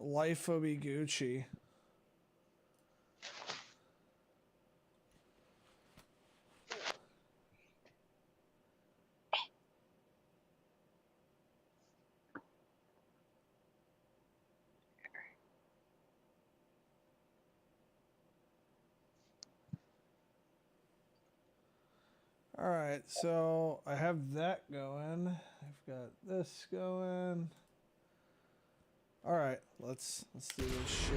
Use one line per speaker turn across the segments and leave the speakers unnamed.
Life will be Gucci. All right, so I have that going. I've got this going. All right, let's do this shit.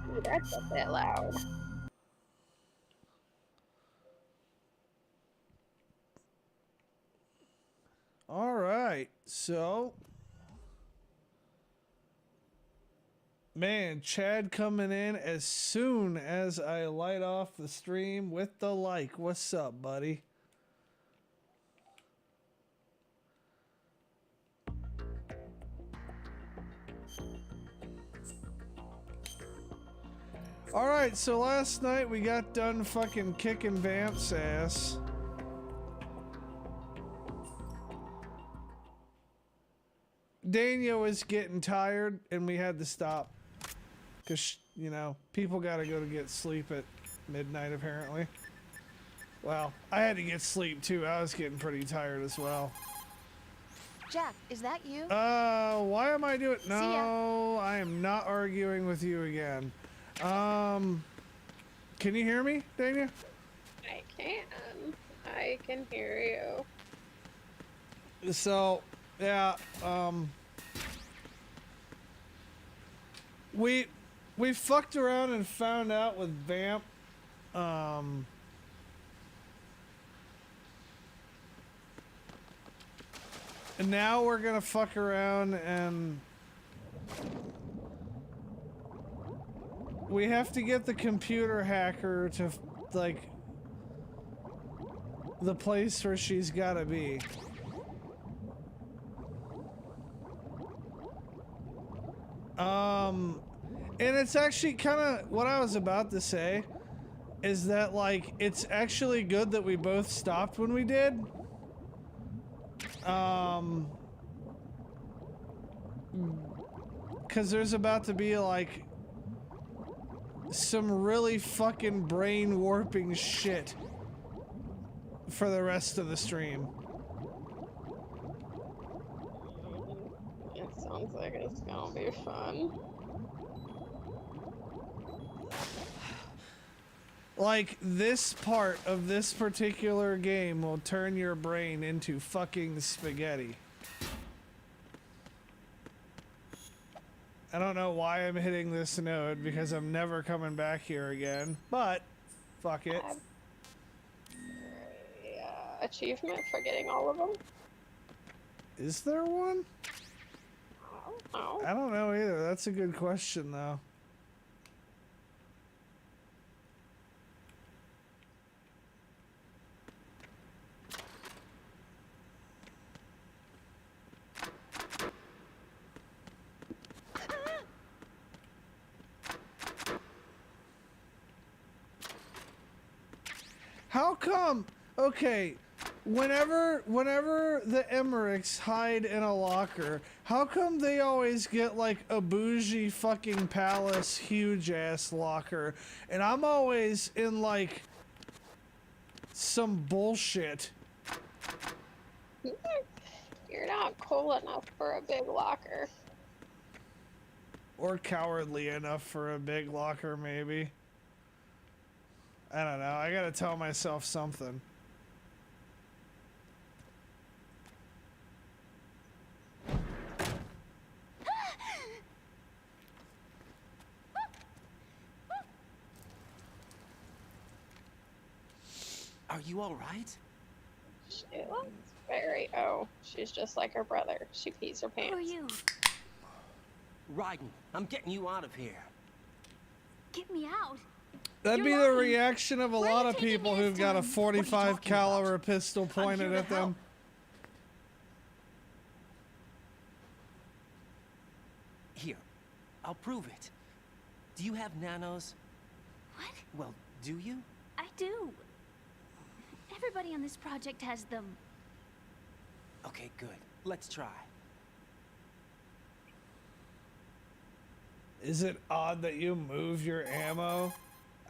Ooh, that's a bit loud.
All right, so man, Chad coming in as soon as I light off the stream with the like. What's up, buddy? All right, so last night we got done fucking kicking Vamp's ass. Daniel was getting tired and we had to stop. Because, you know, people got to go to get sleep at midnight apparently. Well, I had to get sleep too. I was getting pretty tired as well.
Jack, is that you?
Why am I doing? No, I am not arguing with you again. Can you hear me, Daniel?
I can. I can hear
you. So, yeah, we fucked around and found out with Vamp, and now we're gonna fuck around and we have to get the computer hacker to, like, the place where she's gotta be. And it's actually kind of what I was about to say is that, like, it's actually good that we both stopped when we did. Because there's about to be, like, some really fucking brain warping shit for the rest of the stream.
you. It sounds like it's gonna be fun.
Like, this part of this particular game will turn your brain into fucking spaghetti. I don't know why I'm hitting this node because I'm never coming back here again, but fuck it.
Achievement for getting all of them?
Is there one?
I don't know.
I don't know either. That's a good question, though. How come? Okay, whenever the Emmerichs hide in a locker, how come they always get like a bougie fucking palace huge ass locker, and I'm always in like some bullshit?
You're not cool enough for a big locker.
Or cowardly enough for a big locker, maybe. I don't know. I gotta tell myself something.
Are you all right?
She looks very... Oh, she's just like her brother. She pees her pants.
Who are you?
Raiden, I'm getting you out of here.
Get me out.
That'd be the reaction of a lot of people who've got a 45 caliber pistol pointed at them.
Here, I'll prove it. Do you have nanos?
What?
Well, do you?
I do. Everybody on this project has them.
Okay, good. Let's try.
Is it odd that you move your ammo?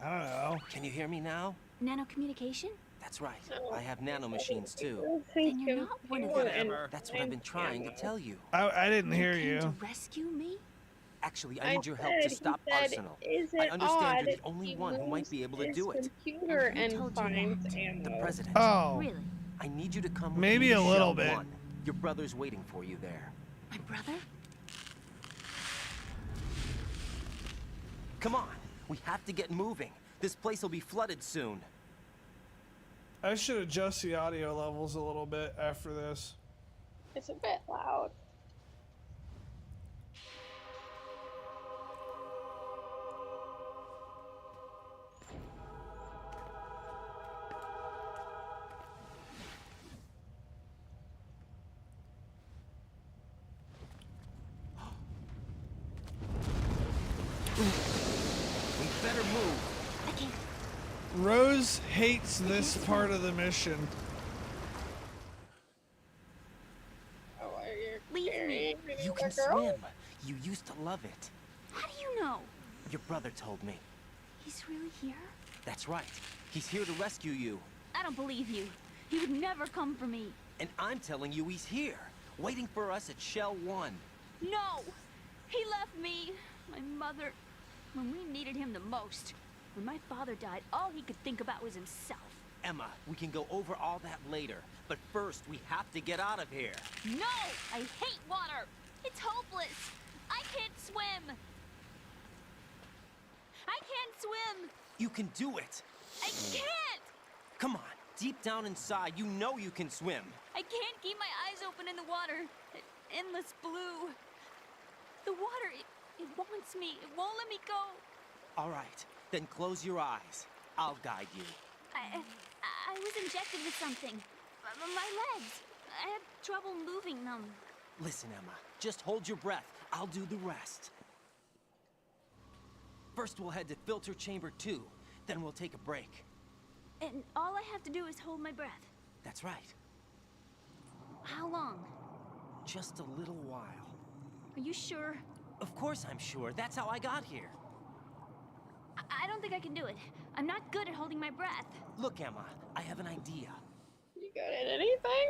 I don't know.
Can you hear me now?
Nanocommunication?
That's right. I have nanomachines too.
Then you're not one of them.
Whatever. That's what I've been trying to tell you.
I didn't hear
came
you.
to rescue me?
Actually, I need your help to stop Arsenal.
Is
I
it
understand
odd
you're the only
he
one who might
moves
be able to
his
do it.
computer
And who
and
told you
finds
that?
ammo.
The president.
Oh,
Really?
I need you to come with
Maybe
me to
a little
Shell
bit.
1. Your brother's waiting for you there.
My brother?
Come on. We have to get moving. This place will be flooded soon.
I should adjust the audio levels a little bit after this.
It's a bit loud.
We better move.
I can't.
Rose hates this part of the mission.
Oh, are you
Leave me.
carrying
You
another
can
girl?
swim. You used to love it.
How do you know?
Your brother told me.
He's really here?
That's right. He's here to rescue you.
I don't believe you. He would never come for me.
And I'm telling you he's here, waiting for us at Shell 1.
No! He left me, my mother, when we needed him the most. When my father died, all he could think about was himself.
Emma, we can go over all that later. But first, we have to get out of here.
No! I hate water! It's hopeless! I can't swim! I can't swim!
You can do it.
I can't!
Come on, deep down inside, you know you can swim.
I can't keep my eyes open in the water. Endless blue. The water, it wants me. It won't let me go.
All right, then close your eyes. I'll guide you.
I was injected with something. My legs. I have trouble moving them.
Listen, Emma, just hold your breath. I'll do the rest. First, we'll head to filter chamber 2. Then we'll take a break.
And all I have to do is hold my breath.
That's right.
How long?
Just a little while.
Are you sure?
Of course I'm sure. That's how I got here.
I don't think I can do it. I'm not good at holding my breath.
Look, Emma, I have an idea.
You good at anything?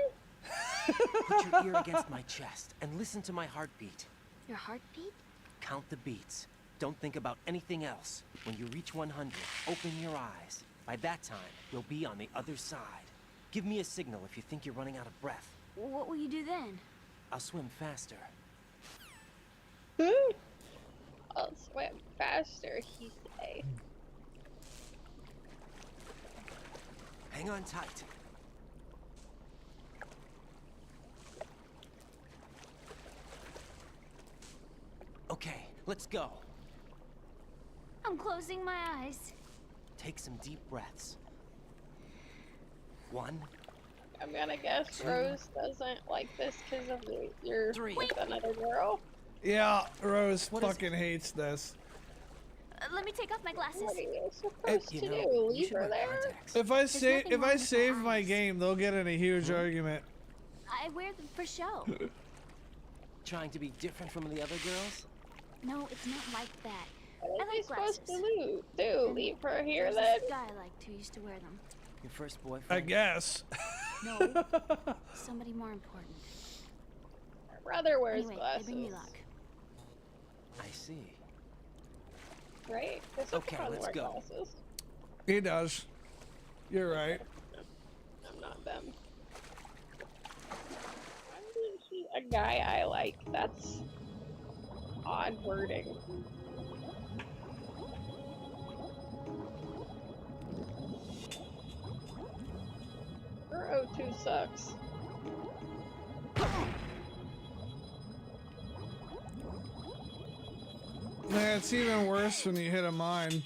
Put your ear against my chest and listen to my heartbeat.
Your heartbeat?
Count the beats. Don't think about anything else. When you reach 100, open your eyes. By that time, you'll be on the other side. Give me a signal if you think you're running out of breath.
What will you do then?
I'll swim faster.
I'll swim faster, he say.
Hang on tight. Okay, let's go.
I'm closing my eyes.
Take some deep breaths. 1,
I'm gonna guess Rose doesn't like this because of your
3.
with another girl.
Yeah, Rose
What is
fucking hates this.
Let me take off my glasses.
What are you supposed
You
to
know,
do?
you
Leave
should
her
wear
there?
contacts.
If I save
nothing
if
wrong
I
with my
save my
eyes.
game, they'll get in a huge argument.
I wear them for show.
Trying to be different from the other girls?
No, it's not like that.
What
I
are you
like
supposed
glasses.
to do? Leave her here
There's
then?
this guy I liked who used to wear them.
Your first boyfriend?
I guess.
No, somebody more important.
Her brother wears
Anyway,
glasses.
they bring me luck.
I see.
Right? This
Okay,
one
let's
wear
go.
Glasses.
He does. You're right.
I'm not them. Why isn't he a guy I like? That's odd wording. Her O2 sucks.
Man, it's even worse when you hit a mine.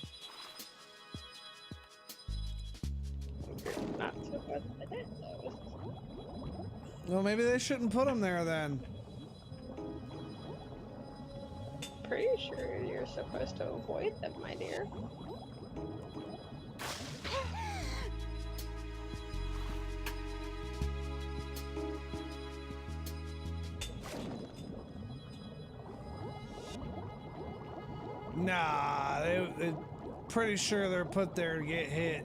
Not supposed to hit those.
Well, maybe they shouldn't put him there then.
Pretty sure you're supposed to avoid them, my dear.
Nah, they pretty sure they're put there to get hit.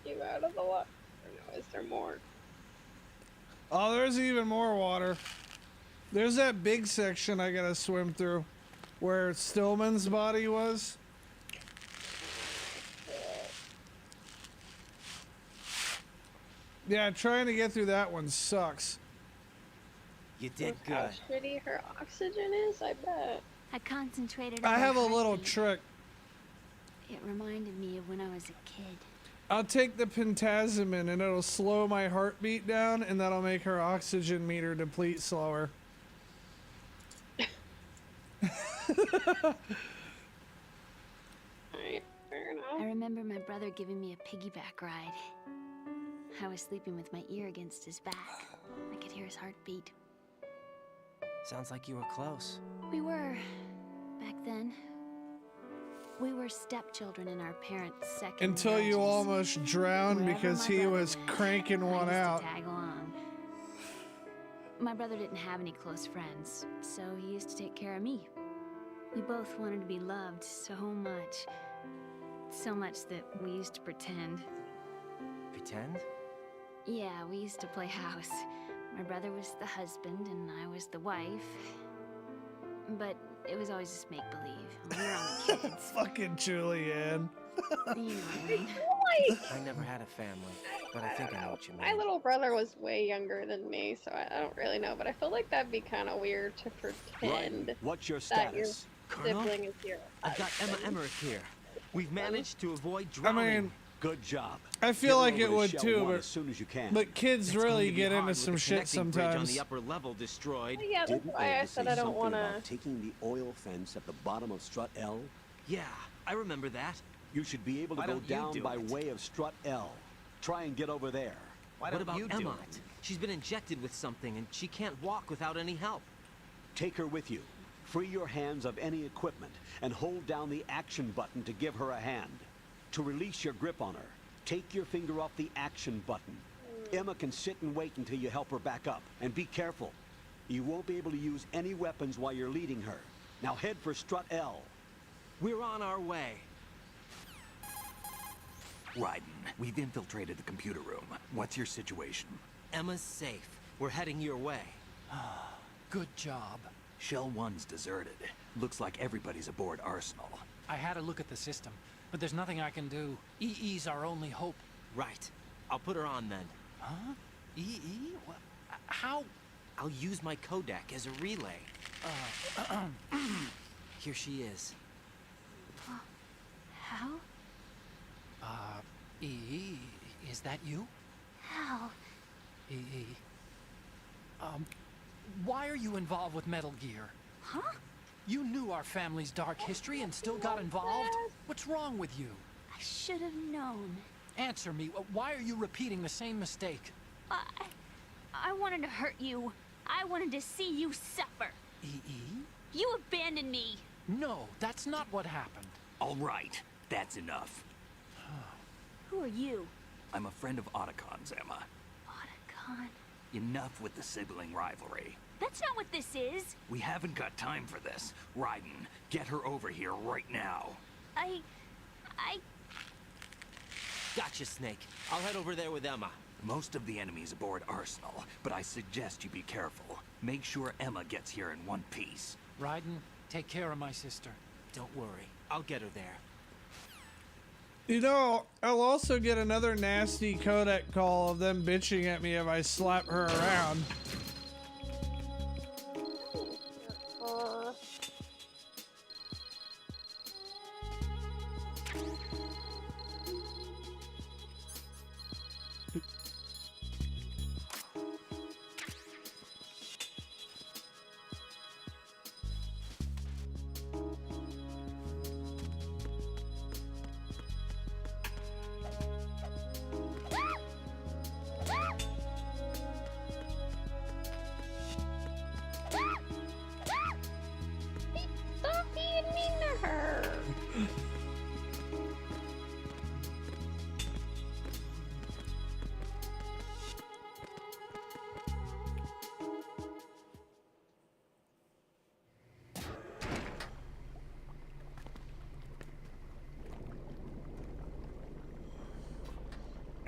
You out of the water. No, is there more?
Oh, there's even more water. There's that big section I gotta swim through, where Stillman's body was. Yeah, trying to get through that one sucks.
You did
Look how
good.
shitty her oxygen is, I bet.
I concentrated
I
on
have a
her
little
heartbeat.
trick.
It reminded me of when I was a kid.
I'll take the pentazemin and it'll slow my heartbeat down, and that'll make her oxygen meter deplete slower.
Alright, fair
I
enough.
remember my brother giving me a piggyback ride. I was sleeping with my ear against his back. I could hear his heartbeat.
Sounds like you were close.
We were, back then. We were stepchildren in our parents' second
Until you
marriages.
almost drowned
Wherever
because
my
he
brother
was
went,
cranking
I
one
used to
out.
tag along. My brother didn't have any close friends, so he used to take care of me. We both wanted to be loved so much. So much that we used to pretend.
Pretend?
Yeah, we used to play house. My brother was the husband and I was the wife. But it was always just make-believe. We were only kids.
Fucking Julianne.
You know what I mean.
I never had a family, but I think I know what you mean.
My little brother was way younger than me, so I don't really know, but I feel like that'd be kind of weird to pretend
What's your
that your
status?
Colonel?
sibling is your
I've got Emma
husband.
Emmerich here. We've managed to avoid
I
drowning.
mean,
Good job.
I feel
Get
like
her
it
over to
would
Shell
too,
1
but
as soon as you can.
kids
It's going
really
to be
get
hard
into
with
some
the
shit
connecting bridge on
sometimes.
the upper level destroyed.
Yeah, that's
Didn't
why I
Ed
said
say
I don't
something
want to.
about taking the oil fence at the bottom of Strut L?
Yeah, I remember that.
You should be able to
Why
go
don't you
down
do
by
it?
way of Strut L. Try and get over there.
What about Emma? She's been injected with something and she can't walk without any help.
Take her with you. Free your hands of any equipment and hold down the action button to give her a hand. To release your grip on her, take your finger off the action button. Emma can sit and wait until you help her back up. And be careful. You won't be able to use any weapons while you're leading her. Now head for Strut L.
We're on our way.
Raiden, we've infiltrated the computer room. What's your situation?
Emma's safe. We're heading your way.
Good job.
Shell 1's deserted. Looks like everybody's aboard Arsenal.
I had a look at the system, but there's nothing I can do. EE's our only hope.
Right. I'll put her on then.
Huh? EE? What? How?
I'll use my codec as a relay. Here she is.
How?
EE, is that you?
How?
EE. Why are you involved with Metal Gear?
Huh?
You knew our family's dark history and still got involved? What's wrong with you?
I should have known.
Answer me. Why are you repeating the same mistake?
I wanted to hurt you. I wanted to see you suffer.
EE?
You abandoned me.
No, that's not what happened.
All right, that's enough.
Who are you?
I'm a friend of Otacon's, Emma.
Otacon.
Enough with the sibling rivalry.
That's not what this is.
We haven't got time for this. Raiden, get her over here right now.
I...
Gotcha, Snake. I'll head over there with Emma.
Most of the enemy's aboard Arsenal, but I suggest you be careful. Make sure Emma gets here in one piece.
Raiden, take care of my sister.
Don't worry. I'll get her there.
You know, I'll also get another nasty codec call of them bitching at me if I slap her around.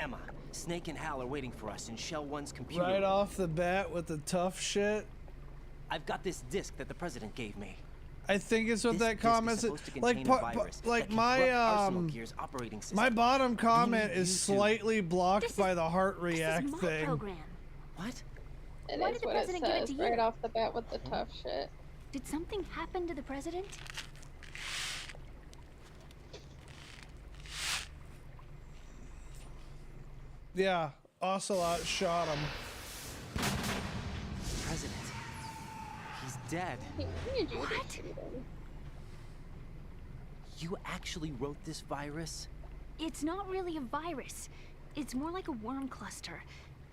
Emma, Snake and Hal are waiting for us in Shell 1's computer.
Right off the bat with the tough shit.
I've got this disc that the president gave me.
I think it's what
This
that
disc
comment
is
is.
supposed to
Like,
contain a virus
like
that can
my
corrupt Arsenal Gear's operating system.
my bottom comment
need you
is
to-
slightly blocked
This
by
is-
the heart
This
react
is my
thing.
program.
What?
It
Why
is
did the
what it
president give it
says
to
right
you?
off the bat with the tough shit.
Did something happen to the president?
Yeah, Ocelot shot him.
President. He's dead.
He needed you to
What?
shoot him.
You actually wrote this virus?
It's not really a virus. It's more like a worm cluster.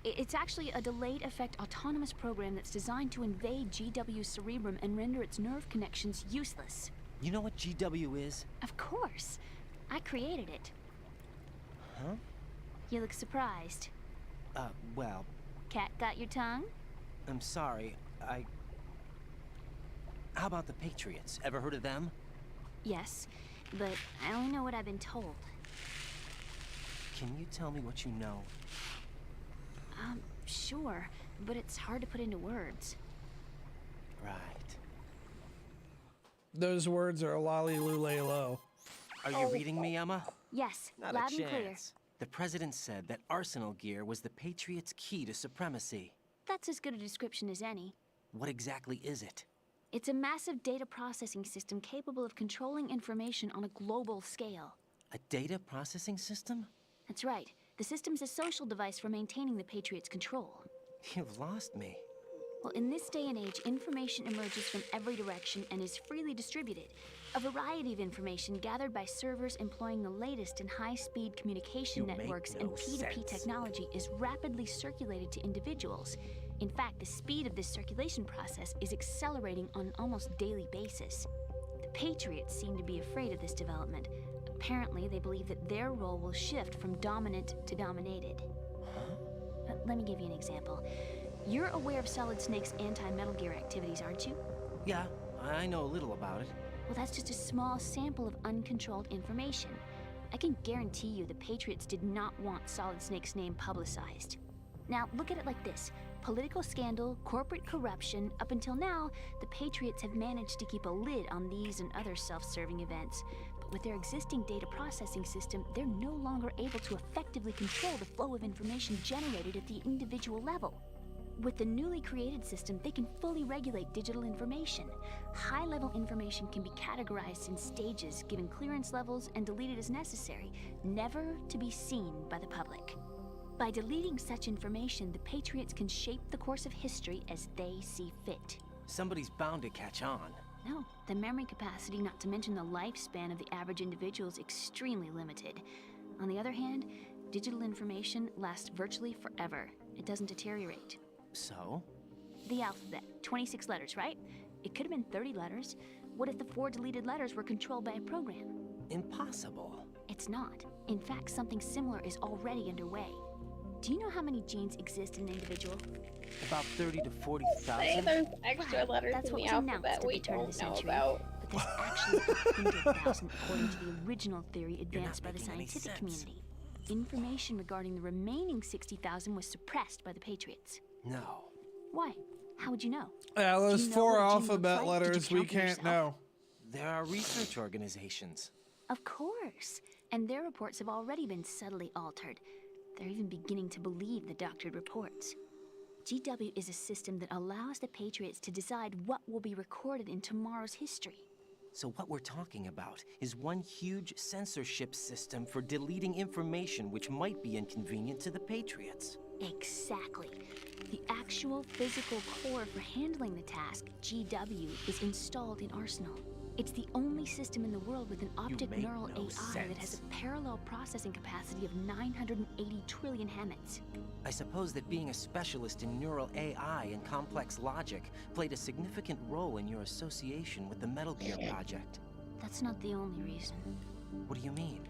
It's actually a delayed effect autonomous program that's designed to invade GW's cerebrum and render its nerve connections useless.
You know what GW is?
Of course. I created it.
Huh?
You look surprised.
Well,
Cat got your tongue?
I'm sorry. How about the Patriots? Ever heard of them?
Yes, but I only know what I've been told.
Can you tell me what you know?
Sure, but it's hard to put into words.
Right.
Those words are lolly-loo-lay-low.
Are you reading me, Emma?
Yes,
Not
loud
a
and clear.
chance. The president said that Arsenal Gear was the Patriots' key to supremacy.
That's as good a description as any.
What exactly is it?
It's a massive data processing system capable of controlling information on a global scale.
A data processing system?
That's right. The system's a social device for maintaining the Patriots' control.
You've lost me.
Well, in this day and age, information emerges from every direction and is freely distributed. A variety of information gathered by servers employing the latest in high-speed communication
You make
networks
no
and P2P
sense.
technology is rapidly circulated to individuals. In fact, the speed of this circulation process is accelerating on an almost daily basis. The Patriots seem to be afraid of this development. Apparently, they believe that their role will shift from dominant to dominated. Let me give you an example. You're aware of Solid Snake's anti-Metal Gear activities, aren't you?
Yeah, I know a little about it.
Well, that's just a small sample of uncontrolled information. I can guarantee you the Patriots did not want Solid Snake's name publicized. Now, look at it like this. Political scandal, corporate corruption, up until now, the Patriots have managed to keep a lid on these and other self-serving events. But with their existing data processing system, they're no longer able to effectively control the flow of information generated at the individual level. With the newly created system, they can fully regulate digital information. High-level information can be categorized in stages, given clearance levels, and deleted as necessary, never to be seen by the public. By deleting such information, the Patriots can shape the course of history as they see fit.
Somebody's bound to catch on.
No, the memory capacity, not to mention the lifespan of the average individual, is extremely limited. On the other hand, digital information lasts virtually forever. It doesn't deteriorate.
So?
The alphabet, 26 letters, right? It could have been 30 letters. What if the 4 deleted letters were controlled by a program?
Impossible.
It's not. In fact, something similar is already underway. Do you know how many genes exist in an individual?
About 30 to
Say
40,000?
there's extra letters
That's
in
what
the
was
alphabet
announced at
we
the turn of
don't
the
know
century.
about.
But there's actually 100,000 according to the original theory advanced by the
making any
scientific
sense.
community. Information regarding the remaining 60,000 was suppressed by the Patriots.
No.
Why? How would you know?
Yeah,
Do
those
you know
4
what a gene
alphabet
looks like? Did you
letters we
count them
can't
yourself?
know.
There are research organizations.
Of course. And their reports have already been subtly altered. They're even beginning to believe the doctored reports. GW is a system that allows the Patriots to decide what will be recorded in tomorrow's history.
So what we're talking about is one huge censorship system for deleting information which might be inconvenient to the Patriots.
Exactly. The actual physical core for handling the task, GW, is installed in Arsenal. It's the only system in the world with an optic
make
neural
no
AI that has
sense.
a parallel processing capacity of 980 trillion Hammets.
I suppose that being a specialist in neural AI and complex logic played a significant role in your association with the Metal Gear project.
That's not the only reason.
What do you mean?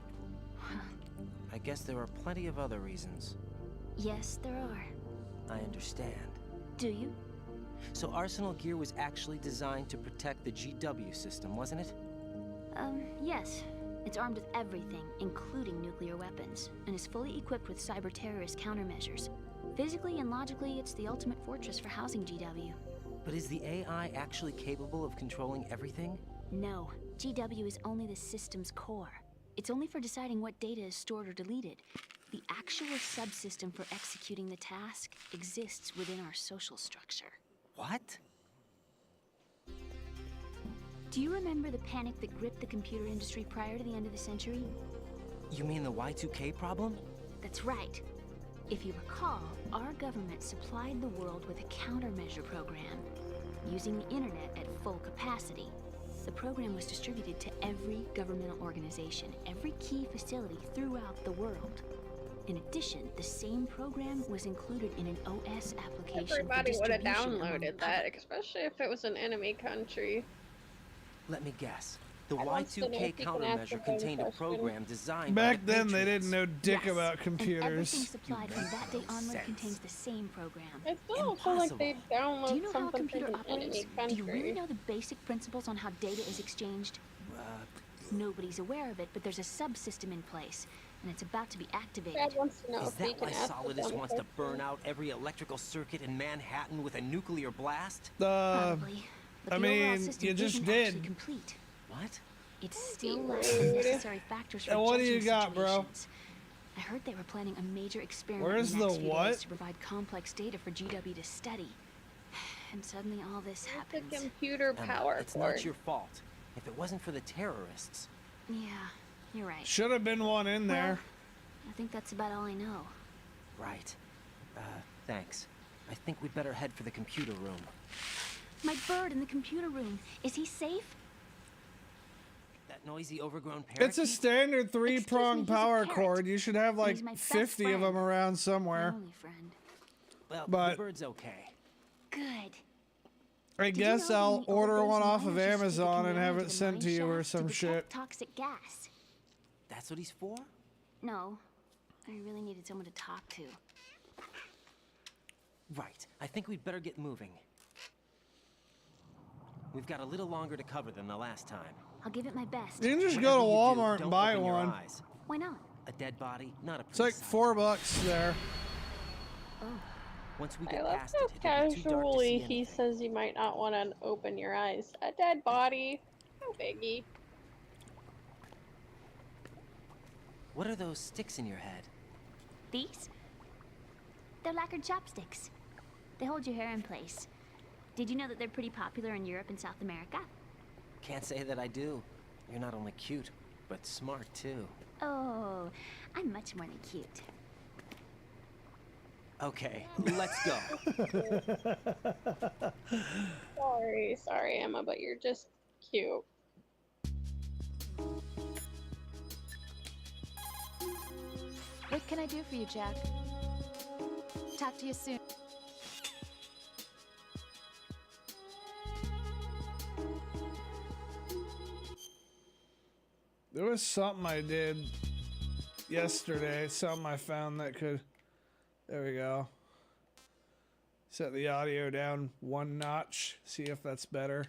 I guess there are plenty of other reasons.
Yes, there are.
I understand.
Do you?
So Arsenal Gear was actually designed to protect the GW system, wasn't it?
Yes. It's armed with everything, including nuclear weapons, and is fully equipped with cyber-terrorist countermeasures. Physically and logically, it's the ultimate fortress for housing GW.
But is the AI actually capable of controlling everything?
No, GW is only the system's core. It's only for deciding what data is stored or deleted. The actual subsystem for executing the task exists within our social structure.
What?
Do you remember the panic that gripped the computer industry prior to the end of the century?
You mean the Y2K problem?
That's right. If you recall, our government supplied the world with a countermeasure program. Using the internet at full capacity, the program was distributed to every governmental organization, every key facility throughout the world. In addition, the same program was included in an OS application.
Everybody
for
would have
distribution among the
downloaded that,
public.
especially if it was an enemy country.
Let me guess. The
I want to know
Y2K
if you can ask
countermeasure
the phone
contained a
question.
program designed
Back
by the
then, they
Patriots.
didn't know dick
Yes,
about
and everything
computers.
supplied from that day
no
onward
sense.
contains the same program.
It still don't feel like they
Impossible.
download
Do you know how a
something
computer
from an enemy
operates?
country.
Do you really know the basic principles on how data is exchanged? Nobody's aware of it, but there's a subsystem in place, and it's about to be activated.
Dad wants to know
Is
if he
that
can
why
ask the
Solidus
phone
wants to
question.
burn out every electrical circuit in Manhattan with a nuclear blast?
Probably. But
I
the overall
mean,
system
you just
isn't
did.
actually complete.
What?
It's still lacks the necessary factors for
And what do you
judging
got, bro?
situations. I heard they were planning a major experiment
Where's
in the next
the
few
what?
days to provide complex data for GW to study. And suddenly all this
The
happens.
computer
Emma,
power
it's
cord.
not your fault. If it wasn't for the terrorists.
Yeah, you're right.
Should have been one in there.
I think that's about all I know.
Right. Thanks. I think we'd better head for the computer room.
My bird in the computer room. Is he safe?
That noisy, overgrown parakeet?
It's a standard three-prong
he's a
power
parrot.
cord. You should have like
He's my best
50 of them
friend.
around
My
somewhere.
only friend.
Well,
but-
the bird's okay.
Good.
I
Did you
guess
know that
I'll
when the
order
overdose
one off of
miners just stick a
Amazon and
canal
have
into
it
the
sent to
mine
you or
shaft
some
to
shit.
detect toxic gas?
That's what he's for?
No. I really needed someone to talk to.
Right. I think we'd better get moving. We've got a little longer to cover than the last time.
I'll give it my best.
You can just
Whatever
go to
you do,
Walmart and
don't
buy
open your
one.
eyes.
Why not?
A dead body, not a
It's like
pretty sight.
$4 there.
Oh.
Once we
I
get
love
past
how
it, it'll be too dark to
casually
see
he
anything.
says you might not want to open your eyes. A dead body. No biggie.
What are those sticks in your head?
These? They're lacquered chopsticks. They hold your hair in place. Did you know that they're pretty popular in Europe and South America?
Can't say that I do. You're not only cute, but smart too.
Oh, I'm much more than cute.
Okay, let's go.
Sorry, Emma, but you're just cute.
What can I do for you, Jack? Talk to you soon.
There was something I did yesterday, something I found that could... There we go. Set the audio down one notch, see if that's better.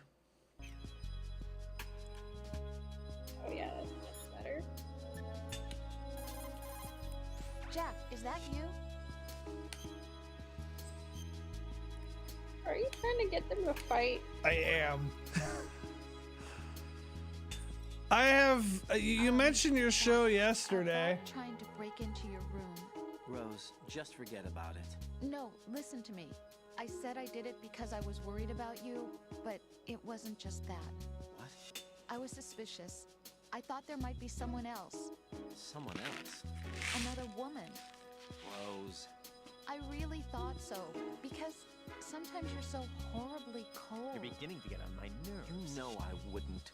Oh yeah, that's much better.
Jack, is that you?
Are you trying to get them to fight?
I am. I have... you mentioned your show yesterday.
About trying to break into your room.
Rose, just forget about it.
No, listen to me. I said I did it because I was worried about you, but it wasn't just that.
What?
I was suspicious. I thought there might be someone else.
Someone else?
Another woman.
Rose.
I really thought so, because sometimes you're so horribly cold.
You're beginning to get on my nerves. You know I wouldn't.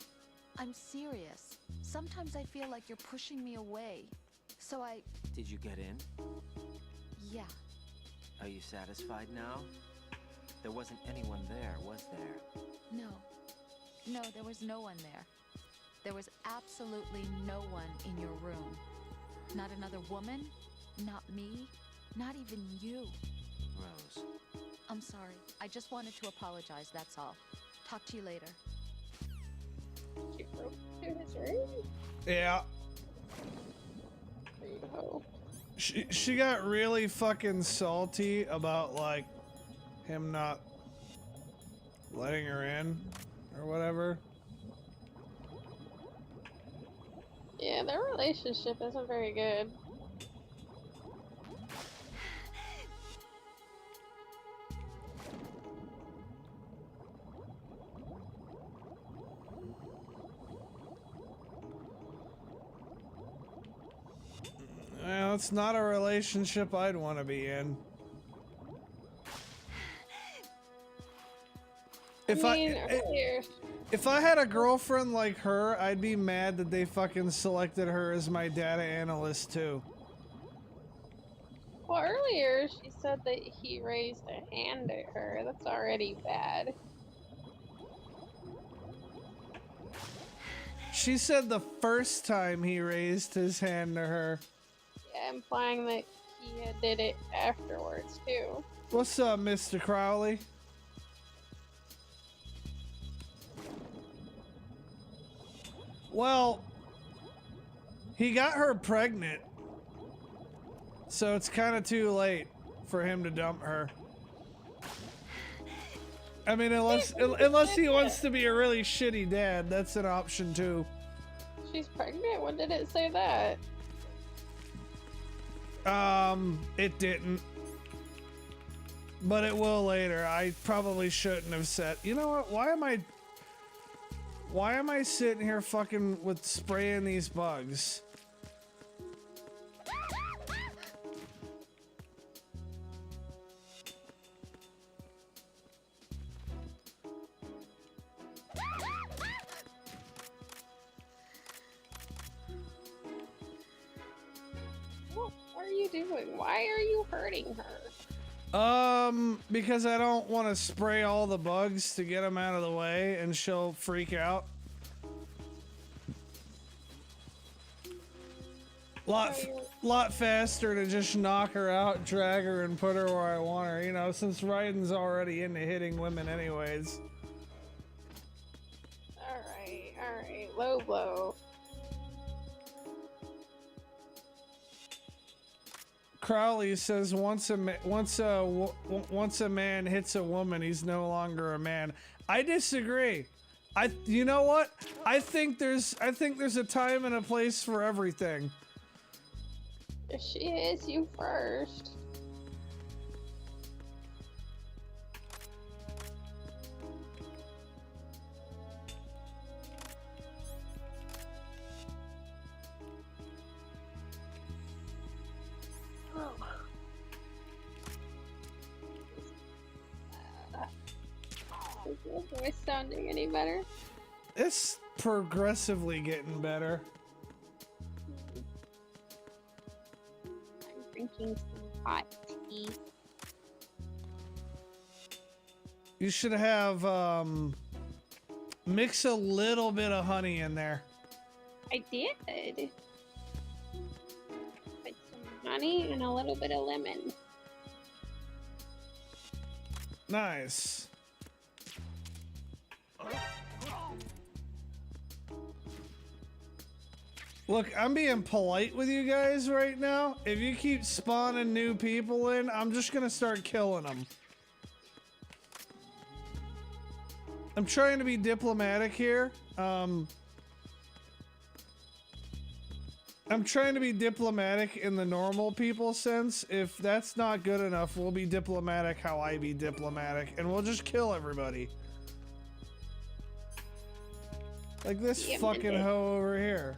I'm serious. Sometimes I feel like you're pushing me away. So I...
Did you get in?
yeah.
Are you satisfied now? There wasn't anyone there, was there?
No. No, there was no one there. There was absolutely no one in your room. Not another woman, not me, not even you.
Rose.
I'm sorry. I just wanted to apologize, that's all. Talk to you later.
She broke into his room?
Yeah.
Oh.
She got really fucking salty about like him not letting her in or whatever.
Yeah, their relationship isn't very good.
Well, it's not a relationship I'd want to be in. If if I had a girlfriend like her, I'd be mad that they fucking selected her as my data analyst too.
Well, earlier she said that he raised a hand at her. That's already bad.
She said the first time he raised his hand to her.
Yeah, implying that he did it afterwards too.
What's up, Mr. Crowley? Well, he got her pregnant, so it's kind of too late for him to dump her. I mean, unless he wants to be a really shitty dad, that's an option too.
She's pregnant? When did it say that?
It didn't. But it will later. I probably shouldn't have said. You know what? Why am I sitting here fucking with spraying these bugs?
What are you doing? Why are you hurting her?
Because I don't want to spray all the bugs to get them out of the way and she'll freak out. Lot faster to just knock her out, drag her, and put her where I want her, you know, since Raiden's already into hitting women anyways.
Alright, low blow.
Crowley says once a man hits a woman, he's no longer a man. I disagree. You know what? I think there's a time and a place for everything.
If she hits you first. Is your voice sounding any better?
It's progressively getting better.
I'm drinking some hot tea.
You should have mix a little bit of honey in there.
I did. Put some honey and a little bit of lemon.
Nice. Look, I'm being polite with you guys right now. If you keep spawning new people in, I'm just gonna start killing them. I'm trying to be diplomatic here. I'm trying to be diplomatic in the normal people sense. If that's not good enough, we'll be diplomatic how I be diplomatic, and we'll just kill everybody. Like this fucking hoe over here.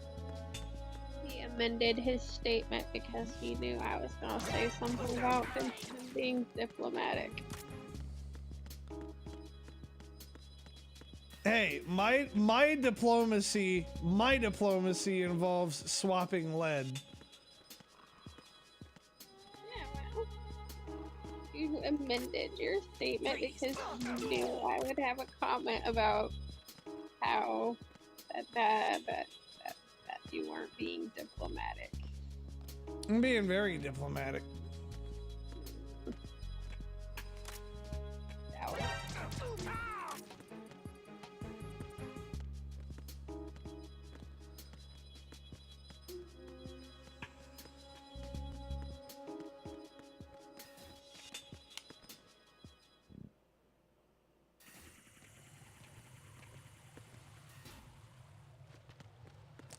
He amended his statement because he knew I was gonna say something about him being diplomatic.
Hey, my diplomacy involves swapping lead.
Yeah, well, you amended your statement because you knew I would have a comment about how that you weren't being diplomatic.
I'm being very diplomatic.
Doubt.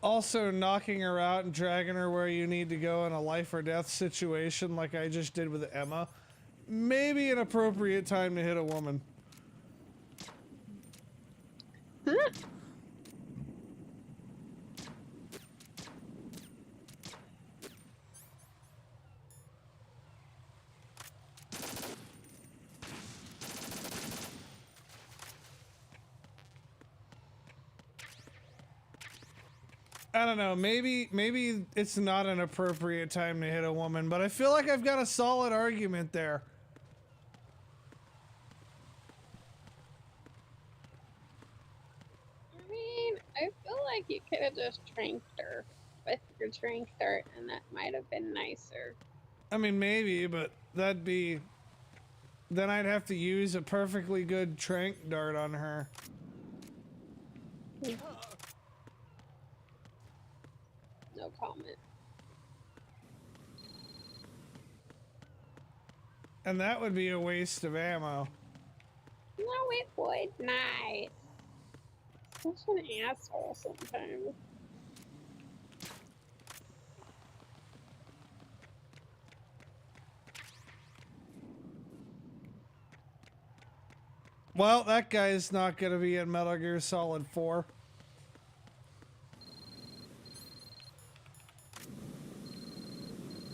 Also, knocking her out and dragging her where you need to go in a life or death situation like I just did with Emma, maybe an appropriate time to hit a woman. I don't know, maybe it's not an appropriate time to hit a woman, but I feel like I've got a solid argument there.
I mean, I feel like you could have just tranked her with your trank dart, and that might have been nicer.
I mean, maybe, but that'd be... Then I'd have to use a perfectly good trank dart on her.
No comment.
And that would be a waste of ammo.
No, it would not. Such an asshole sometimes.
Well, that guy's not gonna be in Metal Gear Solid 4.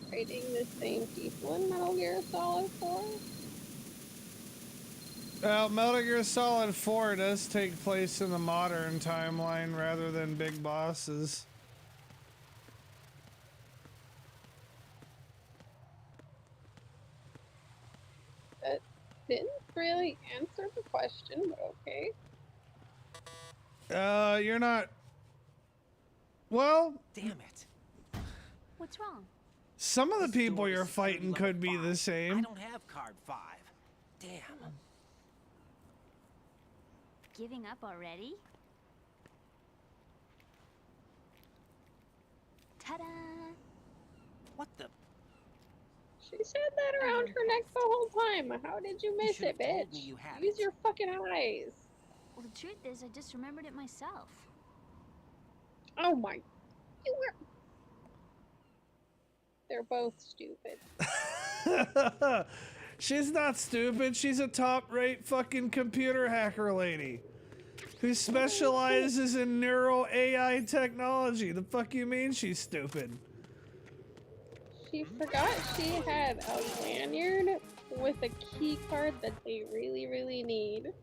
Fighting the same people in Metal Gear Solid 4?
Well, Metal Gear Solid 4 does take place in the modern timeline rather than big bosses.
That didn't really answer the question, but okay.
You're not... Well...
Damn it.
What's wrong?
Some of the
This
people
door
you're
is
fighting
security
could be
level
the
5. I
same.
don't have card 5. Damn.
Giving up already? Ta-da!
What the?
She said that around her neck the whole time. How did you miss
should've
it,
told me
bitch?
you had
Use
it.
your fucking eyes.
Well, the truth is, I just remembered it myself.
Oh my. You were. They're both stupid.
She's not stupid. She's a top-rate fucking computer hacker lady who specializes in neural AI technology. The fuck you mean she's stupid?
She forgot she had a lanyard with a key card that they really, really need.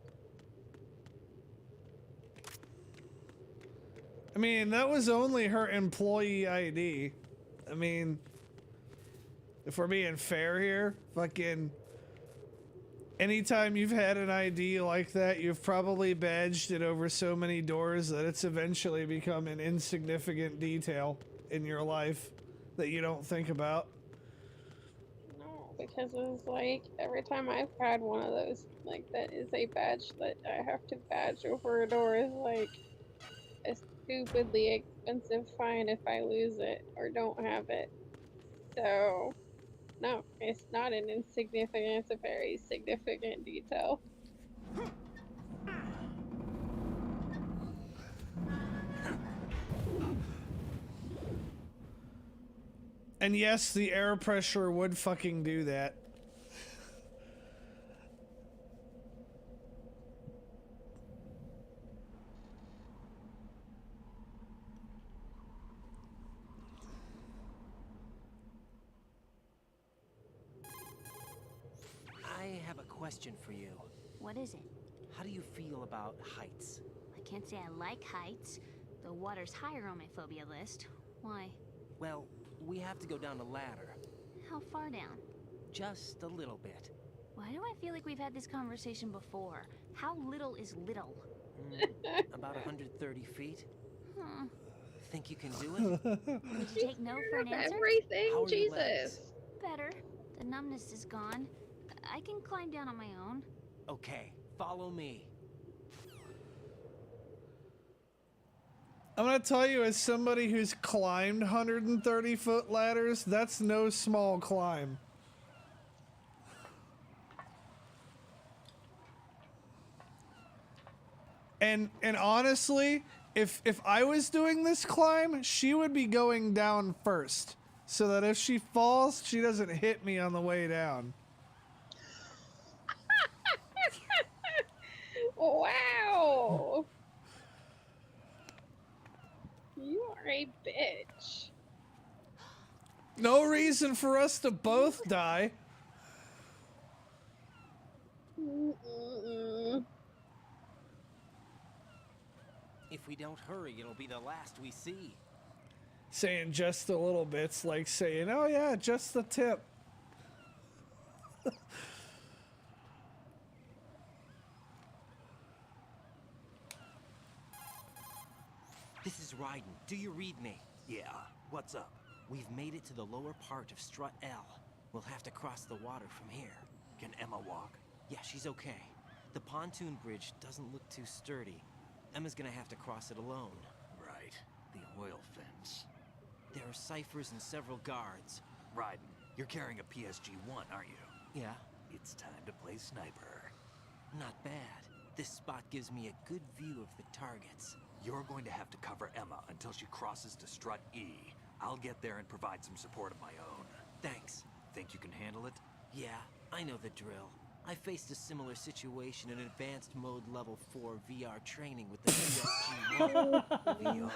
I mean, that was only her employee ID. I mean, if we're being fair here, fucking anytime you've had an ID like that, you've probably badged it over so many doors that it's eventually become an insignificant detail in your life that you don't think about.
No, because it's like every time I've had one of those, like that is a badge that I have to badge over a door is like a stupidly expensive fine if I lose it or don't have it. So, no, it's not an insignificant, it's a very significant detail.
And yes, the air pressure would fucking do that.
I have a question for you.
What is it?
How do you feel about heights?
I can't say I like heights. The water's higher on my phobia list. Why?
Well, we have to go down a ladder.
How far down?
Just a little bit.
Why do I feel like we've had this conversation before? How little is little?
About 130 feet.
Huh.
Think you can do it?
Would you take no for an answer?
Everything,
How are your legs?
Jesus.
Better. The numbness is gone. I can climb down on my own.
Okay, follow me.
I'm gonna tell you, as somebody who's climbed 130-foot ladders, that's no small climb. And honestly, if I was doing this climb, she would be going down first, so that if she falls, she doesn't hit me on the way down.
Wow. You are a bitch.
No reason for us to both die.
Mm-mm-mm.
If we don't hurry, it'll be the last we see.
Saying just a little bit's like saying, oh yeah, just the tip.
This is Raiden. Do you read me?
Yeah, what's up?
We've made it to the lower part of Strut L. We'll have to cross the water from here.
Can Emma walk?
Yeah, she's okay. The pontoon bridge doesn't look too sturdy. Emma's gonna have to cross it alone.
Right, the oil fence.
There are ciphers and several guards.
Raiden, you're carrying a PSG-1, aren't you?
Yeah,
It's time to play sniper.
not bad. This spot gives me a good view of the targets.
You're going to have to cover Emma until she crosses to Strut E. I'll get there and provide some support of my own.
Thanks.
Think you can handle it?
Yeah, I know the drill. I faced a similar situation in advanced mode level 4 VR training with the PSG-1.
Leo,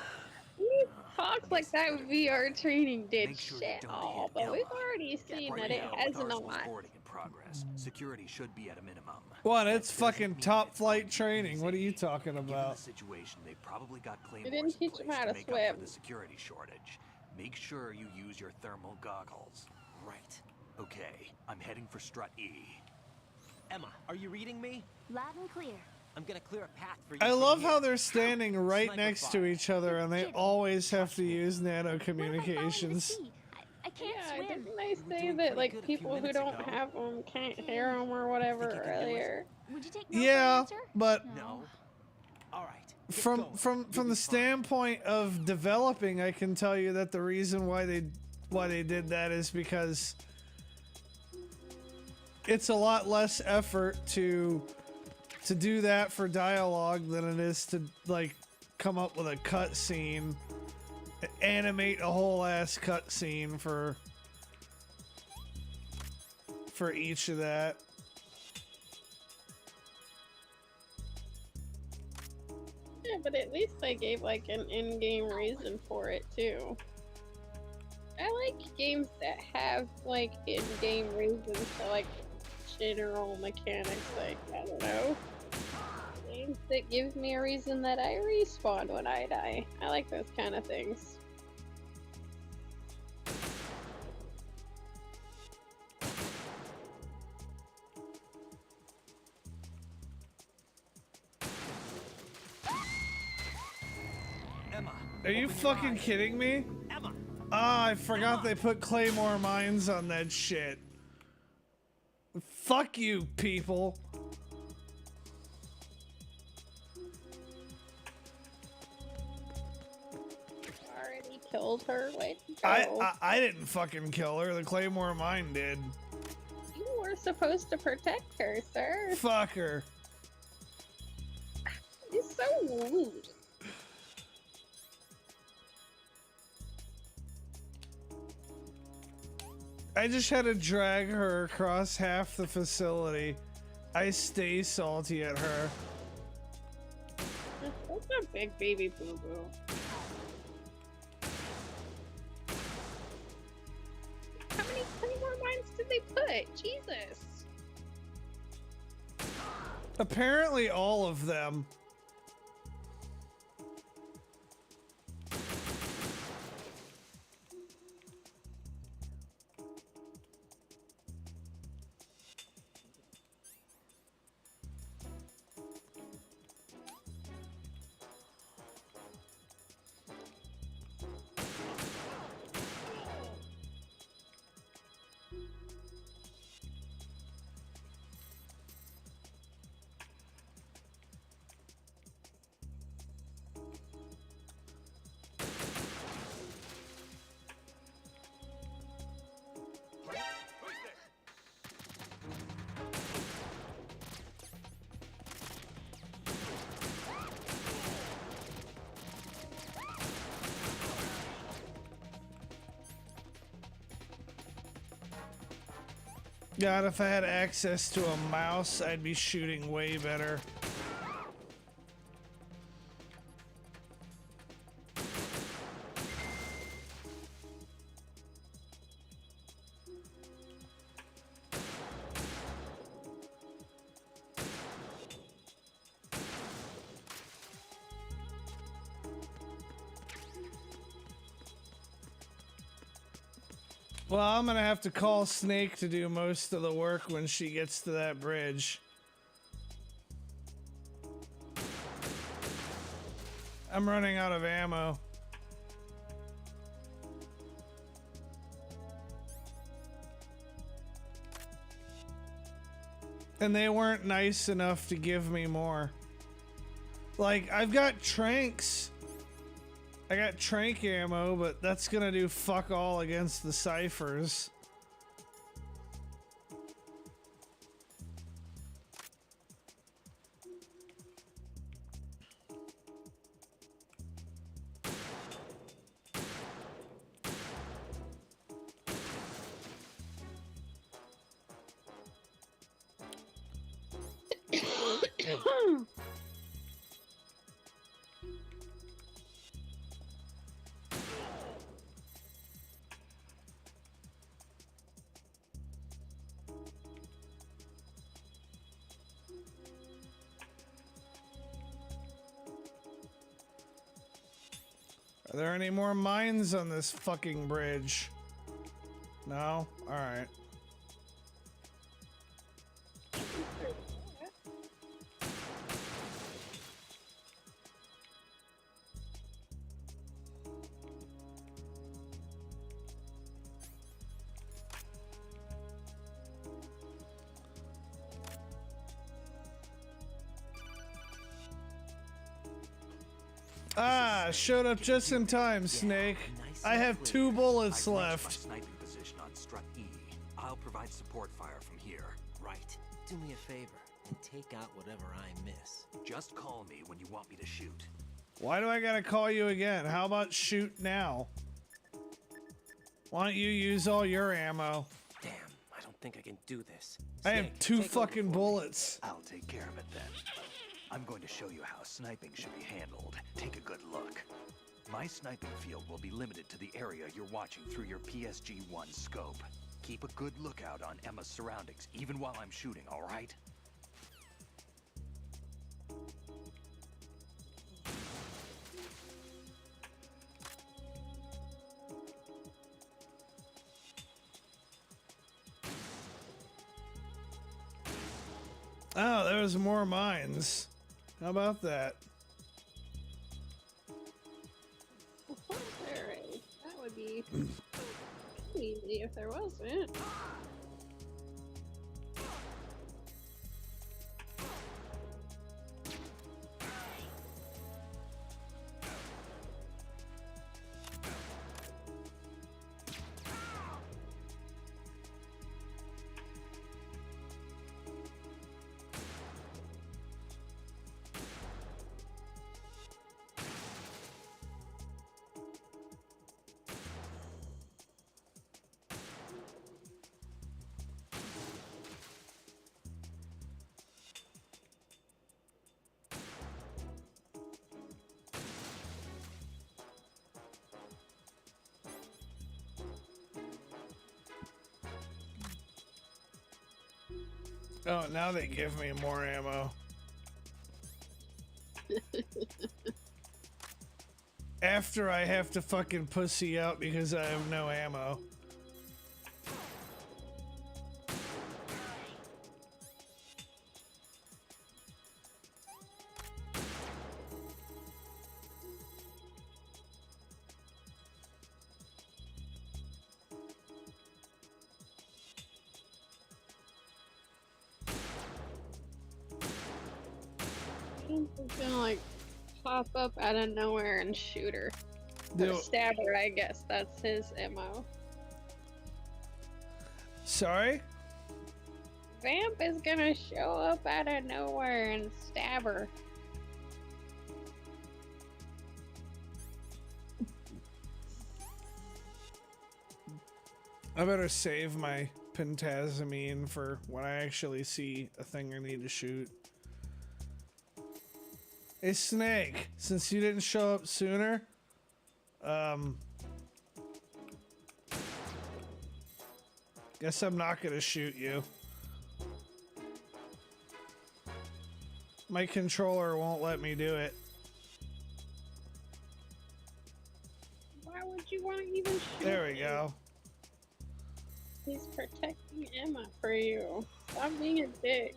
You talk like that VR training did
make sure
shit
you don't
all,
hit
but we've
Emma.
already seen
Right
that it
now,
has
with
not.
arsenal's boarding in progress, security should be at a minimum.
What?
That
It's
doesn't
fucking
mean
top
it's
flight
going to be
training. What are you
easy.
talking
Given
about?
the situation, they probably got claymores
didn't
in
teach
place
them how to
make up
swim.
for the security shortage. Make sure you use your thermal goggles.
Right.
Okay, I'm heading for Strut E.
Emma, are you reading me?
Loud and clear.
I'm gonna clear a path for you.
I
from
love
here.
how they're standing right
Sniper
next to
fire.
each other and they
Kidding.
always have to use
What if I fall into the
nano-communications.
sea? I can't
Yeah,
swim.
didn't they
were
say
doing
that
pretty
like
good a few
people who
minutes
don't
ago.
have them can't hear them or whatever
Think you can do it?
earlier?
Would you take no for an
Yeah,
answer?
but
No. All right. get
from
going.
from
You'll
from
be
the
fine.
standpoint of developing, I can tell you that the reason why they did that is because it's a lot less effort to do that for dialogue than it is to like come up with a cutscene, animate a whole ass cutscene for each of that.
Yeah, but at least they gave like an in-game reason for it too. I like games that have like in-game reasons to like general mechanics, like I don't know. Games that give me a reason that I respawn when I die. I like those kind of things.
Emma.
Are you
open your
fucking
eyes.
kidding me?
Emma.
Ah, I forgot they put Claymore mines on that shit. Fuck you, people.
Already killed her. Way to go.
I didn't fucking kill her. The Claymore mine did.
You were supposed to protect her, sir.
Fuck her.
You're so rude.
I just had to drag her across half the facility. I stay salty at her.
That's a big baby boo boo. How many more mines did they put? Jesus.
Apparently all of them. God, if I had access to a mouse, I'd be shooting way better. Well, I'm gonna have to call Snake to do most of the work when she gets to that bridge. I'm running out of ammo. And they weren't nice enough to give me more. Like, I've got tranks. I got trank ammo, but that's gonna do fuck all against the ciphers. Are there any more mines on this fucking bridge? No? Alright. Ah, showed up just in time, Snake. I have 2 bullets
I've
left.
reached my sniping position on strut E. I'll provide support fire from here.
Right. Do me a favor and take out whatever I miss.
Just call me when you want me to shoot.
Why do I gotta call you again? How about shoot now? Why don't you use all your ammo?
Damn, I don't think I can do this.
I have
Snake,
2
take over
fucking
for me.
bullets.
I'll take care of it then. I'm going to show you how sniping should be handled. Take a good look. My sniping field will be limited to the area you're watching through your PSG-1 scope. Keep a good lookout on Emma's surroundings, even while I'm shooting, all right?
Oh, there's more mines. How about that?
Alright, that would be easy if there wasn't.
Oh, now they give me more ammo. After I have to fucking pussy out because I have no ammo.
He's gonna like pop up out of nowhere and shoot her. Or
Do-
stab her, I guess. That's his MO.
Sorry?
Vamp is gonna show up out of nowhere and stab her.
I better save my pentamine for when I actually see a thing I need to shoot. Hey Snake, since you didn't show up sooner, guess I'm not gonna shoot you. My controller won't let me do it.
Why would you want to even shoot
There we
me?
go.
He's protecting Emma for you. Stop being a dick.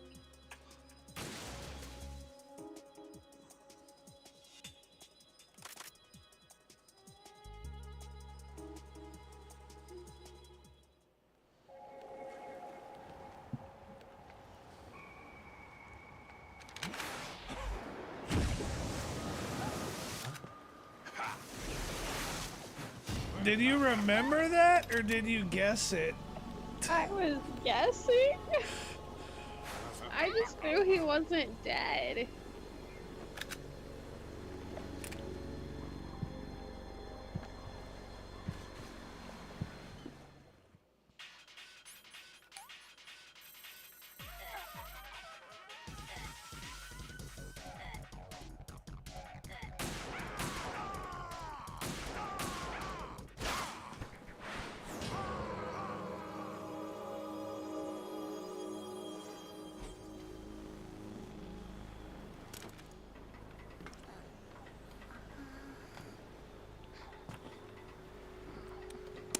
Did you remember that, or did you guess it?
I was guessing. I just knew he wasn't dead.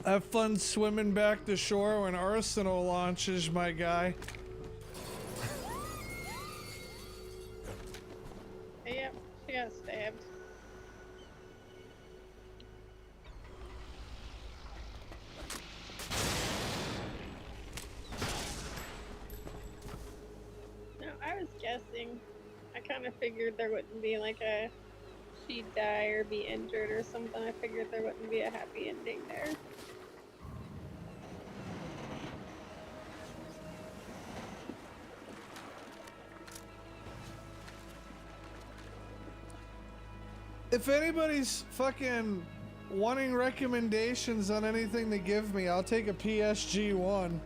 Have fun swimming back to shore when Arsenal launches, my guy.
Yep, she got stabbed. No, I was guessing. I kind of figured there wouldn't be like a she'd die or be injured or something. I figured there wouldn't be a happy ending there.
If anybody's fucking wanting recommendations on anything to give me, I'll take a PSG-1.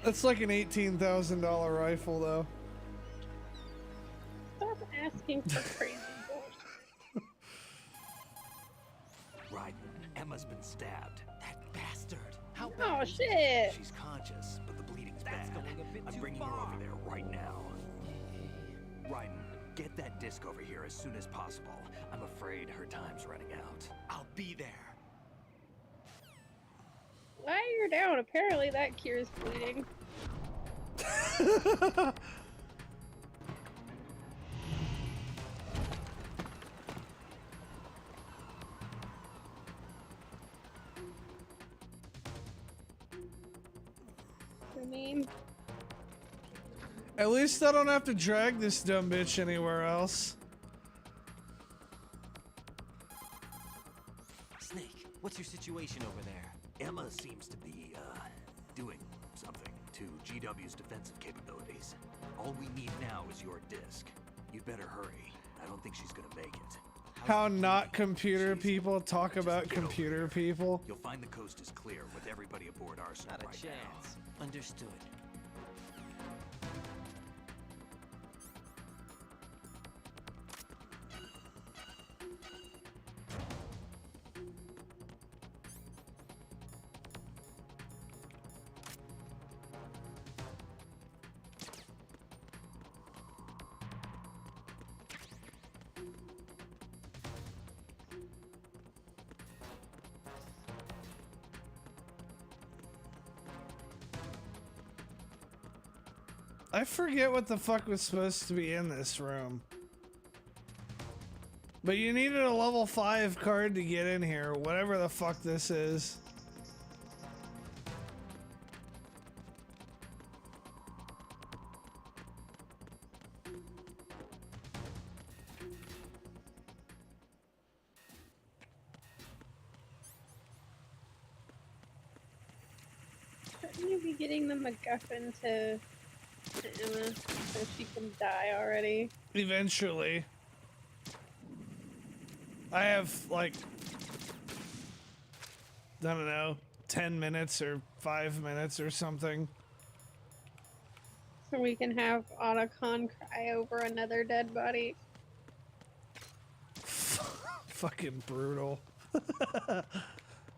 That's like an $18,000 rifle, though.
Stop asking for crazy bullshit.
Right. Emma's been stabbed.
That bastard. How
Oh
bad is it?
shit!
She's conscious, but the bleeding's
That's
bad.
going a bit
I'm
too
bringing her
far.
over there right now. Raiden, get that disc over here as soon as possible. I'm afraid her time's running out.
I'll be there.
While you're down, apparently that cures bleeding. The meme.
At least I don't have to drag this dumb bitch anywhere else.
Snake, what's your situation over there?
Emma seems to be, doing something to GW's defensive capabilities. All we need now is your disc. You'd better hurry. I don't think she's gonna make it.
How not computer
She's-
people talk
Just
about
get over
computer
here.
people.
You'll find the coast is clear with everybody aboard Arsenal
Not a
right
chance. Understood.
I forget what the fuck was supposed to be in this room. But you needed a level 5 card to get in here, whatever the fuck this is.
Shouldn't you be getting the MacGuffin to Emma so she can die already?
Eventually. I have, like, I don't know, 10 minutes or 5 minutes or something.
So we can have Otacon cry over another dead body.
Fucking brutal.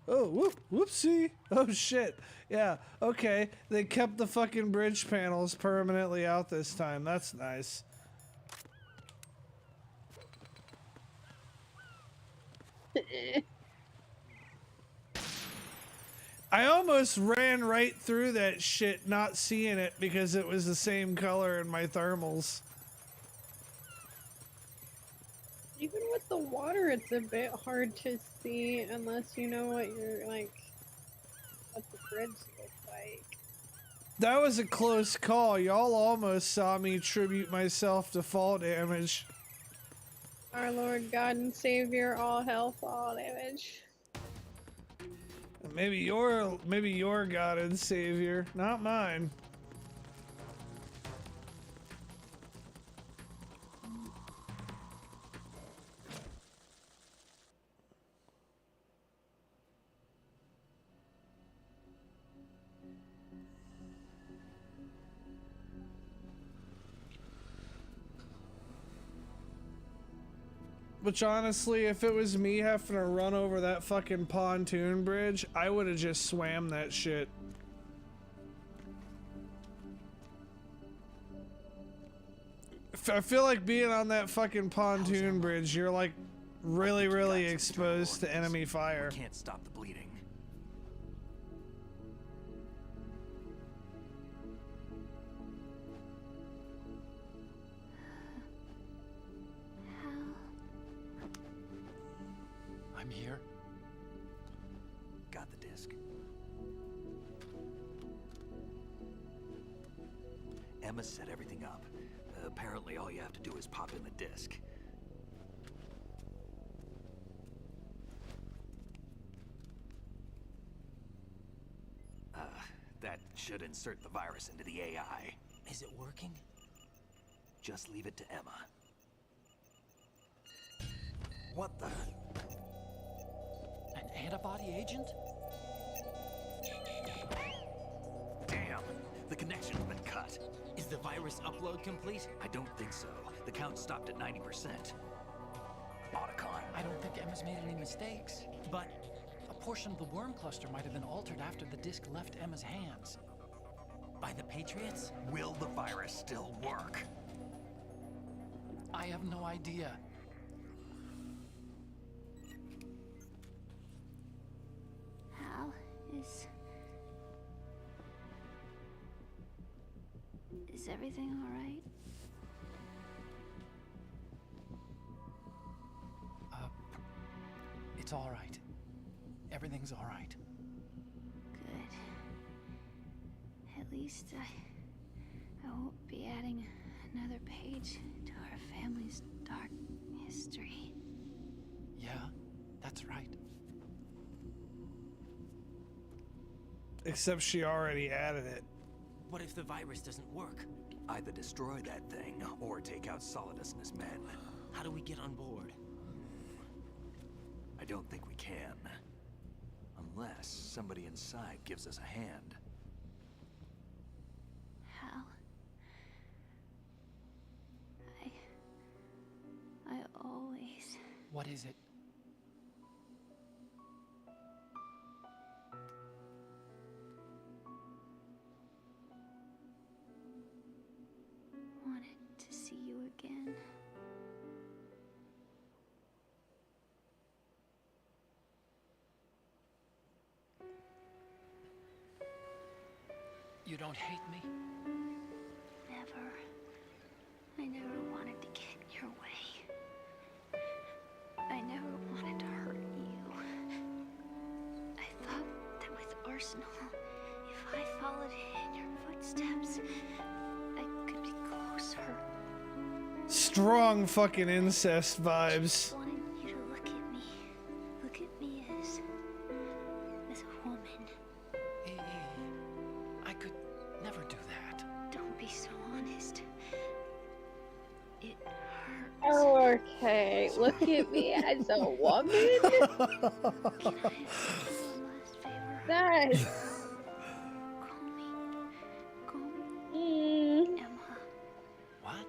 Oh, whoopsie. Oh shit. Yeah, okay. They kept the fucking bridge panels permanently out this time. That's nice. I almost ran right through that shit not seeing it because it was the same color in my thermals.
Even with the water, it's a bit hard to see unless you know what you're like, what the bridge looks like.
That was a close call. Y'all almost saw me tribute myself to fall damage.
Our Lord God and Savior, all hell fall damage.
Maybe your God and Savior, not mine. Which honestly, if it was me having to run over that fucking pontoon bridge, I would have just swam that shit. I feel like being on that fucking pontoon bridge, you're like really exposed to enemy fire.
Can't stop the bleeding. I'm here. Got the disc. Emma set everything up. Apparently all you have to do is pop in the disc. That should insert the virus into the AI.
Is it working?
Just leave it to Emma. What the?
An antibody agent?
Damn! The connection's been cut.
Is the virus upload complete?
I don't think so. The count stopped at 90%. Otacon.
I don't think Emma's made any mistakes.
But
A portion of the worm cluster might have been altered after the disc left Emma's hands.
by the Patriots?
Will the virus still work?
I have no idea.
Hal, is everything all right?
It's all right. Everything's all right.
Good. At least I won't be adding another page to our family's dark history.
Yeah, that's right.
Except she already added it.
What if the virus doesn't work?
Either destroy that thing, or take out Solidus and his men.
How do we get on board?
I don't think we can. Unless somebody inside gives us a hand.
Hal, I always...
What is it?
wanted to see you again.
You don't hate me?
Never. I never wanted to get in your way. I never wanted to hurt you. I thought that with Arsenal, if I followed in your footsteps, I could be closer.
Strong fucking incest vibes.
Just wanted you to look at me. Look at me as a woman.
I could never do that.
Don't be so honest. It hurts.
Oh, okay, look at me as a woman.
Can I ask you one last favor?
that?
Call me Emma.
What?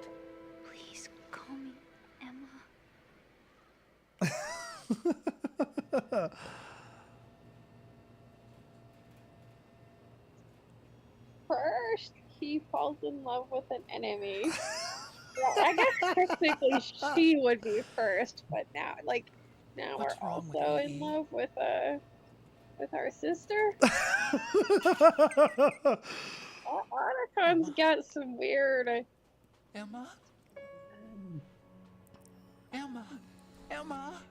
Please call me Emma.
First, he falls in love with an enemy. Well, I guess technically she would be first, but now
What's
we're
wrong with
also
AE?
in love with our sister. Otacon's got some weird.
Emma? Emma? Emma?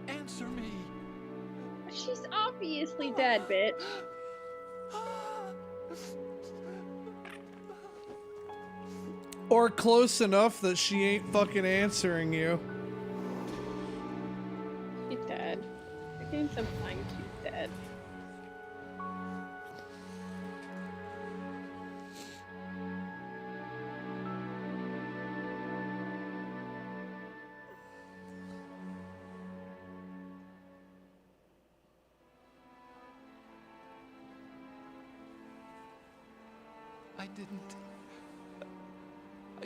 Answer me.
She's obviously dead, bitch.
Or close enough that she ain't fucking answering you.
She's dead. The game's implying she's dead.
I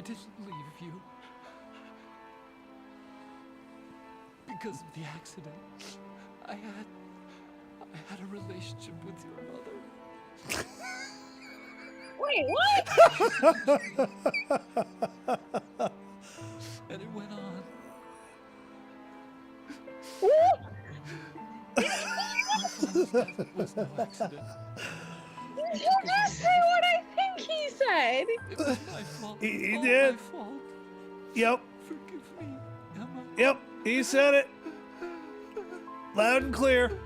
didn't leave you. Because of the accident. I had a relationship with your mother.
Wait, what?
And it went on. My father's death was no accident.
Did you just say what I think he said?
It was my fault.
He
All
did.
my fault.
Yep.
Forgive me, Emma.
Yep. He said it. Loud and clear.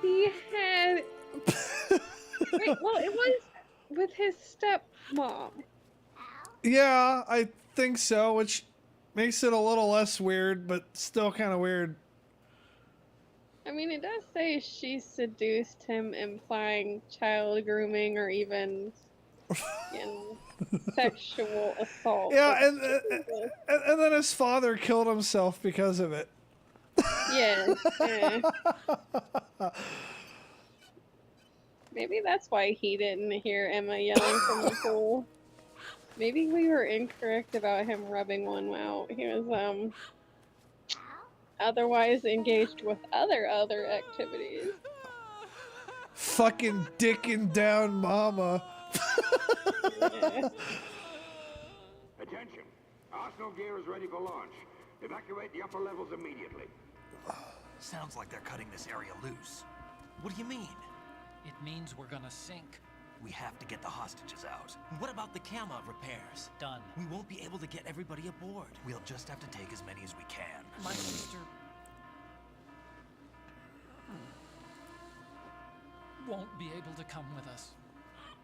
He had. Wait, well, it was with his stepmom.
Yeah, I think so, which makes it a little less weird, but still kind of weird.
I mean, it does say she seduced him, implying child grooming or even, sexual assault.
Yeah, and then his father killed himself because of it.
Yeah. Maybe that's why he didn't hear Emma yelling from the pool. Maybe we were incorrect about him rubbing one out. He was, otherwise engaged with other activities.
Fucking dicking down mama.
Yeah.
Attention. Arsenal gear is ready for launch. Evacuate the upper levels immediately.
Sounds like they're cutting this area loose.
What do you mean?
It means we're gonna sink.
We have to get the hostages out.
What about the camera repairs?
Done.
We won't be able to get everybody aboard.
We'll just have to take as many as we can.
My sister won't be able to come with us.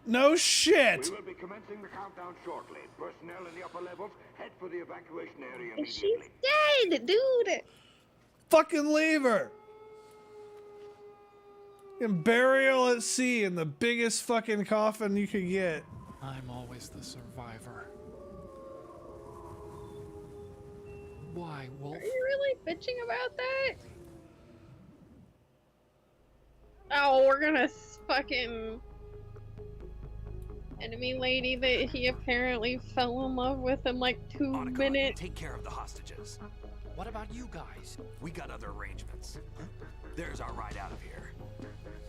No shit.
We will be commencing the countdown shortly. Personnel in the upper levels, head for the evacuation area
She's
immediately.
dead, dude!
Fucking leave her. And burial at sea in the biggest fucking coffin you could get.
I'm always the survivor. Why, Wolf?
Are you really bitching about that? Oh, we're gonna fucking enemy lady that he apparently fell in love with in like 2
Otacon,
minutes.
take care of the hostages.
What about you guys?
We got other arrangements. There's our ride out of here.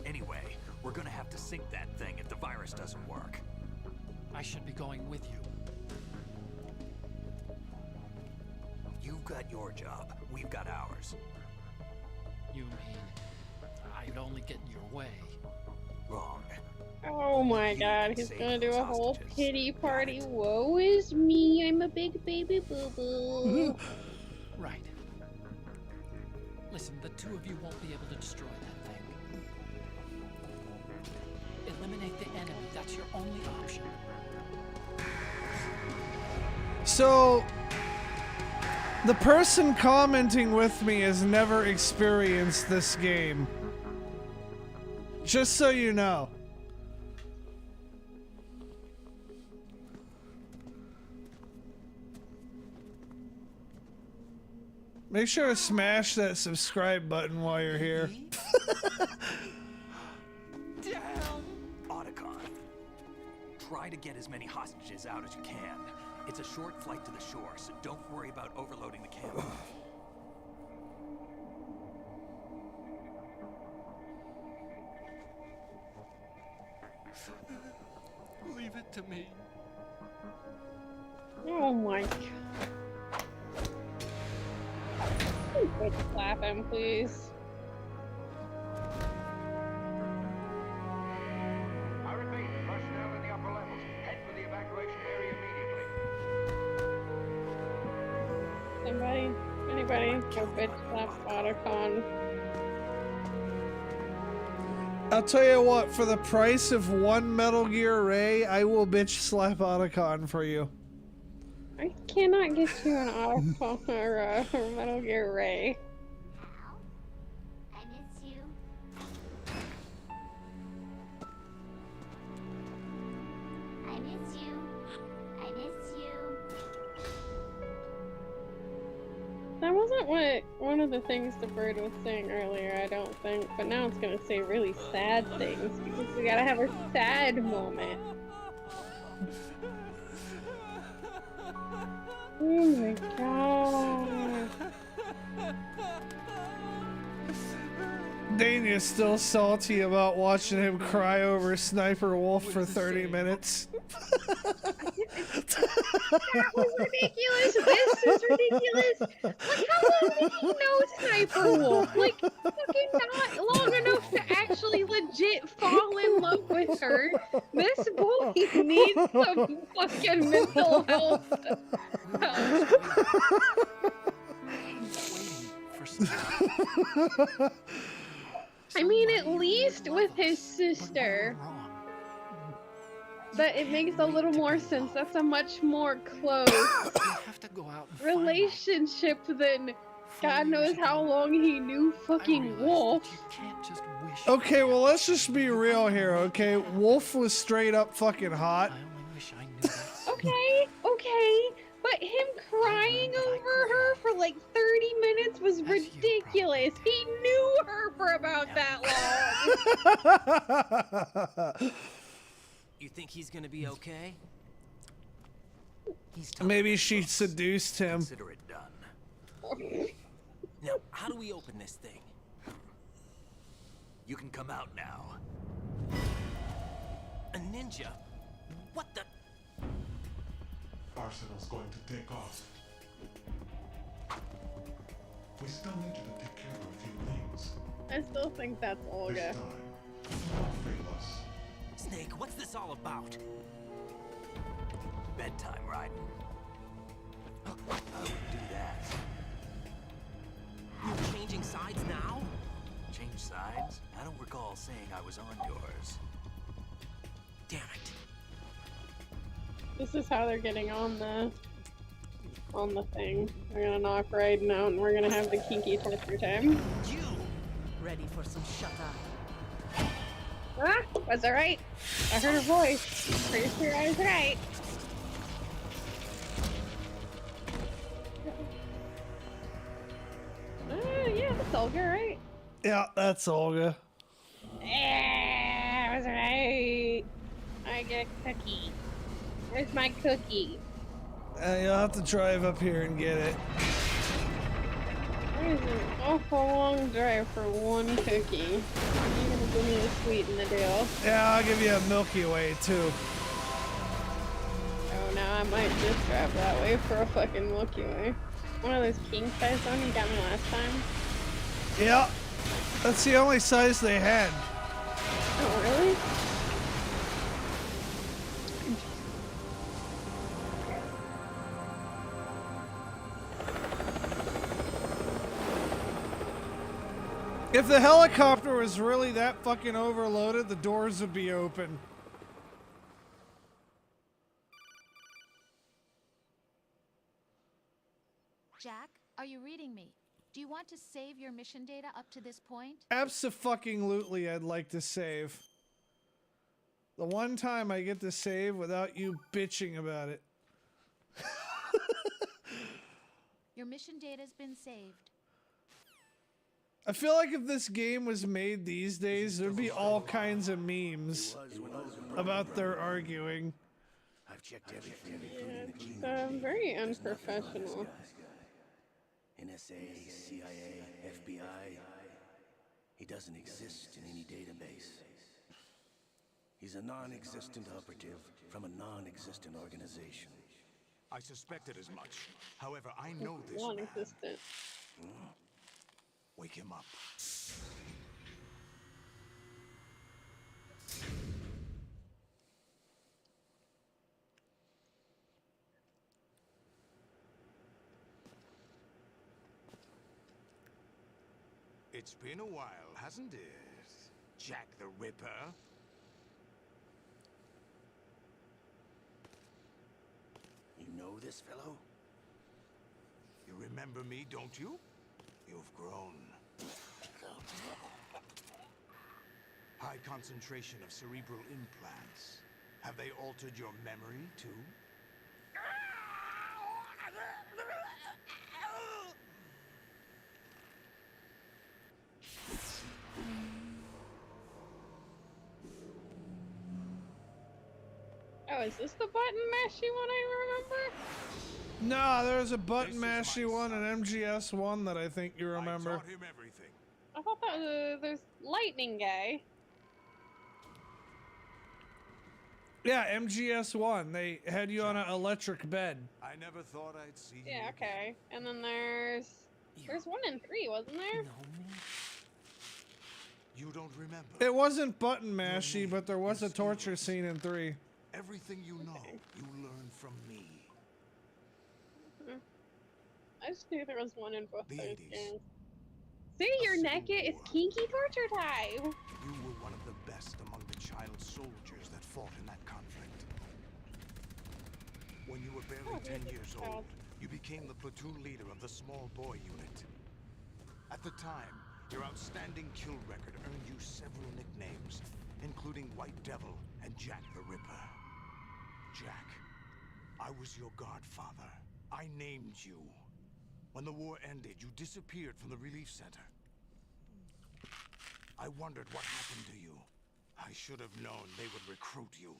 Anyway, we're gonna have to sink that thing if the virus doesn't work.
I should be going with you.
You've got your job, we've got ours.
You mean I'd only get in your way?
Wrong.
Oh my
You
god,
can
he's
save
gonna do
those
a whole
hostages.
pity
Got
party.
it.
Woe is me, I'm a big baby boo-boo.
Right. Listen, the two of you won't be able to destroy that thing. Eliminate the enemy. That's your only option.
So, the person commenting with me has never experienced this game. Just so you know. Make sure to smash that subscribe button while you're here.
Damn! Otacon, try to get as many hostages out as you can. It's a short flight to the shore, so don't worry about overloading the camera. Leave it to me.
Oh my god. Quit slapping, please.
I repeat, personnel in the upper levels, head for the evacuation area immediately.
Anybody go bitch slap Otacon.
I'll tell you what, for the price of one Metal Gear Ray, I will bitch slap Otacon for you.
I cannot get you an Otacon or a Metal Gear Ray.
I miss you. I miss you. I miss you.
That wasn't what one of the things the bird was saying earlier, I don't think. But now it's gonna say really sad things because we gotta have a sad moment. Oh my god.
Dania's still salty about watching him cry over Sniper Wolf for 30 minutes.
That was ridiculous. This is ridiculous. Like, how long did he know Sniper Wolf? Like, fucking not long enough to actually legit fall in love with her. This boy needs some fucking mental health help. I mean, at least with his sister. But it makes a little more sense. That's a much more close relationship than God knows how long he knew fucking Wolf.
Okay, well, let's just be real here, okay? Wolf was straight up fucking hot.
Okay, okay. But him crying over her for like 30 minutes was ridiculous. He knew her for about that long.
You think he's gonna be okay?
Maybe she seduced him.
Consider it done.
Now, how do we open this thing?
You can come out now.
A ninja? What the?
Arsenal's going to take off. We still need you to take care of a few things.
I still think that's Olga.
This time, do not fail us.
Snake, what's this all about?
Bedtime, right? I wouldn't do that.
You're changing sides now?
Change sides? I don't recall saying I was on yours.
Damn it.
This is how they're getting on the thing. They're gonna knock Raiden out and we're gonna have the kinky torture time.
You!
Ready for some shut eye.
Ah, was I right? I heard her voice. Pretty sure I was right. Yeah, that's Olga, right?
Yeah, that's Olga.
Yeah, I was right. I get a cookie. Where's my cookie?
You'll have to drive up here and get it.
That is an awful long drive for one cookie. You're gonna give me a sweeten the deal.
Yeah, I'll give you a Milky Way too.
Oh, now I might just drive that way for a fucking Milky Way. One of those king size ones you got me last time.
Yeah, that's the only size they had.
Oh, really?
If the helicopter was really that fucking overloaded, the doors would be open.
Jack, are you reading me? Do you want to save your mission data up to this point?
Abso-fucking-lutely, I'd like to save. The one time I get to save without you bitching about it.
Your mission data's been saved.
I feel like if this game was made these days, there'd be all kinds of memes about their arguing.
I've checked everything,
Yeah,
including the
it's
cleaning.
very
There's nothing on this
unprofessional.
guy. NSA, CIA, FBI. He doesn't exist in any database. He's a non-existent operative from a non-existent organization.
I suspected as much. However, I know this man.
Non-existent.
Wake him up. It's been a while, hasn't it? Jack the Ripper?
You know this fellow?
You remember me, don't you? You've grown. High concentration of cerebral implants. Have they altered your memory, too?
Oh, is this the button mashy one I remember?
Nah, there's a button mashy one and MGS one that I think you remember.
I taught him everything.
I thought that was there's lightning guy.
Yeah, MGS one. They had you on an electric bed.
I never thought I'd see you.
Yeah, okay. And then there's 1 and 3, wasn't there?
You don't remember.
It wasn't button mashy, but there was a torture scene in 3.
Everything you know, you learn from me.
I just knew there was one in both
The
those
80s.
games. See, you're naked. It's kinky torture time.
You were one of the best among the child soldiers that fought in that conflict. When you were barely 10 years old, you became the platoon leader of the small boy unit. At the time, your outstanding kill record earned you several nicknames, including White Devil and Jack the Ripper. Jack, I was your godfather. I named you. When the war ended, you disappeared from the relief center. I wondered what happened to you. I should have known they would recruit you.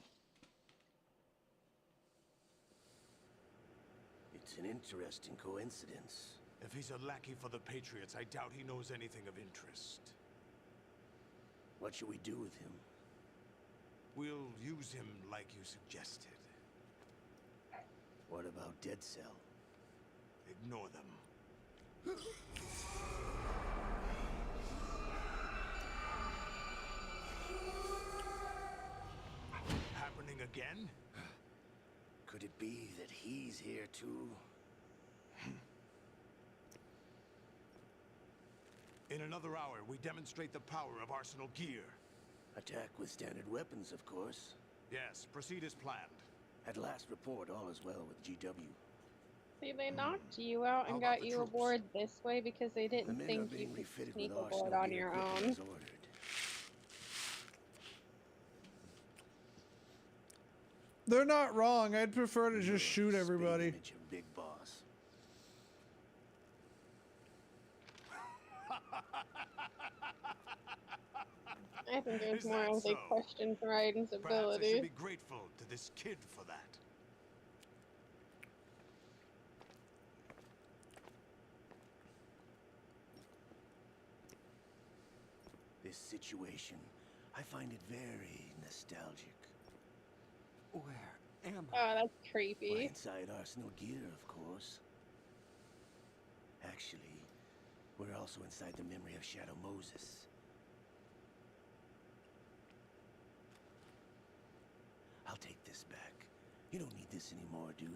It's an interesting coincidence.
If he's a lackey for the Patriots, I doubt he knows anything of interest.
What should we do with him?
We'll use him like you suggested.
What about Dead Cell?
Ignore them. Happening again?
Could it be that he's here too?
In another hour, we demonstrate the power of Arsenal gear.
Attack with standard weapons, of course.
Yes, proceed as planned.
At last report, all is well with GW.
See, they knocked you out and got you aboard this way because they didn't think you could sneak aboard on your own.
They're not wrong. I'd prefer to just shoot everybody.
Big boss.
I think it was more of they questioned Raiden's
Perhaps I
ability.
should be grateful to this kid for that.
This situation, I find it very nostalgic.
Where am I?
Oh, that's
We're
creepy.
inside Arsenal gear, of course. Actually, we're also inside the memory of Shadow Moses. I'll take this back. You don't need this anymore, do you?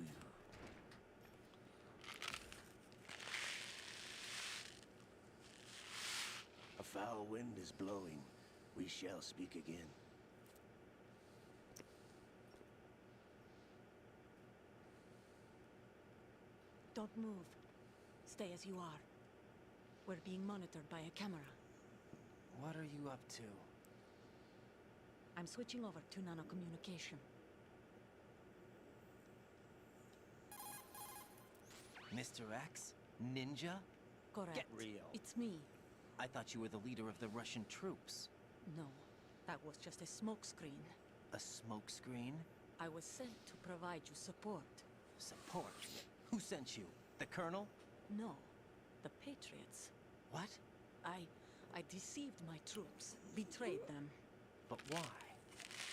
A foul wind is blowing. We shall speak again.
Don't move. Stay as you are. We're being monitored by a camera.
What are you up to?
I'm switching over to nano-communication.
Mr. X? Ninja?
Correct.
Get real.
It's me.
I thought you were the leader of the Russian troops.
No, that was just a smokescreen.
A smokescreen?
I was sent to provide you support.
Support? Who sent you? The Colonel?
No, the Patriots.
What?
I deceived my troops, betrayed them.
But why?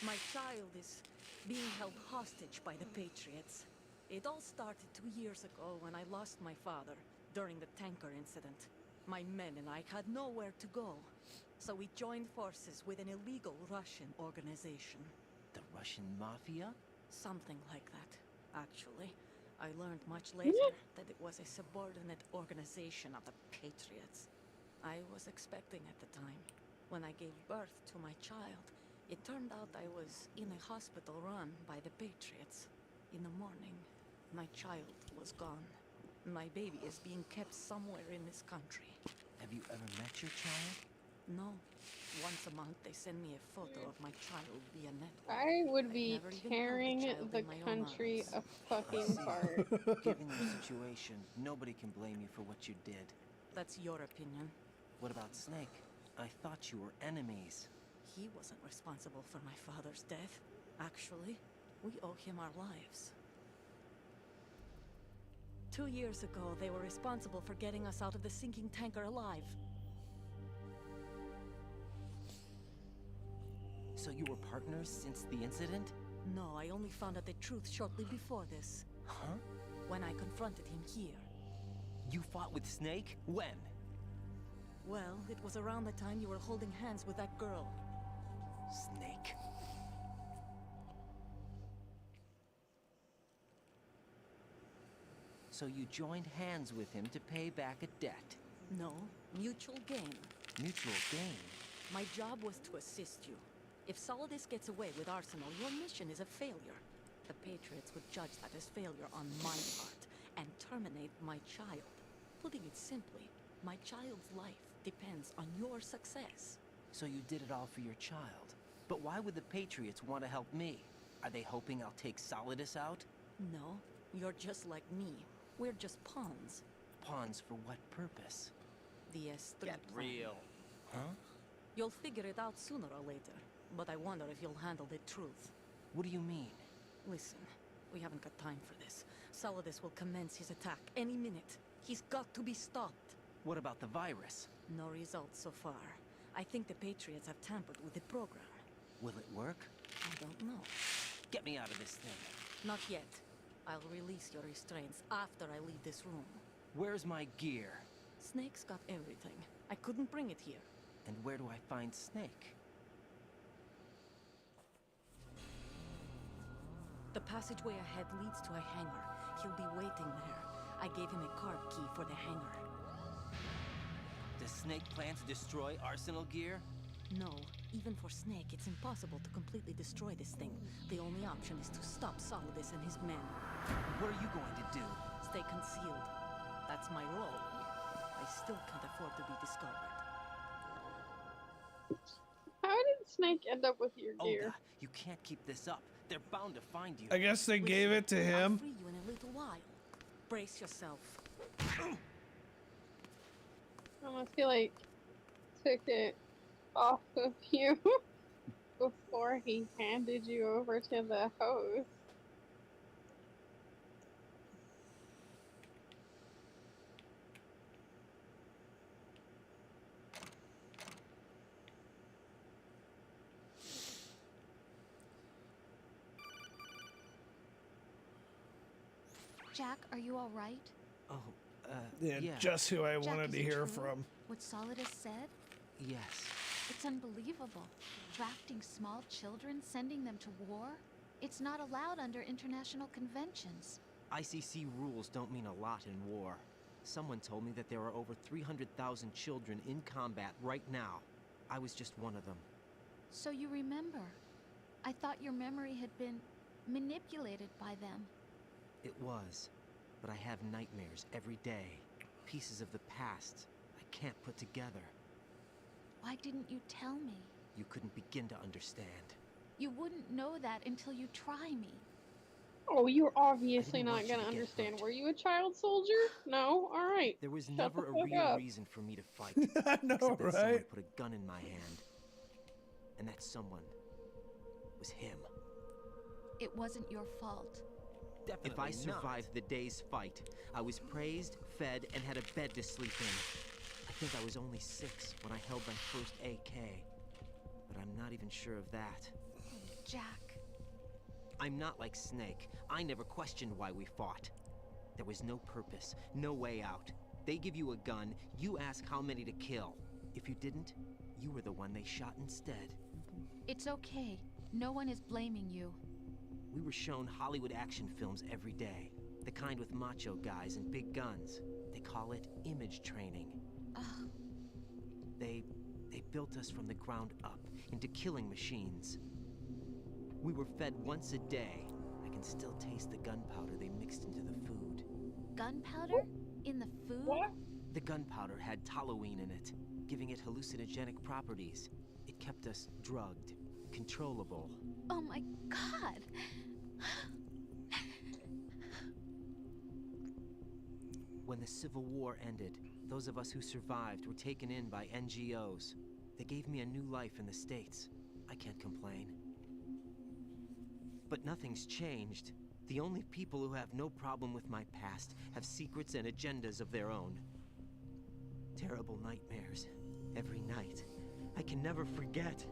My child is being held hostage by the Patriots. It all started 2 years ago when I lost my father during the tanker incident. My men and I had nowhere to go, so we joined forces with an illegal Russian organization.
The Russian Mafia?
Something like that, actually. I learned much later that it was a subordinate organization of the Patriots. I was expecting at the time. When I gave birth to my child, it turned out I was in a hospital run by the Patriots. In the morning, my child was gone. My baby is being kept somewhere in this country.
Have you ever met your child?
No. Once a month, they send me a photo of my child via network.
I would be
never even held
tearing
child
the
in my own
country
arms.
fucking apart.
Given your situation, nobody can blame you for what you did.
That's your opinion.
What about Snake? I thought you were enemies.
He wasn't responsible for my father's death. Actually, we owe him our lives. 2 years ago, they were responsible for getting us out of the sinking tanker alive.
So you were partners since the incident?
No, I only found out the truth shortly before this.
Huh?
When I confronted him here.
You fought with Snake? When?
Well, it was around the time you were holding hands with that girl.
Snake. So you joined hands with him to pay back a debt?
No, mutual gain.
Mutual gain?
My job was to assist you. If Solidus gets away with Arsenal, your mission is a failure. The Patriots would judge that as failure on my part, and terminate my child. Putting it simply, my child's life depends on your success.
So you did it all for your child. But why would the Patriots want to help me? Are they hoping I'll take Solidus out?
No, you're just like me. We're just pawns.
Pawns for what purpose?
The S3
Get
plan.
real. Huh?
You'll figure it out sooner or later, but I wonder if you'll handle the truth.
What do you mean?
Listen, we haven't got time for this. Solidus will commence his attack any minute. He's got to be stopped.
What about the virus?
No results so far. I think the Patriots have tampered with the program.
Will it work?
I don't know.
Get me out of this thing.
Not yet. I'll release your restraints after I leave this room.
Where's my gear?
Snake's got everything. I couldn't bring it here.
And where do I find Snake?
The passageway ahead leads to a hangar. He'll be waiting there. I gave him a card key for the hangar.
Does Snake plan to destroy Arsenal gear?
No. Even for Snake, it's impossible to completely destroy this thing. The only option is to stop Solidus and his men.
What are you going to do?
Stay concealed. That's my role. I still can't afford to be discovered.
How did Snake end up with your gear?
Olga, you can't keep this up. They're bound to find you.
I guess they gave it to
I'll
him.
free you in a little while. Brace yourself.
I almost feel like took it off of you before he handed you over to the host.
Jack, are you all right?
Oh,
Yeah,
yeah.
just who I
Jack,
wanted
is
to
it
hear
true?
from.
What Solidus said?
Yes.
It's unbelievable. Drafting small children, sending them to war? It's not allowed under international conventions.
ICC rules don't mean a lot in war. Someone told me that there are over 300,000 children in combat right now. I was just one of them.
So you remember. I thought your memory had been manipulated by them.
It was. But I have nightmares every day. Pieces of the past I can't put together.
Why didn't you tell me?
You couldn't begin to understand.
You wouldn't know that until you try me.
Oh, you're obviously
I didn't
not
want you
gonna
to get
understand.
hurt.
Were you a child soldier? No? Alright.
There was
Shut
never
the
a
fuck
real
up.
reason for me to fight.
I know,
Except that someone
right?
put a gun in my hand. And that someone was him.
It wasn't your fault.
Definitely if I survived the day's fight, I was praised, fed, and had a bed to sleep in. I think I was only 6 when I held my first AK. But I'm not even sure of that.
Jack.
I'm not like Snake. I never questioned why we fought. There was no purpose, no way out. They give you a gun, you ask how many to kill. If you didn't, you were the one they shot instead.
It's okay. No one is blaming you.
We were shown Hollywood action films every day. The kind with macho guys and big guns. They call it image training.
Ugh.
They built us from the ground up into killing machines. We were fed once a day. I can still taste the gunpowder they mixed into the food.
Gunpowder? In the food?
What?
The gunpowder had toluene in it, giving it hallucinogenic properties. It kept us drugged, controllable.
Oh my god!
When the Civil War ended, those of us who survived were taken in by NGOs. They gave me a new life in the States. I can't complain. But nothing's changed. The only people who have no problem with my past have secrets and agendas of their own. Terrible nightmares. Every night. I can never forget.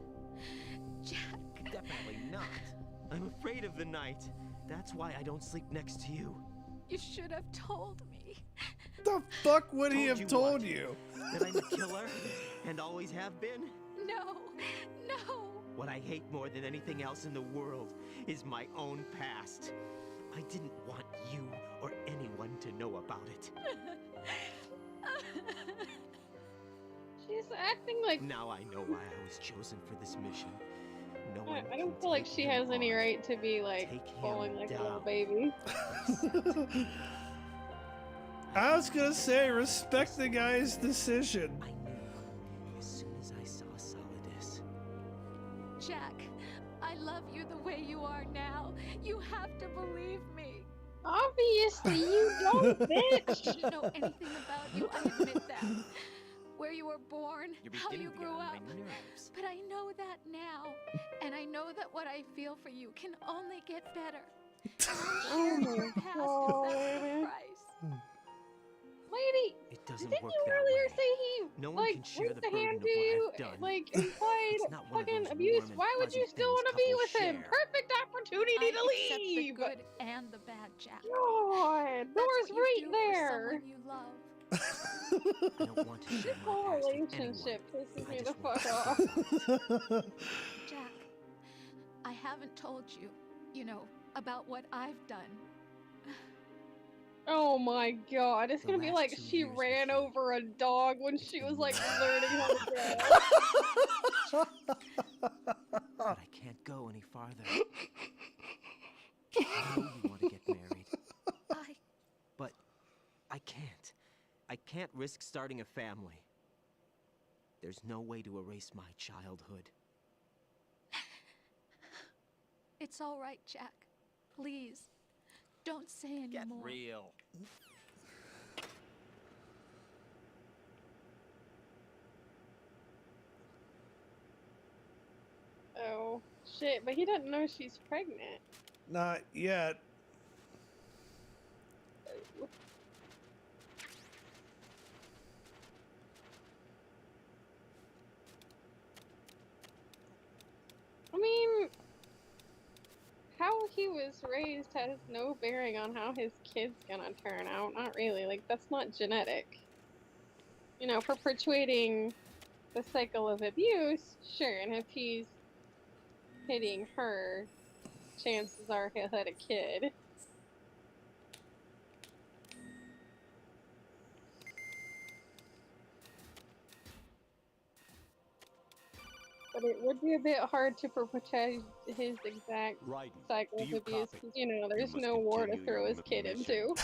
Jack.
Definitely not. I'm afraid of the night. That's why I don't sleep next to you.
You should have told me.
The fuck would he have told
what?
you?
That I'm a killer and always have been?
No, no.
What I hate more than anything else in the world is my own past. I didn't want you or anyone to know about it.
She's acting like...
Now I know why I was chosen for this mission. No one
I don't
can
feel like
take
she
him
has any
on.
right to be like
Take him
falling like a little
down.
baby.
I was gonna say, respect the guy's decision.
I knew as soon as I saw Solidus.
Jack, I love you the way you are now. You have to believe me.
Obviously you don't, bitch!
I didn't know anything about you, I admit that. Where you were born,
You're
how
beginning
you
to get
grew
on
up.
my nerves.
But I know that now. And I know that what I feel for you can only get better.
Oh my
Your past
god.
is the price.
Lady,
It doesn't
didn't
work
you
that
earlier
way.
say he
No one
like
can share
raised
the
a hand
burden
to
of what
you,
I've done.
like implied
It's not one of
fucking
those
abuse?
warm and
Why would you
fuzzy
still
things
want to be
couples
with him?
share.
Perfect opportunity
I
to
accept the
leave.
good and the bad, Jack.
God,
That's
Door's
what you
right
do
there.
for someone you love.
I don't want to share
This
my
whole
past with anyone.
relationship pisses
I
me the
just want
fuck off.
Jack, I haven't told you, about what I've done.
Oh my god, it's
The
gonna be
last
like
2
she
years with
ran
you,
over a dog when she was like learning how to drive.
But I can't go any farther. I know you want to get married, but I can't. I can't risk starting a family. There's no way to erase my childhood.
It's all right, Jack. Please, don't say anymore.
Get real.
Oh shit, but he doesn't know she's pregnant.
Not yet.
I mean, how he was raised has no bearing on how his kid's gonna turn out. Not really. Like, that's not genetic. Perpetuating the cycle of abuse, sure, and if he's hitting her, chances are he'll hit a kid. But it would be a bit hard to perpetuate his exact cycle of abuse because, there's no war to throw his kid into.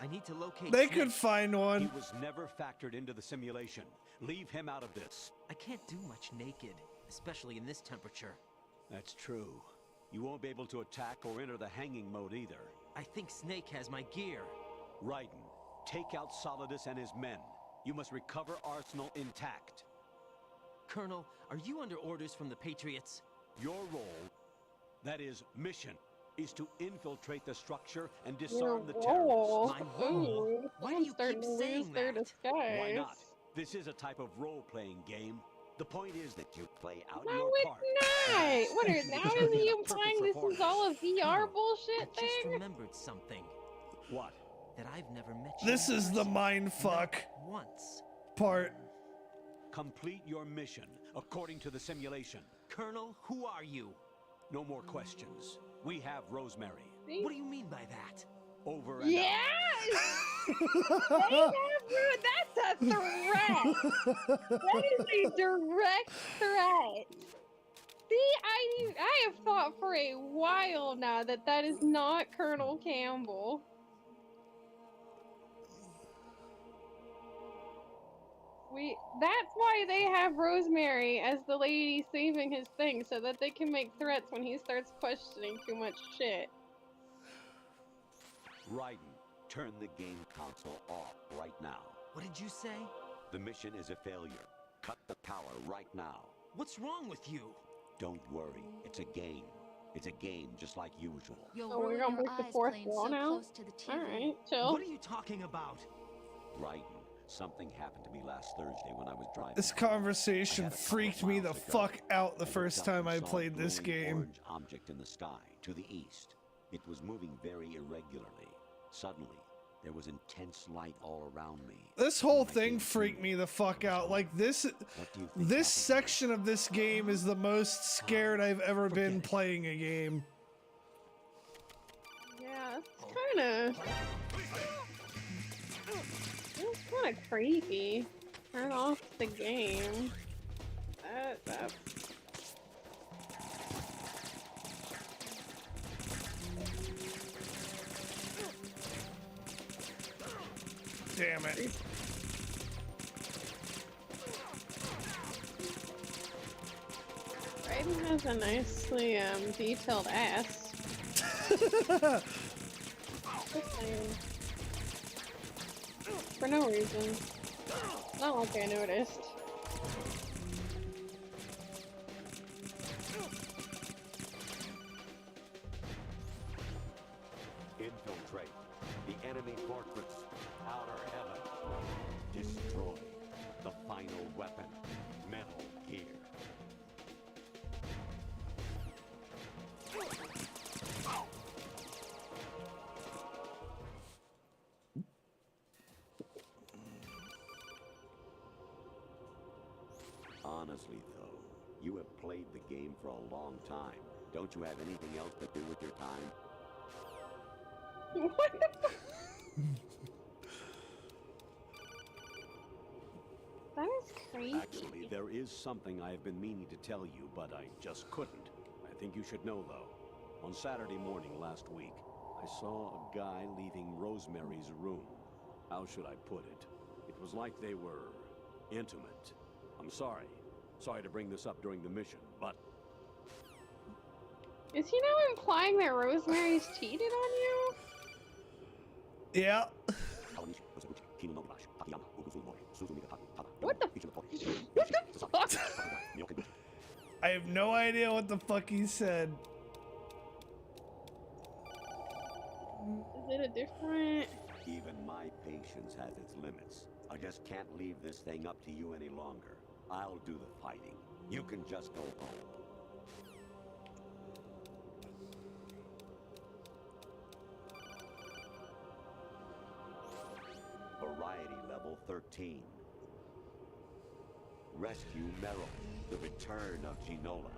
I need to locate
They
Snake.
could find one.
He was never factored into the simulation. Leave him out of this.
I can't do much naked, especially in this temperature.
That's true. You won't be able to attack or enter the hanging mode either.
I think Snake has my gear.
Raiden, take out Solidus and his men. You must recover Arsenal intact.
Colonel, are you under orders from the Patriots?
Your role, that is mission, is to infiltrate the structure and disarm the terrorists.
My role? Why do you keep saying that?
Why not? This is a type of role-playing game. The point is that you play out
No,
your
it's
part.
not. What are now is he implying this is all a VR bullshit
I just
thing?
remembered something.
What?
That I've never met you.
This is the mind fuck
Once.
part.
Complete your mission according to the simulation.
Colonel, who are you?
No more questions. We have Rosemary.
What do you mean by that?
Over and
Yeah! That's a threat! That is a direct threat! See, I have thought for a while now that that is not Colonel Campbell. That's why they have Rosemary as the lady saving his thing, so that they can make threats when he starts questioning too much shit.
Raiden, turn the game console off right now.
What did you say?
The mission is a failure. Cut the power right now.
What's wrong with you?
Don't worry. It's a game. It's a game just like usual.
Oh, we're gonna break the fourth wall now? Alright, chill.
What are you talking about?
Raiden, something happened to me last Thursday when I was driving.
This conversation freaked me the fuck out the first time I played this game.
Orange object in the sky to the east. It was moving very irregularly. Suddenly, there was intense light all around me.
This whole thing freaked me the fuck out. Like this section of this game is the most scared I've ever been playing a game.
Yeah, it's kind of creepy. Turn off the game. That.
Damn it.
Raiden has a nicely detailed ass. Just saying. For no reason. Not like I noticed.
Infiltrate the enemy fortress. Outer heaven. Destroy the final weapon. Metal Gear. Honestly, though, you have played the game for a long time. Don't you have anything else to do with your time?
What the fuck? That is crazy.
Actually, there is something I have been meaning to tell you, but I just couldn't. I think you should know, though. On Saturday morning last week, I saw a guy leaving Rosemary's room. How should I put it? It was like they were intimate. I'm sorry. Sorry to bring this up during the mission, but...
Is he now implying that Rosemary's cheated on you?
Yeah.
What the fuck?
I have no idea what the fuck he said.
Is it a different...
Even my patience has its limits. I just can't leave this thing up to you any longer. I'll do the fighting. You can just go home. Variety level 13. Rescue Meryl. The return of Ginola.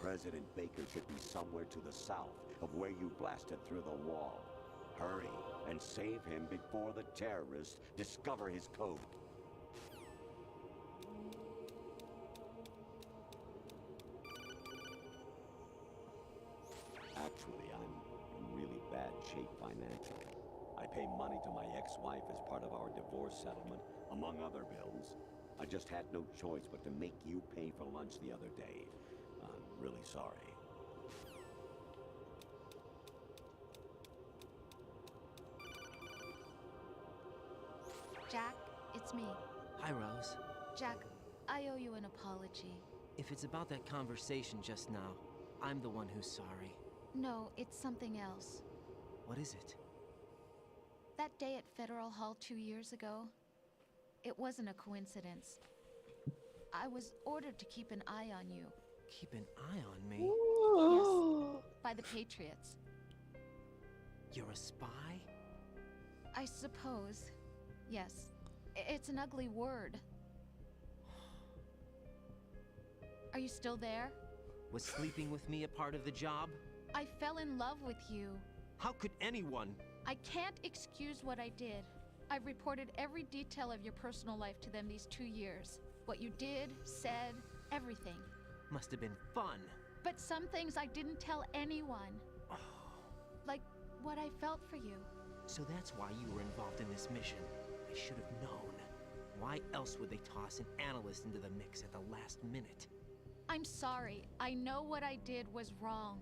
President Baker should be somewhere to the south of where you blasted through the wall. Hurry and save him before the terrorists discover his code. Nick. I pay money to my ex-wife as part of our divorce settlement, among other bills. I just had no choice but to make you pay for lunch the other day. I'm really sorry.
Jack, it's me.
Hi, Rose.
Jack, I owe you an apology.
If it's about that conversation just now, I'm the one who's sorry.
No, it's something else.
What is it?
That day at Federal Hall 2 years ago, it wasn't a coincidence. I was ordered to keep an eye on you.
Keep an eye on me?
Yes, by the Patriots.
You're a spy?
I suppose. Yes. It's an ugly word. Are you still there?
Was sleeping with me a part of the job?
I fell in love with you.
How could anyone?
I can't excuse what I did. I've reported every detail of your personal life to them these 2 years. What you did, said, everything.
Must have been fun.
But some things I didn't tell anyone. Like what I felt for you.
So that's why you were involved in this mission. I should have known. Why else would they toss an analyst into the mix at the last minute?
I'm sorry. I know what I did was wrong.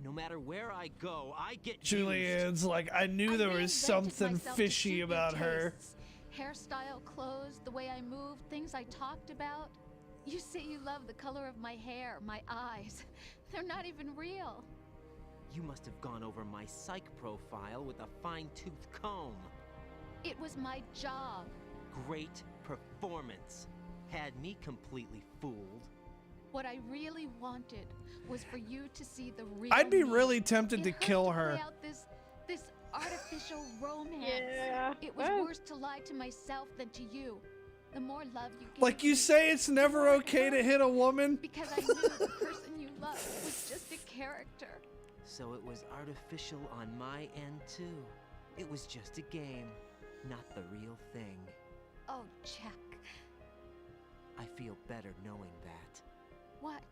No matter where I go, I get
Julianne's like, I knew there was something fishy about her.
Hairstyle, clothes, the way I moved, things I talked about. You say you love the color of my hair, my eyes. They're not even real.
You must have gone over my psych profile with a fine-tooth comb.
It was my job.
Great performance. Had me completely fooled.
What I really wanted was for you to see the real
I'd be
me.
really tempted to kill
To
her.
play out this artificial romance.
Yeah.
It was worse to lie to myself than to you. The more love you gave
Like you
me,
say, it's never okay to hit a woman.
because I knew the person you loved was just a character.
So it was artificial on my end too. It was just a game, not the real thing.
Oh, Jack.
I feel better knowing that.
What?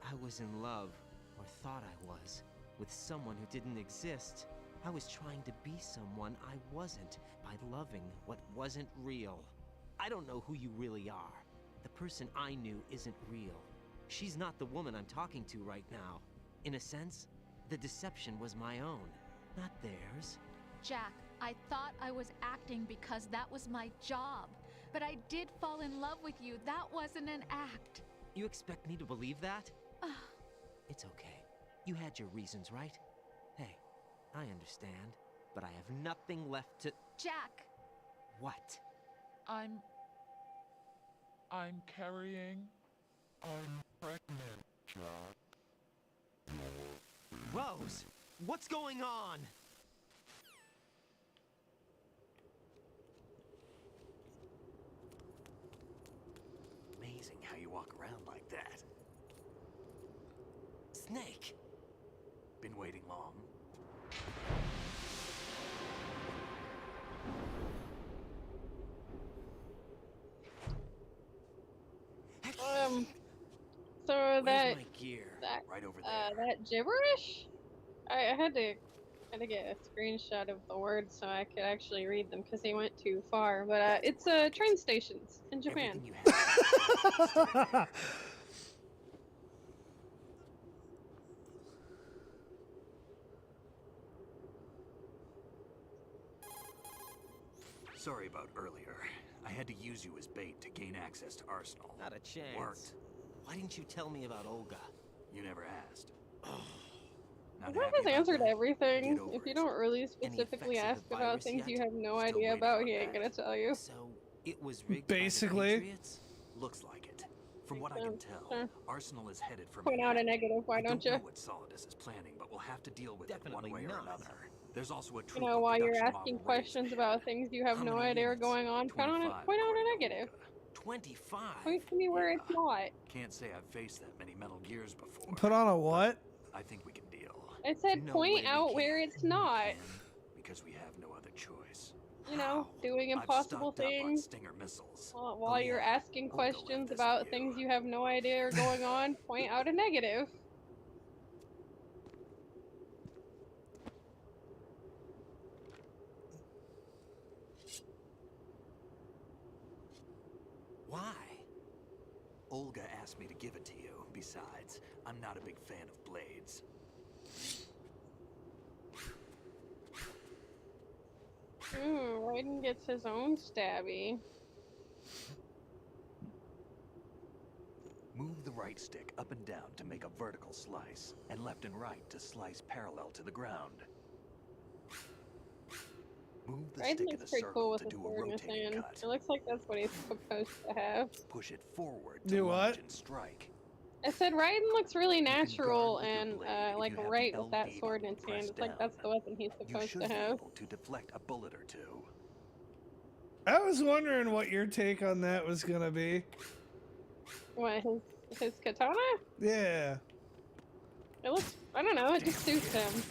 I was in love, or thought I was, with someone who didn't exist. I was trying to be someone I wasn't by loving what wasn't real. I don't know who you really are. The person I knew isn't real. She's not the woman I'm talking to right now. In a sense, the deception was my own, not theirs.
Jack, I thought I was acting because that was my job. But I did fall in love with you. That wasn't an act.
You expect me to believe that? It's okay. You had your reasons, right? Hey, I understand, but I have nothing left to...
Jack!
What?
I'm carrying. I'm pregnant, Jack.
Rose! What's going on?
Amazing how you walk around like that.
Snake!
Been waiting long?
So
Where's
that
my gear?
Right over there.
that gibberish, I had to get a screenshot of the words so I could actually read them because he went too far. But it's train stations in Japan.
Everything you have. Sorry about earlier. I had to use you as bait to gain access to Arsenal.
Not a chance.
Worked.
Why didn't you tell me about Olga?
You never asked.
I thought he's answered everything. If you don't really specifically ask about things you have no idea about, he ain't gonna tell you.
So it was rigged
Basically.
by the Patriots?
Looks like it. From what I can tell,
Sure.
Arsenal is headed for
Point out a negative, why
I
don't you?
know what Solidus is planning, but we'll have to deal with it one way or another. There's also a
You
troop
know,
of
while you're
production
asking
model
questions
raised
about things you have
How
no
many
idea are
units?
going on, point out
25,
a negative.
25?
Point to me where it's not.
Can't say I've faced that many Metal Gears before.
Put on a what?
I think we can deal.
I said
No
point
way we
out
can.
where it's not.
Because we have no other choice.
You know, doing
I've
impossible
stocked up on
things.
Stinger missiles.
While you're asking
Olga left
questions
this
about
with you.
things you have no idea are going on, point out a negative.
Why?
Olga asked me to give it to you. Besides, I'm not a big fan of blades.
Raiden gets his own stabby.
Move the right stick up and down to make a vertical slice, and left and right to slice parallel to the ground. Move the
Raiden
stick in a
looks pretty cool
circle
with
to
a
do a
sword in his
rotating
hand.
cut.
It looks like that's what he's supposed to have.
Push it forward to
Do
lunge
what?
and strike.
I said Raiden looks really
You can
natural
guard with your
and
blade if
like
you have the
right with that
LB
sword in
button
his hand.
pressed
It's like that's the
down.
weapon he's
You
supposed
should
to
be
have.
able to deflect a bullet or two.
I was wondering what your take on that was gonna be.
What, his katana?
Yeah.
It looks, I don't know, it just suits him.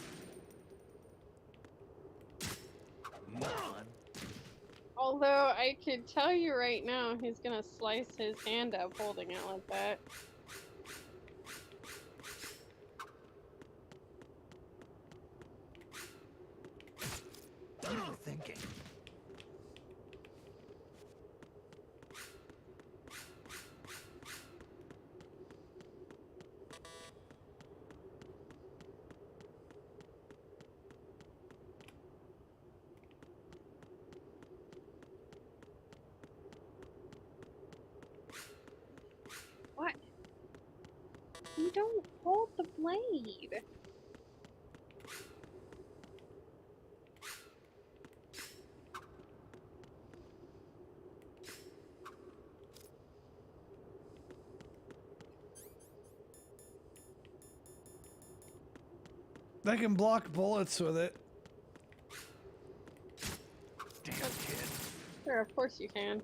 Although I could tell you right now, he's gonna slice his hand up holding it like that.
What are you thinking?
What? You don't hold the blade.
They can block bullets with it.
Damn kid.
Sure, of course you can.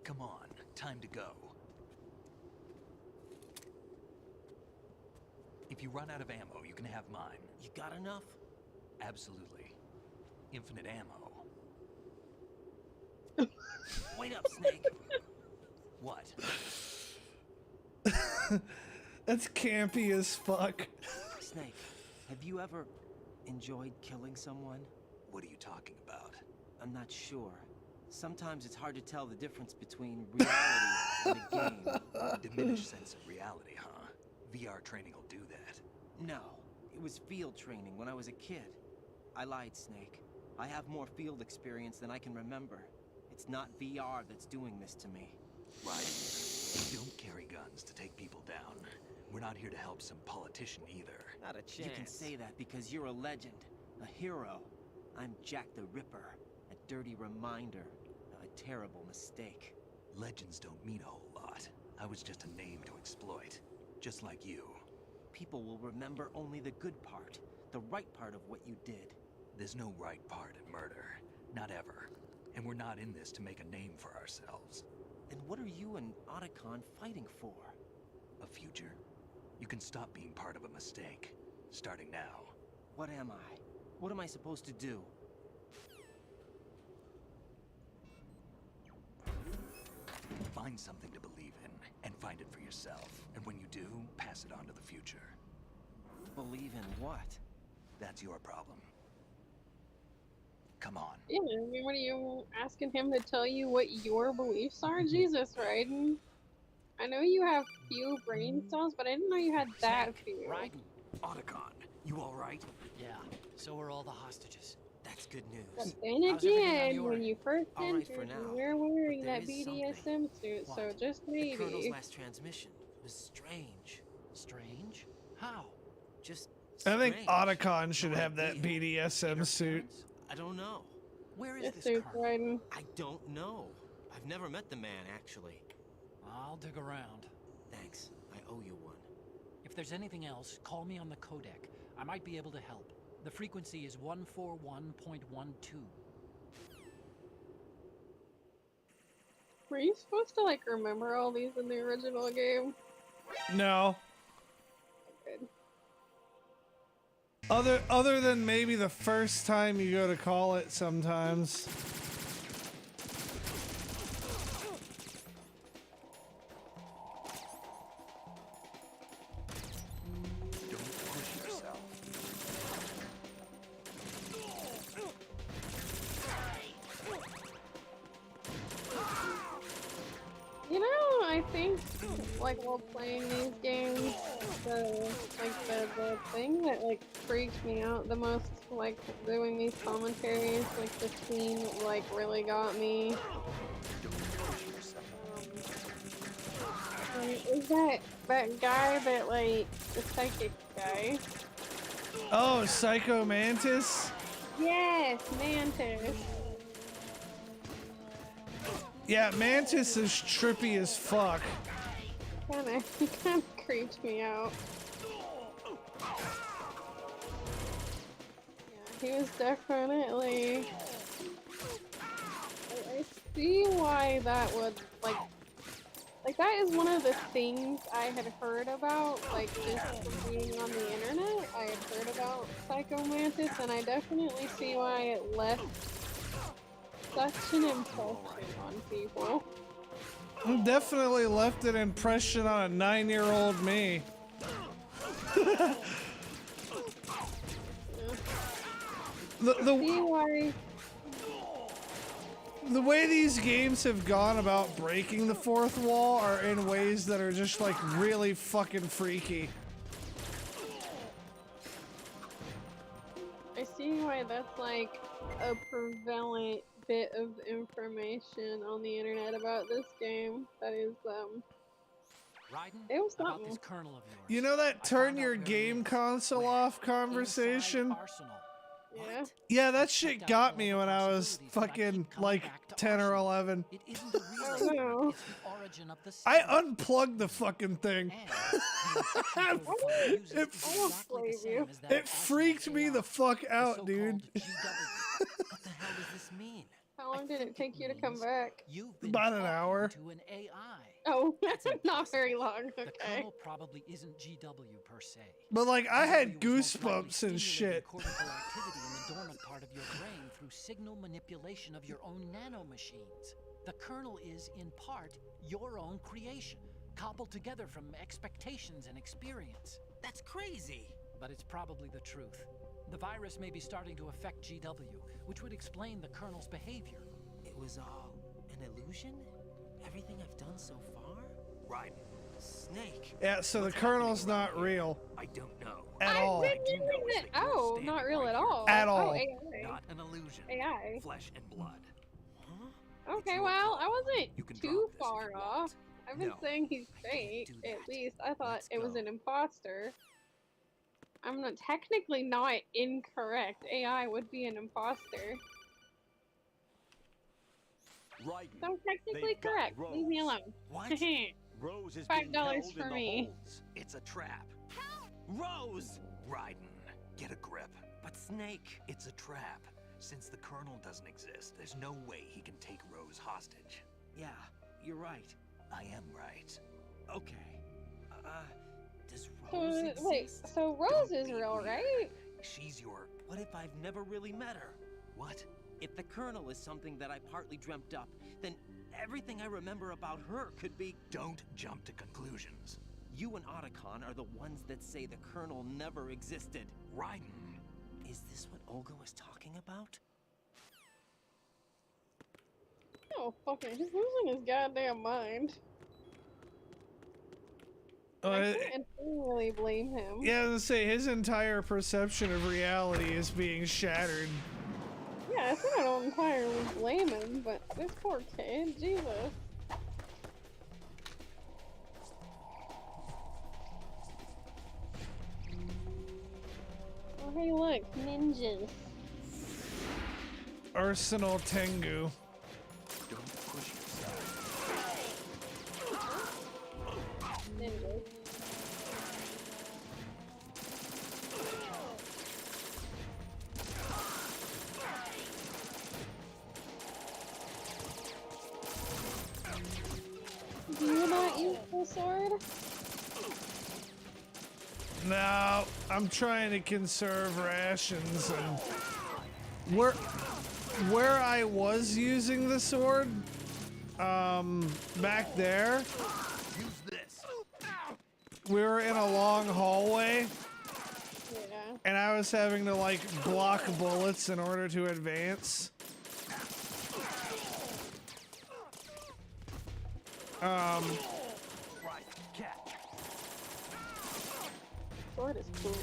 Come on, time to go. If you run out of ammo, you can have mine.
You got enough?
Absolutely. Infinite ammo.
Wait up, Snake.
What?
That's campy as fuck.
Snake, have you ever enjoyed killing someone?
What are you talking about?
I'm not sure. Sometimes it's hard to tell the difference between reality and a game.
Diminished sense of reality, huh? VR training will do that.
No, it was field training when I was a kid. I lied, Snake. I have more field experience than I can remember. It's not VR that's doing this to me.
Right. We don't carry guns to take people down. We're not here to help some politician either.
Not a chance. You can say that because you're a legend, a hero. I'm Jack the Ripper, a dirty reminder, a terrible mistake.
Legends don't mean a whole lot. I was just a name to exploit, just like you.
People will remember only the good part, the right part of what you did.
There's no right part in murder, not ever. And we're not in this to make a name for ourselves.
Then what are you and Otacon fighting for?
A future. You can stop being part of a mistake, starting now.
What am I? What am I supposed to do?
Find something to believe in, and find it for yourself. And when you do, pass it on to the future.
Believe in what?
That's your problem. Come on.
Yeah, I mean, what are you asking him to tell you what your beliefs are? Jesus, Raiden. I know you have few brain cells, but I didn't know you had that few.
Raiden.
Otacon, you alright?
Yeah, so are all the hostages.
That's good news.
But then
How's everything on
again,
your
when
end?
you first
All right for
entered,
now,
you were wearing
but there
that
is
BDSM
something.
suit, so
What?
just
The Colonel's
maybe.
last transmission was strange.
Strange? How?
Just
I think
strange.
Otacon should
No
have that
idea.
BDSM suit.
I don't know.
Where is
This
this
suit's
colonel?
Raiden.
I don't know. I've never met the man, actually.
I'll dig around.
Thanks. I owe you one.
If there's anything else, call me on the codec. I might be able to help. The frequency is 141.12.
Were you supposed to, like, remember all these in the original game?
No.
Good.
Other than maybe the first time you go to call it sometimes.
Don't push yourself.
think, like, while playing these games, the thing that, like, freaked me out the most, like, doing these commentaries, like, the scene that, like, really got me, is that guy that, like, the psychic guy.
Oh, Psycho Mantis?
Yes, Mantis.
Yeah, Mantis is trippy as fuck.
He kind of creeped me out. Yeah, he was definitely. I see why that would like that is one of the things I had heard about, like just from being on the internet. I had heard about Psycho Mantis, and I definitely see why it left such an impression on people.
Definitely left an impression on a 9-year-old me. The way these games have gone about breaking the fourth wall are in ways that are just like really fucking freaky.
I see why that's like a prevalent bit of information on the internet about this game. That is it was something.
This kernel of yours.
You know that turn your game console off conversation?
Yeah.
Yeah, that shit got me when I was fucking like 10 or 11.
It isn't the real
no.
it's the origin of the
I unplugged the fucking thing. It freaked me the fuck out, dude.
What the hell does this mean?
How long did it take you to come back?
About an hour.
To an AI.
Oh, not very long. Okay.
The kernel probably isn't GW per se.
But like, I had goosebumps and shit.
Cortical activity in the dormant part of your brain through signal manipulation of your own nanomachines. The kernel is, in part, your own creation, cobbled together from expectations and experience.
That's crazy.
But it's probably the truth. The virus may be starting to affect GW, which would explain the kernel's behavior.
It was all an illusion? Everything I've done so far?
Right.
Snake.
Yeah, so the kernel's not real.
I don't know.
At all.
Oh, not real at all.
At all.
Oh, AI.
Not an illusion.
AI.
Flesh and blood.
Okay, well, I wasn't too far off. I've been saying he's fake, at least. I thought it was an imposter. I'm not technically not incorrect. AI would be an imposter.
Right.
So I'm technically correct. Leave me alone.
What?
Rose is
$5 for me.
It's a trap.
Rose!
Raiden, get a grip.
But Snake.
It's a trap. Since the kernel doesn't exist, there's no way he can take Rose hostage.
Yeah, you're right.
I am right.
Okay. Does Rose exist?
Wait, so Rose is real, right?
She's your...
What if I've never really met her?
What?
If the kernel is something that I partly dreamt up, then everything I remember about her could be...
Don't jump to conclusions.
You and Otacon are the ones that say the kernel never existed.
Raiden.
Is this what Olga was talking about?
Oh, fucking, he's losing his goddamn mind. I can't really blame him.
Yeah, I was gonna say, his entire perception of reality is being shattered.
Yeah, I don't entirely blame him, but this poor kid, Jesus. Oh, hey, look, ninjas.
Arsenal Tengu.
Don't push yourself.
Ninjas. Do you not use the sword?
No, I'm trying to conserve rations, and where I was using the sword, back there, we were in a long hallway, and I was having to like block bullets in order to advance.
sword is cooler.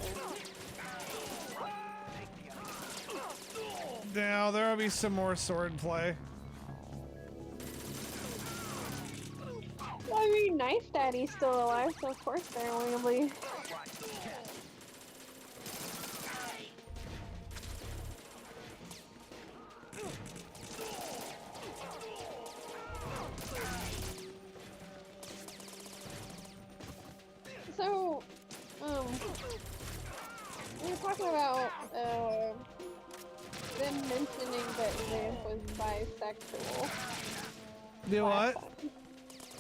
Now there'll be some more sword play.
Well, I mean, Knife Daddy's still alive, so of course they're winnably. So, we were talking about, them mentioning that Vamp was bisexual.
Do what?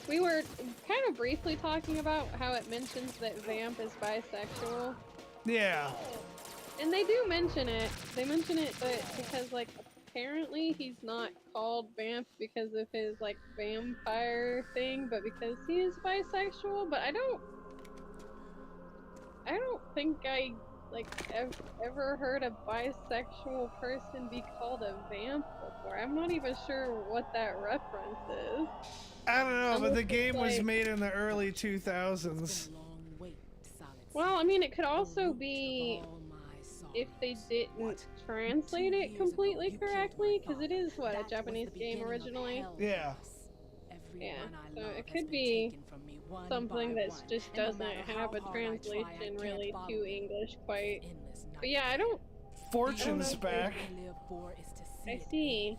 We were kind of briefly talking about how it mentions that Vamp is bisexual.
Yeah.
And they do mention it. They mention it, but because, like, apparently he's not called Vamp because of his, like, vampire thing, but because he is bisexual. But I don't think I, like, ever heard a bisexual person be called a vamp before. I'm not even sure what that reference is.
I don't know, but the game was
like,
made in the early 2000s.
Well, I mean, it could also be if they didn't translate it completely correctly, because it is, what, a Japanese game originally?
Yeah.
Yeah, so it could be something that just doesn't have a translation really to English quite. But yeah, I don't...
Fortune's back.
I see.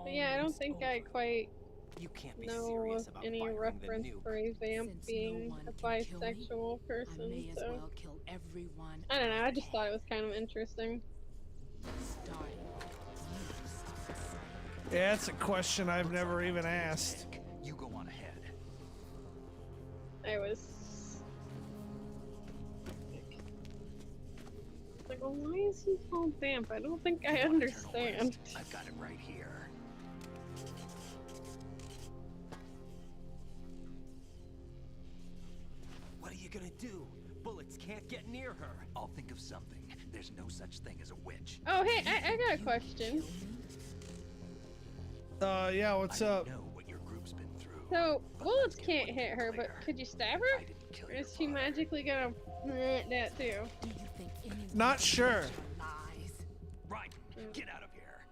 But yeah, I don't think I quite know of any reference for a vamp being a bisexual person, so... I don't know, I just thought it was kind of interesting.
Yeah, that's a question I've never even asked.
You go on ahead.
I was like, well, why is he called Vamp? I don't think I understand.
I've got it right here.
What are you gonna do? Bullets can't get near her.
I'll think of something. There's no such thing as a witch.
Oh, hey, I got a question.
Yeah, what's up?
Know what your group's been through.
So, bullets can't hit her, but could you stab her? Or is she magically gonna that too?
Not sure.
Right, get out of here.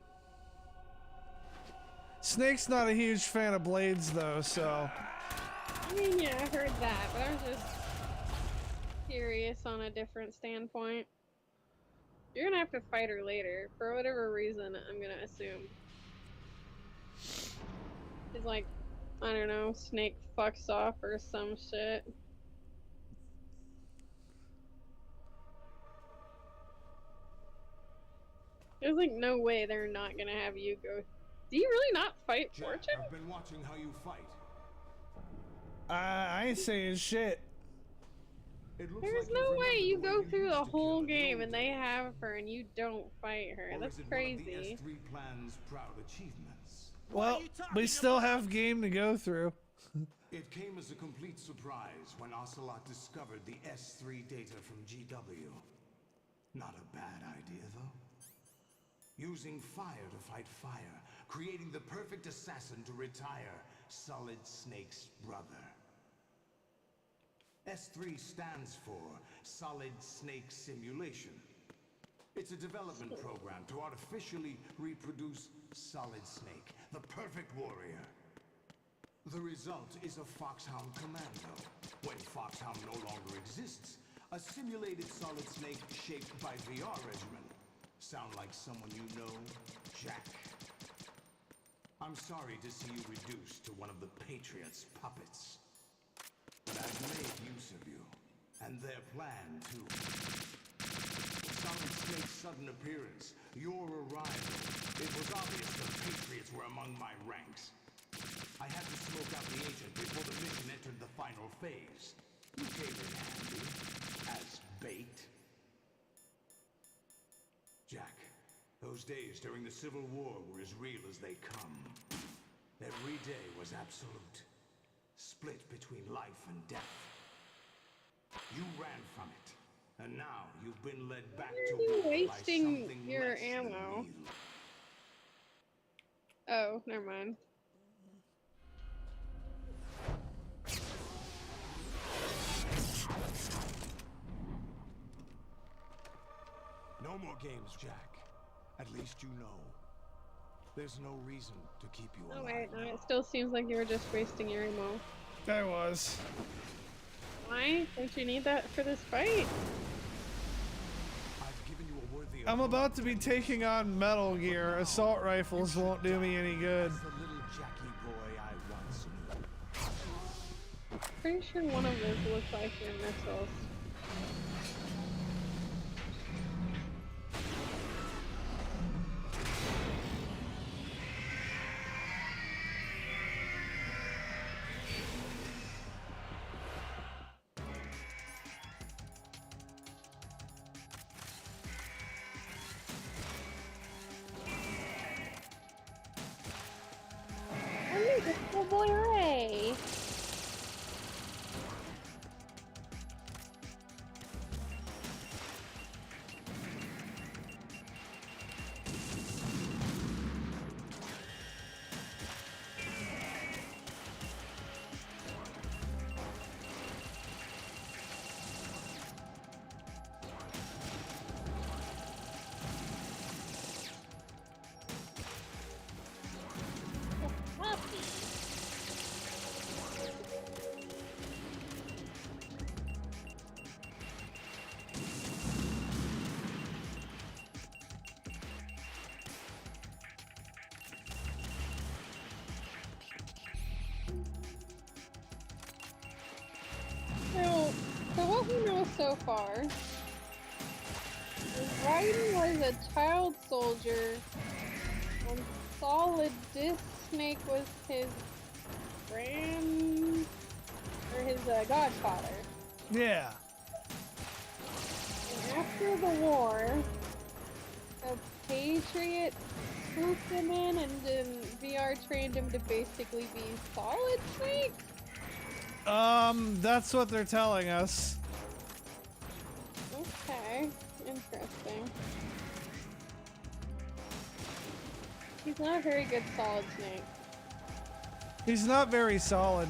Snake's not a huge fan of blades, though, so...
I mean, yeah, I heard that, but I was just curious on a different standpoint. You're gonna have to fight her later, for whatever reason, I'm gonna assume. She's like, I don't know, Snake fucks off or some shit. There's like no way they're not gonna have you go. Do you really not fight Fortune?
I've been watching how you fight.
I ain't saying shit.
There's no way you go through the whole game and they have her and you don't fight her. That's crazy.
S3 plan's proud achievements.
Well, we still have game to go through.
It came as a complete surprise when Ocelot discovered the S3 data from GW. Not a bad idea, though. Using fire to fight fire, creating the perfect assassin to retire Solid Snake's brother. S3 stands for Solid Snake Simulation. It's a development program to artificially reproduce Solid Snake, the perfect warrior. The result is a Foxhound Commando. When Foxhound no longer exists, a simulated Solid Snake shaped by VR regimen. Sound like someone you know, Jack? I'm sorry to see you reduced to one of the Patriots' puppets. But I've made use of you, and their plan, too. Solid Snake's sudden appearance, your arrival, it was obvious the Patriots were among my ranks. I had to smoke out the agent before the mission entered the final phase. You came in handy, as bait. Jack, those days during the Civil War were as real as they come. Every day was absolute. Split between life and death. You ran from it, and now you've been led back to war by something
your
less than
ammo.
real.
Oh, never mind.
No more games, Jack. At least you know. There's no reason to keep you alive.
Oh wait, no, it still seems like you were just wasting your ammo.
I was.
Why? Don't you need that for this fight?
I've given you a worthy
I'm about to be taking on Metal Gear. Assault rifles won't do me any good.
the little Jackie boy I once knew.
Pretty sure one of those looks like your missiles. Oh boy, Ray! So what we know so far is Raiden was a child soldier and Solid Disc Snake was his godfather.
Yeah.
And after the war, a Patriot swooped him in and VR trained him to basically be Solid Snake?
That's what they're telling us.
Okay, interesting. He's not a very good Solid Snake.
He's not very solid.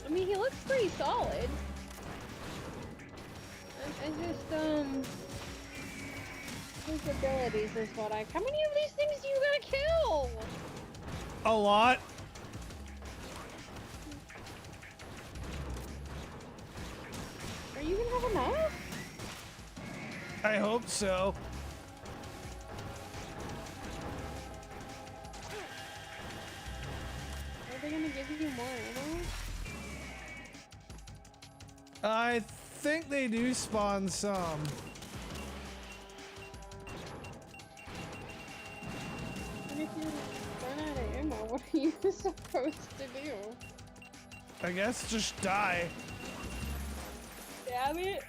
I mean, he looks pretty solid. I just, his abilities is what I... How many of these things do you gotta kill?
A lot.
Are you gonna have enough?
I hope so.
Are they gonna give you more ammo?
I think they do spawn some.
And if you run out of ammo, what are you supposed to do?
I guess just die.
Damn it!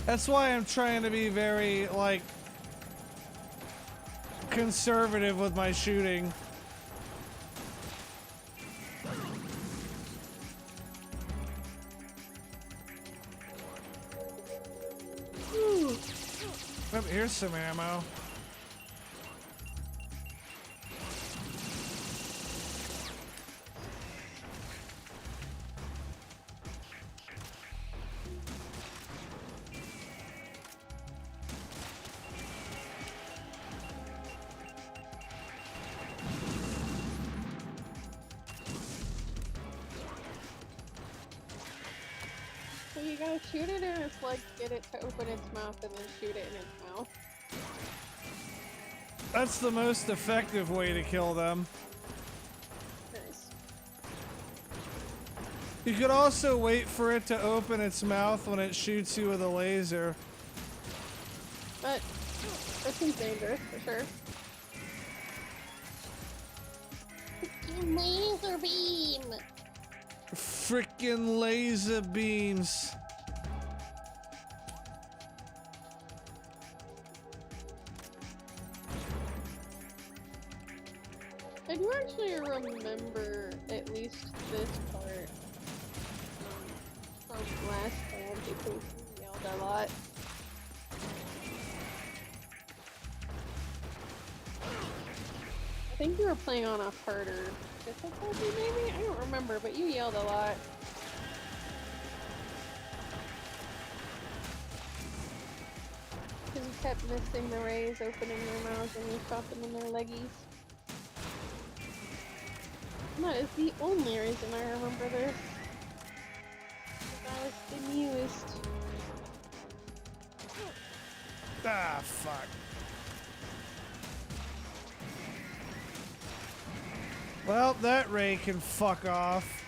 That's why I'm trying to be very, like, conservative with my shooting. Oh, here's some ammo.
Well, you gotta shoot it and it's like get it to open its mouth and then shoot it in its mouth.
That's the most effective way to kill them.
Nice.
You could also wait for it to open its mouth when it shoots you with a laser.
But that seems dangerous for sure. Laser beam!
Frickin' laser beams.
I do actually remember at least this part from last time because we yelled a lot. think you were playing on a harder difficulty, maybe? I don't remember, but you yelled a lot. Because you kept missing the rays, opening their mouths, and you shot them in their leggies. And that is the only reason I remember this. I was bemused.
Ah, fuck. Well, that ray can fuck off.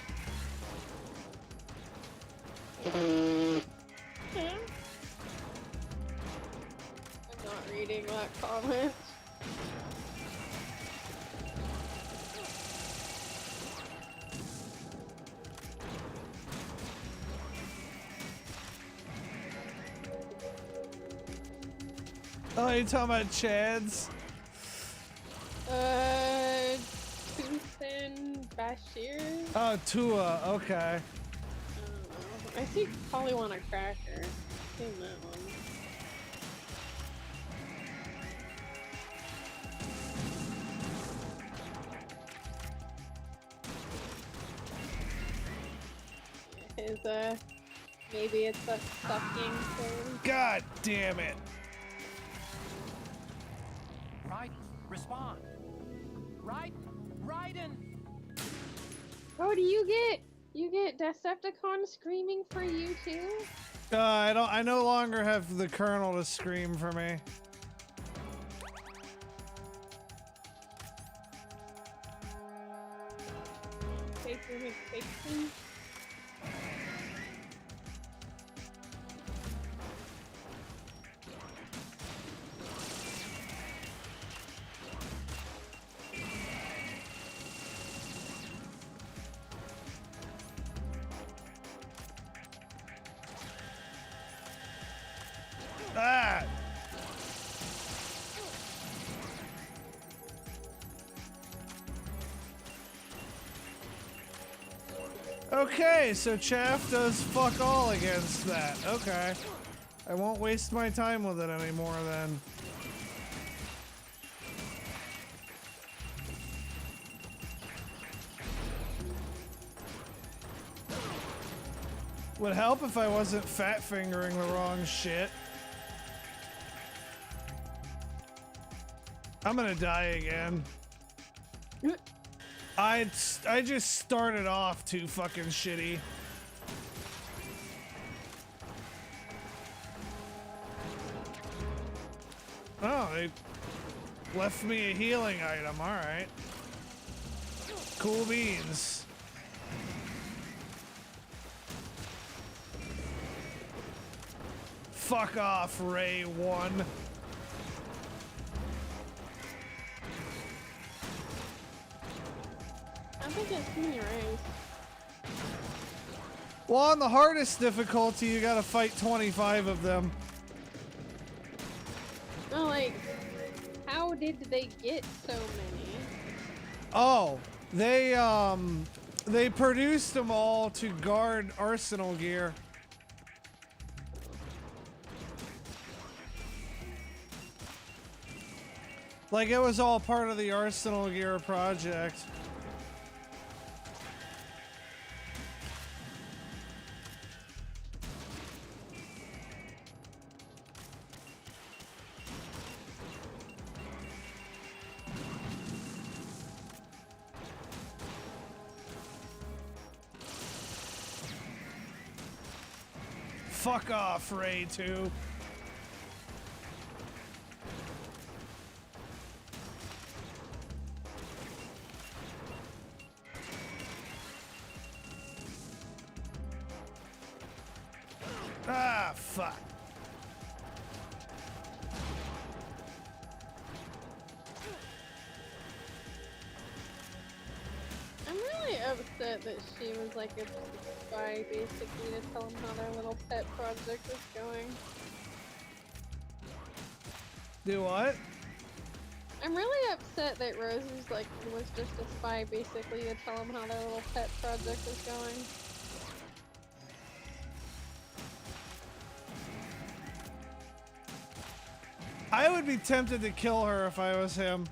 I'm not reading that comment.
Oh, you talking about Chads?
Tucson Bashir?
Oh, Tua, okay.
I don't know. I see probably want a cracker. I've seen that one. His, maybe it's a sucking thing.
God damn it.
Raiden, respond. Raiden!
Oh, do you get Decepticon screaming for you too?
I no longer have the Colonel to scream for me.
Baker McBacon?
Ah! Okay, so Chaff does fuck all against that. Okay. I won't waste my time with it anymore then. Would help if I wasn't fat fingering the wrong shit. I'm gonna die again. I just started off too fucking shitty. Oh, they left me a healing item. All right. Cool beans. Fuck off, Ray 1.
I think it's too many rays.
Well, on the hardest difficulty, you gotta fight 25 of them.
No, like, how did they get so many?
Oh, they produced them all to guard Arsenal gear. Like, it was all part of the Arsenal gear project. Fuck off, Ray 2. Ah, fuck.
I'm really upset that she was like a spy basically to tell them how their little pet project was going.
Do what?
I'm really upset that Rose was just a spy basically to tell them how their little pet project was going.
I would be tempted to kill her if I was him.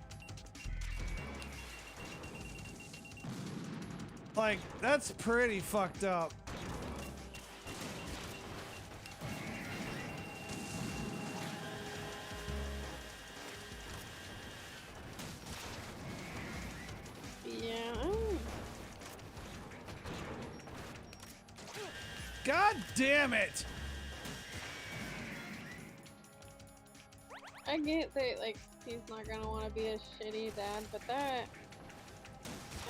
Like, that's pretty fucked up.
Yeah.
God damn it!
I get that, like, he's not gonna want to be a shitty dad, but that...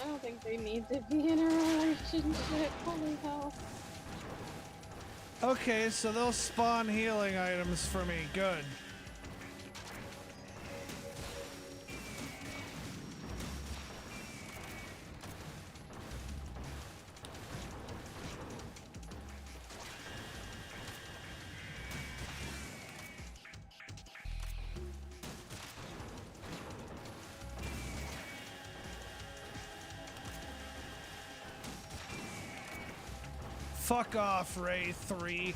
I don't think they need to be in a relationship. Holy hell.
Okay, so they'll spawn healing items for me. Good. Fuck off, Ray 3.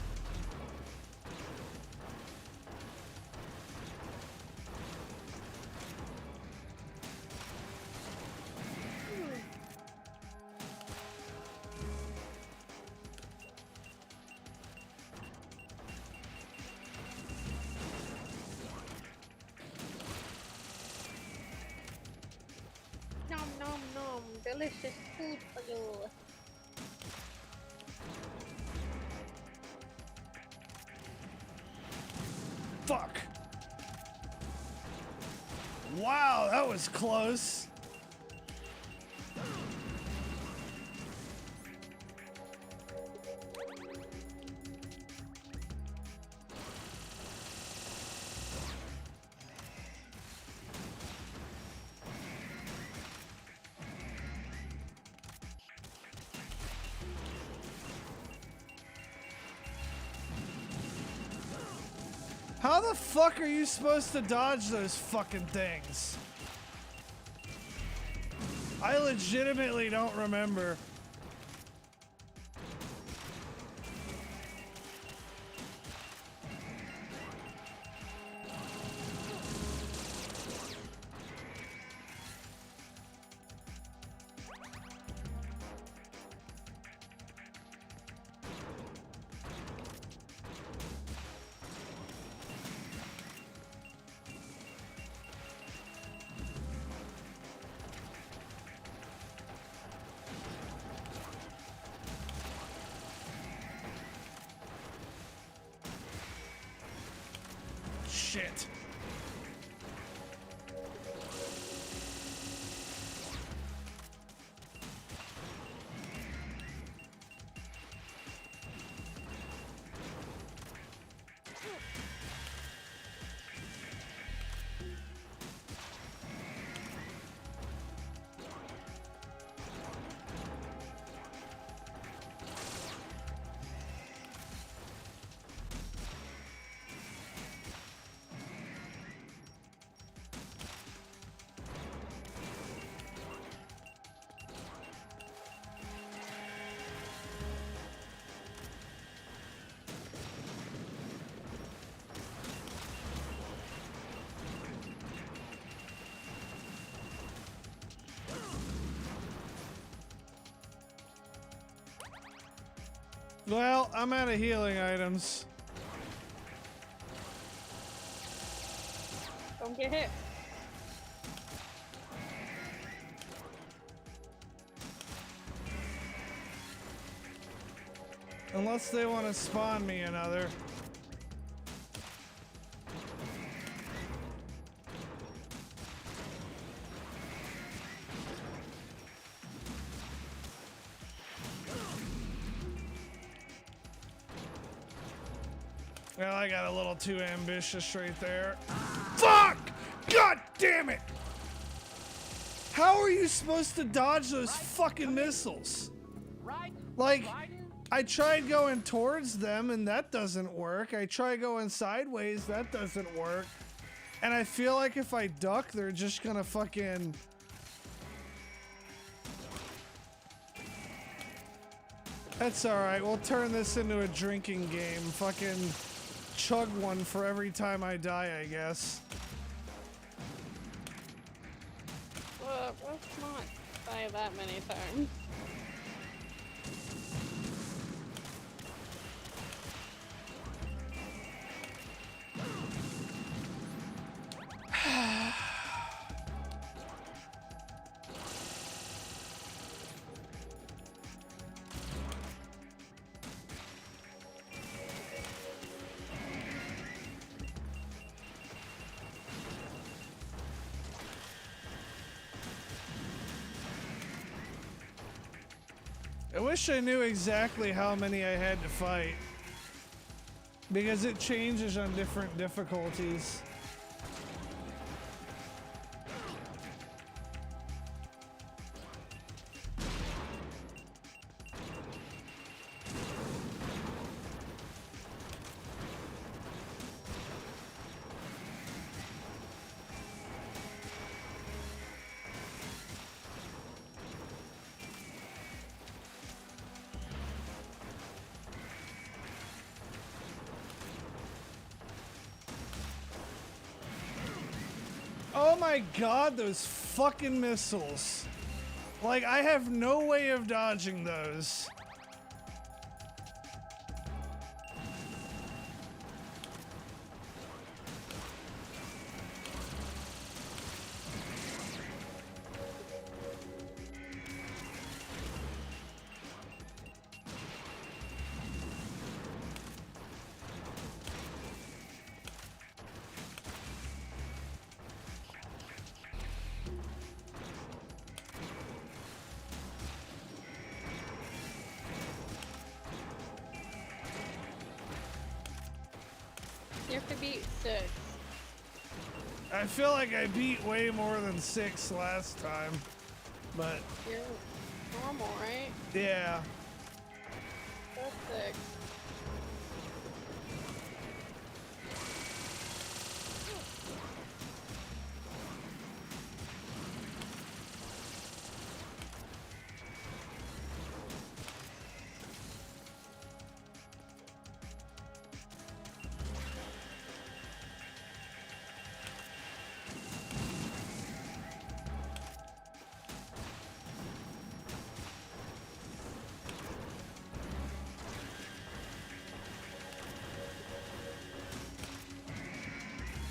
Nom nom nom. Delicious food for you.
Fuck. Wow, that was close. How the fuck are you supposed to dodge those fucking things? I legitimately don't remember. Shit. Well, I'm out of healing items.
Don't get hit.
Unless they want to spawn me another. Well, I got a little too ambitious right there. Fuck! God damn it! How are you supposed to dodge those fucking missiles? Like, I tried going towards them and that doesn't work. I try going sideways, that doesn't work. And I feel like if I duck, they're just gonna fucking... That's alright, we'll turn this into a drinking game. Fucking chug one for every time I die, I guess.
Well, let's not die that many times.
I wish I knew exactly how many I had to fight, because it changes on different difficulties. Oh my god, those fucking missiles. Like, I have no way of dodging those.
You have to beat 6.
I feel like I beat way more than 6 last time, but
You're normal, right?
yeah.
That's 6.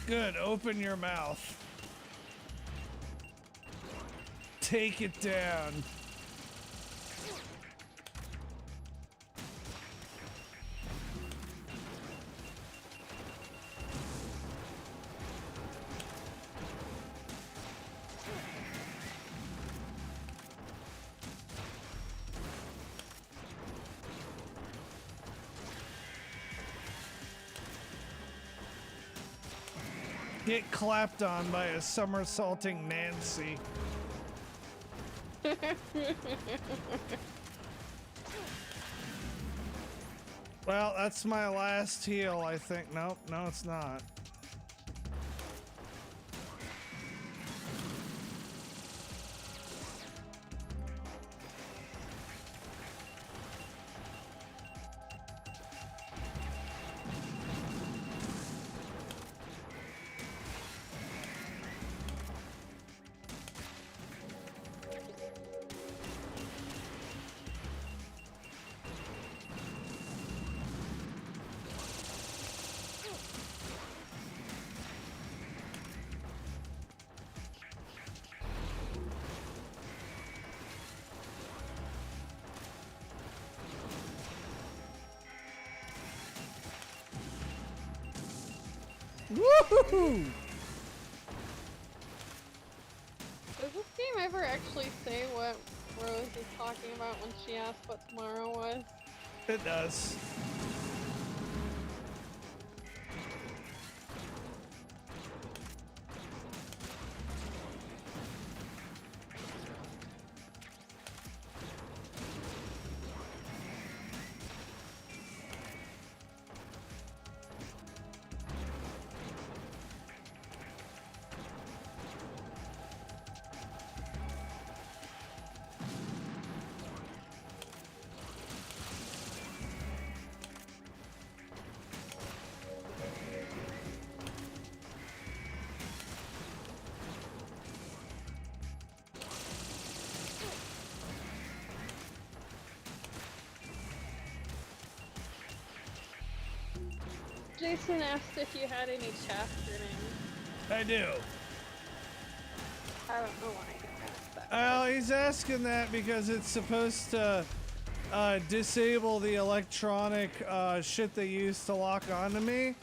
Good, open your mouth. Take it down. Get clapped on by a somersaulting Nancy. Well, that's my last heal, I think. Nope, no, it's not. Woohoo!
Does this game ever actually say what Rose is talking about when she asked what tomorrow was?
It does.
Jason asked if you had any chaff grenades.
I do.
I don't know why he asked that.
Well, he's asking that because it's supposed to disable the electronic shit they use to lock onto me.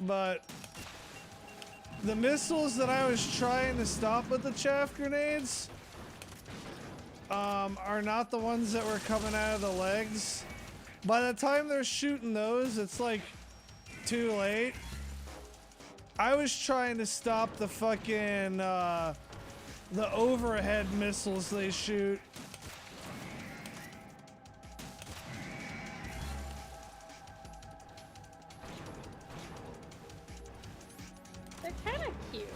But the missiles that I was trying to stop with the chaff grenades are not the ones that were coming out of the legs. By the time they're shooting those, it's like too late. I was trying to stop the fucking the overhead missiles they shoot.
They're kind of cute.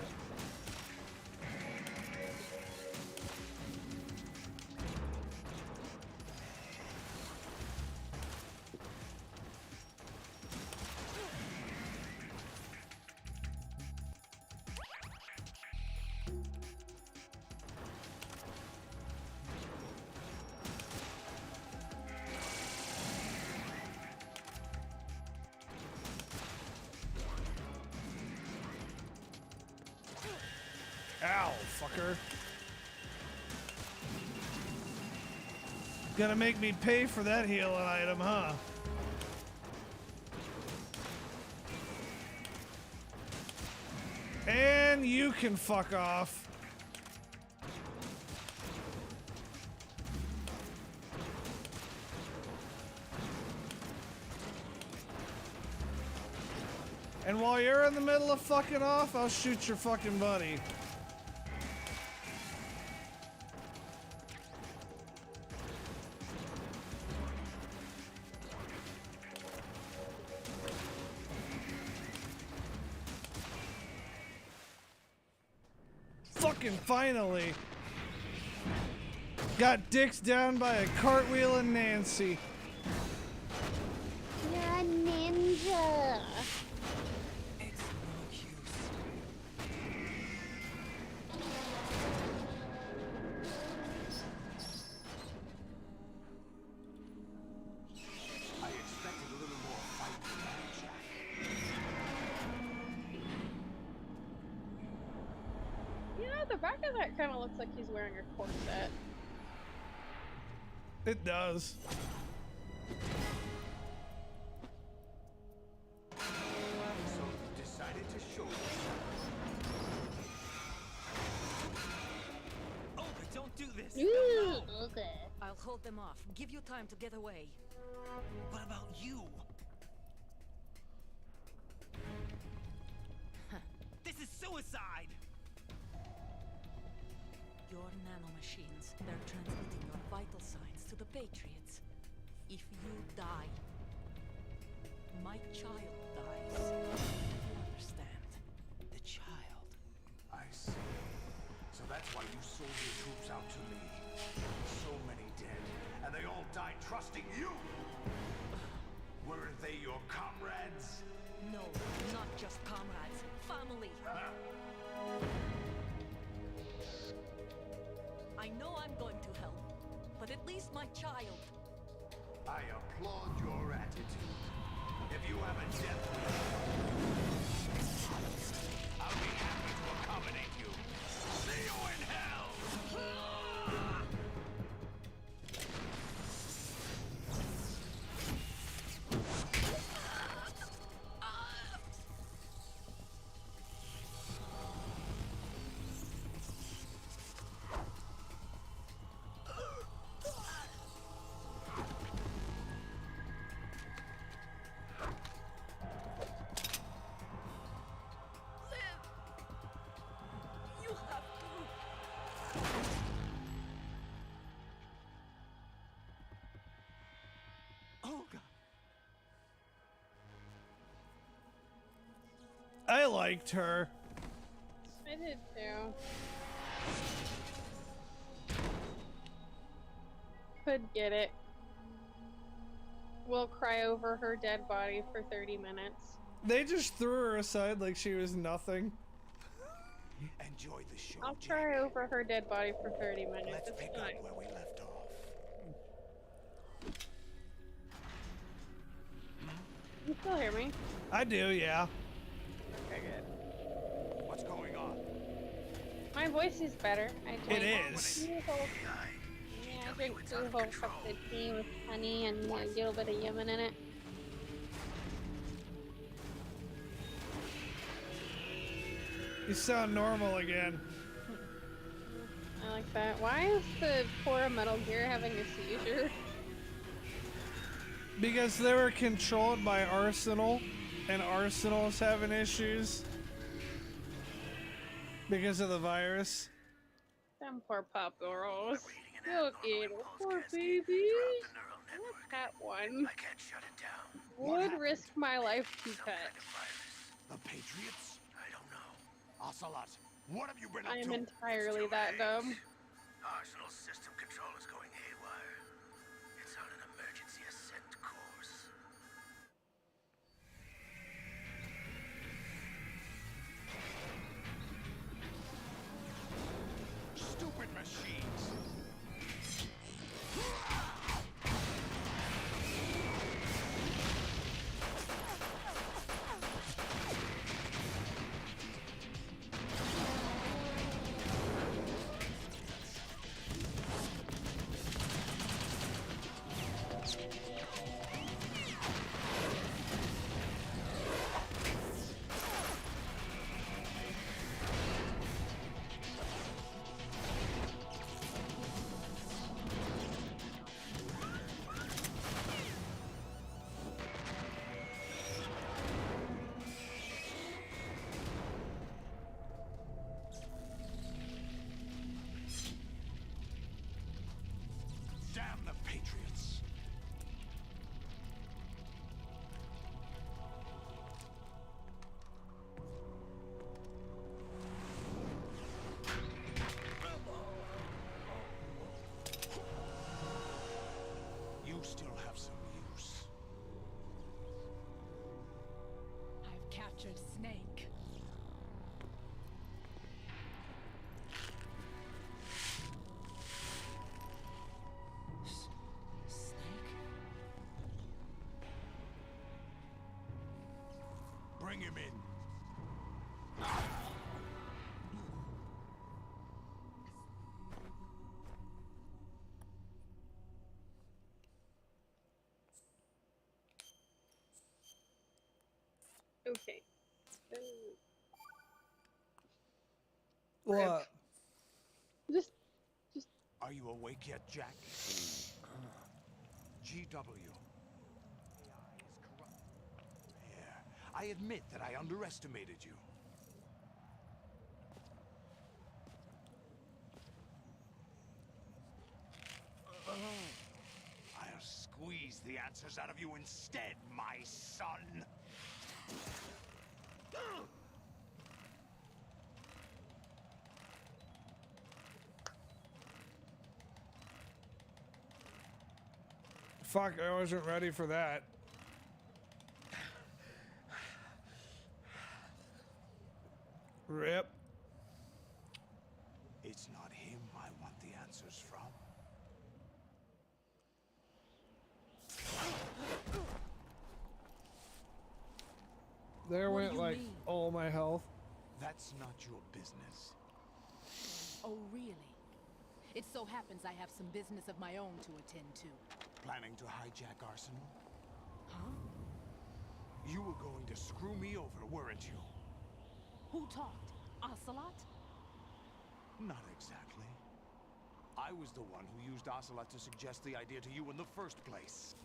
Ow, fucker. Gonna make me pay for that healing item, huh? And you can fuck off. And while you're in the middle of fucking off, I'll shoot your fucking buddy. Fucking finally. Got dicks down by a cartwheeling Nancy.
You're a ninja.
It's no use.
I expected a little more fight than that, Jack.
You know, the back of that kind of looks like he's wearing a corset.
It does.
So you decided to show yourself.
Oh, but don't do this.
Ooh,
Okay.
I'll hold them off. Give you time to get away.
What about you? This is suicide.
Your nanomachines, they're transmitting your vital signs to the Patriots. If you die, my child dies. You understand?
The child.
I see. So that's why you sold your troops out to me. So many dead, and they all died trusting you! Weren't they your comrades?
No, not just comrades. Family.
Huh?
I know I'm going to hell, but at least my child.
I applaud your attitude. If you have a death wish, I'll be happy to accommodate you. See you in hell!
You have to.
Oh God.
I liked her.
I did too. Could get it. We'll cry over her dead body for 30 minutes.
They just threw her aside like she was nothing.
Enjoy the show,
I'll
Jack.
cry over her dead body for 30 minutes.
Let's
It's
pick
fine.
up where we left off.
You still hear me?
I do, yeah.
Okay, good.
What's going on?
My voice is better. I
It
drink
is.
2 whole, I drink 2 whole cups of tea with honey and a little bit of lemon in it.
You sound normal again.
I like that. Why is the poor Metal Gear having a seizure?
Because they were controlled by Arsenal, and Arsenal's having issues because of the virus.
Them poor pup girls. Look at the poor babies. That one would risk my life to touch.
The Patriots? I don't know. Ocelot, what have you been up
I am
to?
entirely that dumb.
Arsenal's system control is going haywire. It's on an emergency ascent course.
Stupid machines! Damn the Patriots! You still have some use.
I've captured Snake.
Bring him in.
Okay.
What?
Just.
Are you awake yet, Jack? GW. Yeah, I admit that I underestimated you. I'll squeeze the answers out of you instead, my son.
Fuck, I wasn't ready for that. Rip.
It's not him I want the answers from.
There
What do
went
you
like
mean?
all my health.
That's not your business.
Oh, really? It so happens I have some business of my own to attend to.
Planning to hijack Arsenal?
Huh?
You were going to screw me over, weren't you?
Who talked? Ocelot?
Not exactly. I was the one who used Ocelot to suggest the idea to you in the first place.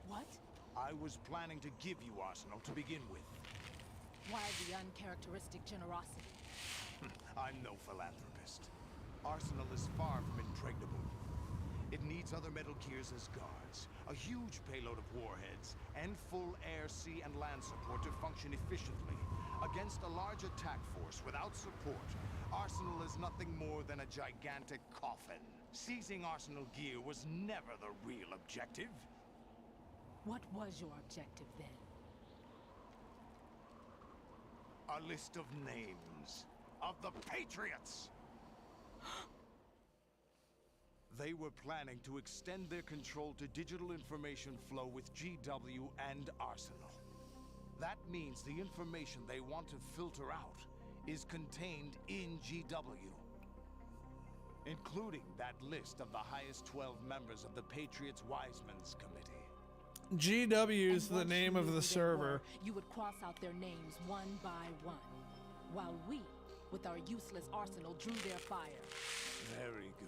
What?
I was planning to give you Arsenal to begin with.
Why the uncharacteristic generosity?
I'm no philanthropist. Arsenal is far from impregnable. It needs other Metal Gears as guards, a huge payload of warheads, and full air, sea, and land support to function efficiently. Against a large attack force without support, Arsenal is nothing more than a gigantic coffin. Seizing Arsenal gear was never the real objective.
What was your objective then?
A list of names of the Patriots! They were planning to extend their control to digital information flow with GW and Arsenal. That means the information they want to filter out is contained in GW, including that list of the highest 12 members of the Patriots Wiseman's Committee.
GW is the name of the server.
You would cross out their names one by one, while we, with our useless arsenal, drew their fire.
Very good.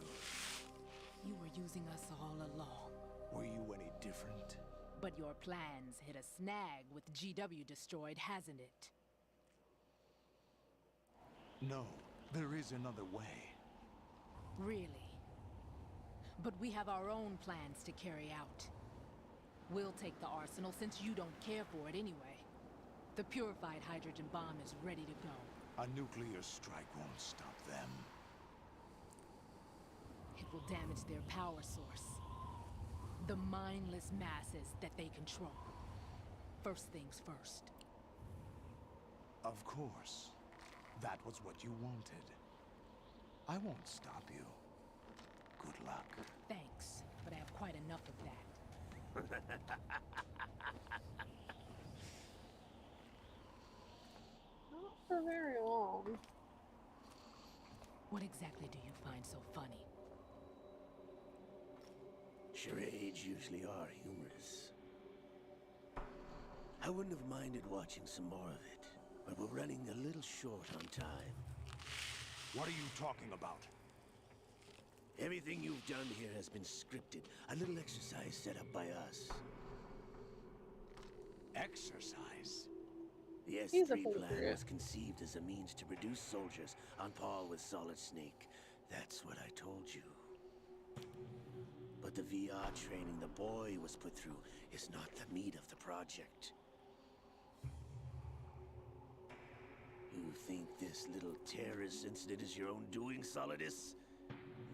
You were using us all along.
Were you any different?
But your plans hit a snag with GW destroyed, hasn't it?
No, there is another way.
Really? But we have our own plans to carry out. We'll take the arsenal since you don't care for it anyway. The purified hydrogen bomb is ready to go.
A nuclear strike won't stop them.
It will damage their power source. The mindless masses that they control. First things first.
Of course. That was what you wanted. I won't stop you. Good luck.
Thanks, but I have quite enough of that.
Not for very long.
What exactly do you find so funny?
Charades usually are humorous. I wouldn't have minded watching some more of it, but we're running a little short on time.
What are you talking about?
Everything you've done here has been scripted. A little exercise set up by us.
Exercise?
The
He's a
S3 plan
hypocrite.
was conceived as a means to reduce soldiers on par with Solid Snake. That's what I told you. But the VR training the boy was put through is not the meat of the project. You think this little terrorist incident is your own doing, Solidus?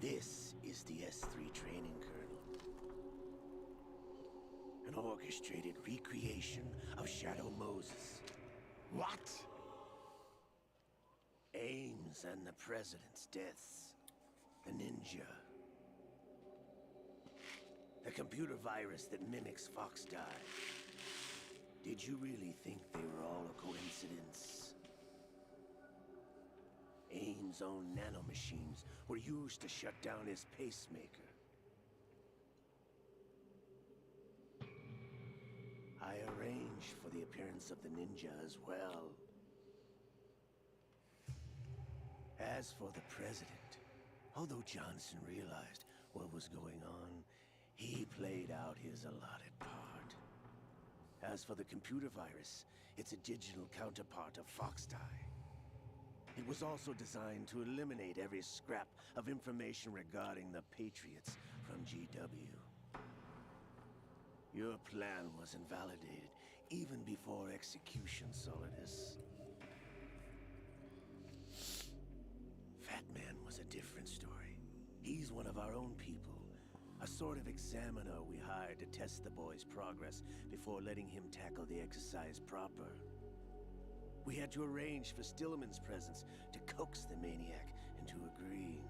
This is the S3 training kernel. An orchestrated recreation of Shadow Moses.
What?
Ames and the President's deaths. The ninja. The computer virus that mimics Fox die. Did you really think they were all a coincidence? Ames' own nanomachines were used to shut down his pacemaker. I arranged for the appearance of the ninja as well. As for the president, although Johnson realized what was going on, he played out his allotted part. As for the computer virus, it's a digital counterpart of Foxdie. It was also designed to eliminate every scrap of information regarding the Patriots from GW. Your plan was invalidated even before execution, Solidus. Fat Man was a different story. He's one of our own people. A sort of examiner we hired to test the boy's progress before letting him tackle the exercise proper. We had to arrange for Stillman's presence to coax the maniac into agreeing.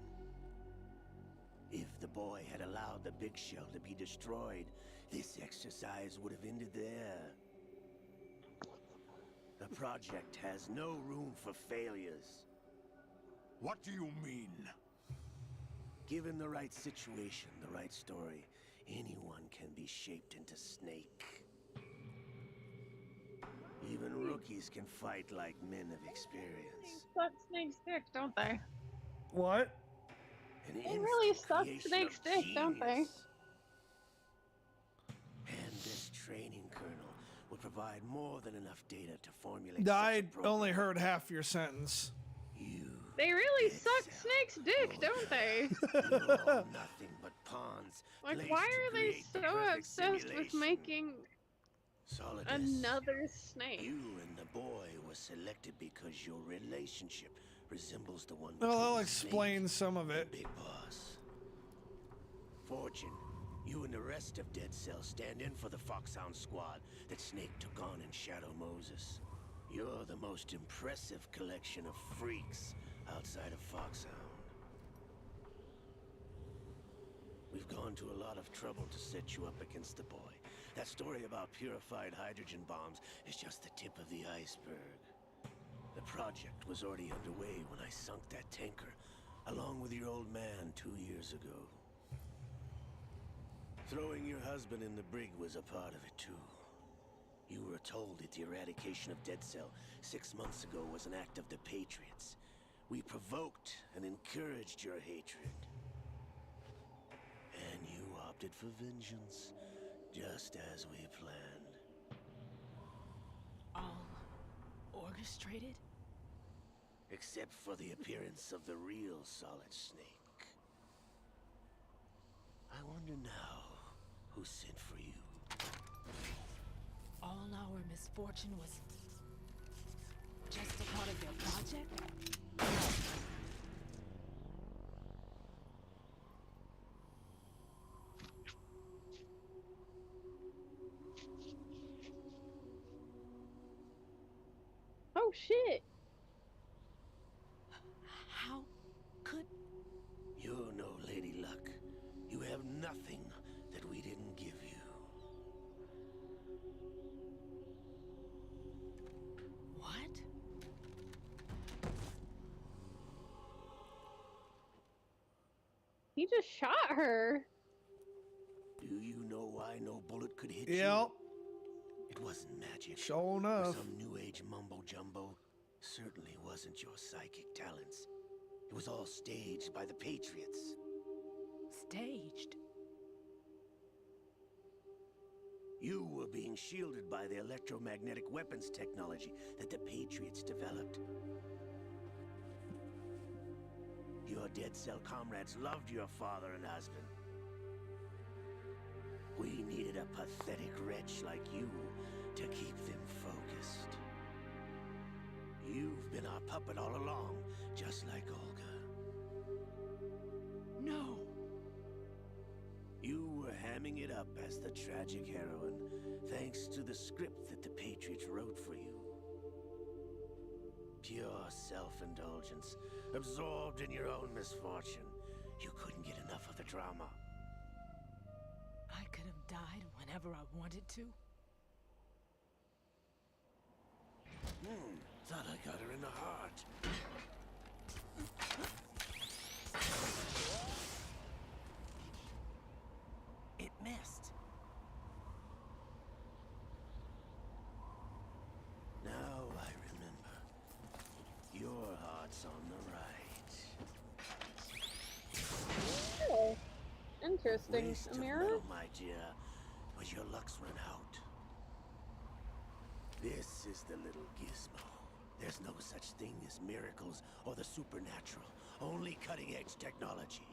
If the boy had allowed the big shell to be destroyed, this exercise would have ended there. The project has no room for failures.
What do you mean?
Given the right situation, the right story, anyone can be shaped into Snake. Even rookies can fight like men of experience.
Suck Snake's dick, don't they?
What?
An
They really
instant
suck
creation
Snake's
of
dick, don't they?
genius. And this training kernel would provide more than enough data to formulate
I
such a program.
only heard half your sentence.
They really suck Snake's dick, don't they?
You're all nothing but pawns.
Like,
placed
why
to
are they
create the
so
perfect
obsessed with
simulation.
making
Solidus,
another Snake?
you and the boy were selected because your relationship resembles the one
Well,
between
I'll
Snake
explain some of it.
and Big Boss. Fortune, you and the rest of Dead Cell stand in for the Foxhound squad that Snake took on in Shadow Moses. You're the most impressive collection of freaks outside of Foxhound. We've gone to a lot of trouble to set you up against the boy. That story about purified hydrogen bombs is just the tip of the iceberg. The project was already underway when I sunk that tanker, along with your old man 2 years ago. Throwing your husband in the brig was a part of it too. You were told that the eradication of Dead Cell 6 months ago was an act of the Patriots. We provoked and encouraged your hatred. And you opted for vengeance, just as we planned.
All orchestrated?
Except for the appearance of the real Solid Snake. I wonder now who sent for you.
All our misfortune was just a part of their project?
Oh shit!
How could...
You're no Lady Luck. You have nothing that we didn't give you.
What?
He just shot her.
Do you know why no bullet could hit you?
Yep.
It wasn't magic.
Sure
Or
enough.
some new age mumbo jumbo. Certainly wasn't your psychic talents. It was all staged by the Patriots.
Staged?
You were being shielded by the electromagnetic weapons technology that the Patriots developed. Your Dead Cell comrades loved your father and husband. We needed a pathetic wretch like you to keep them focused. You've been our puppet all along, just like Olga.
No!
You were hamming it up as the tragic heroine, thanks to the script that the Patriots wrote for you. Pure self-indulgence, absorbed in your own misfortune. You couldn't get enough of the drama.
I could have died whenever I wanted to.
Thought I got her in the heart.
It missed.
Now I remember. Your heart's on the right.
Oh, interesting.
Waste
A
of
mirror?
metal, my dear, but your luck's run out. This is the little gizmo. There's no such thing as miracles or the supernatural. Only cutting-edge technology.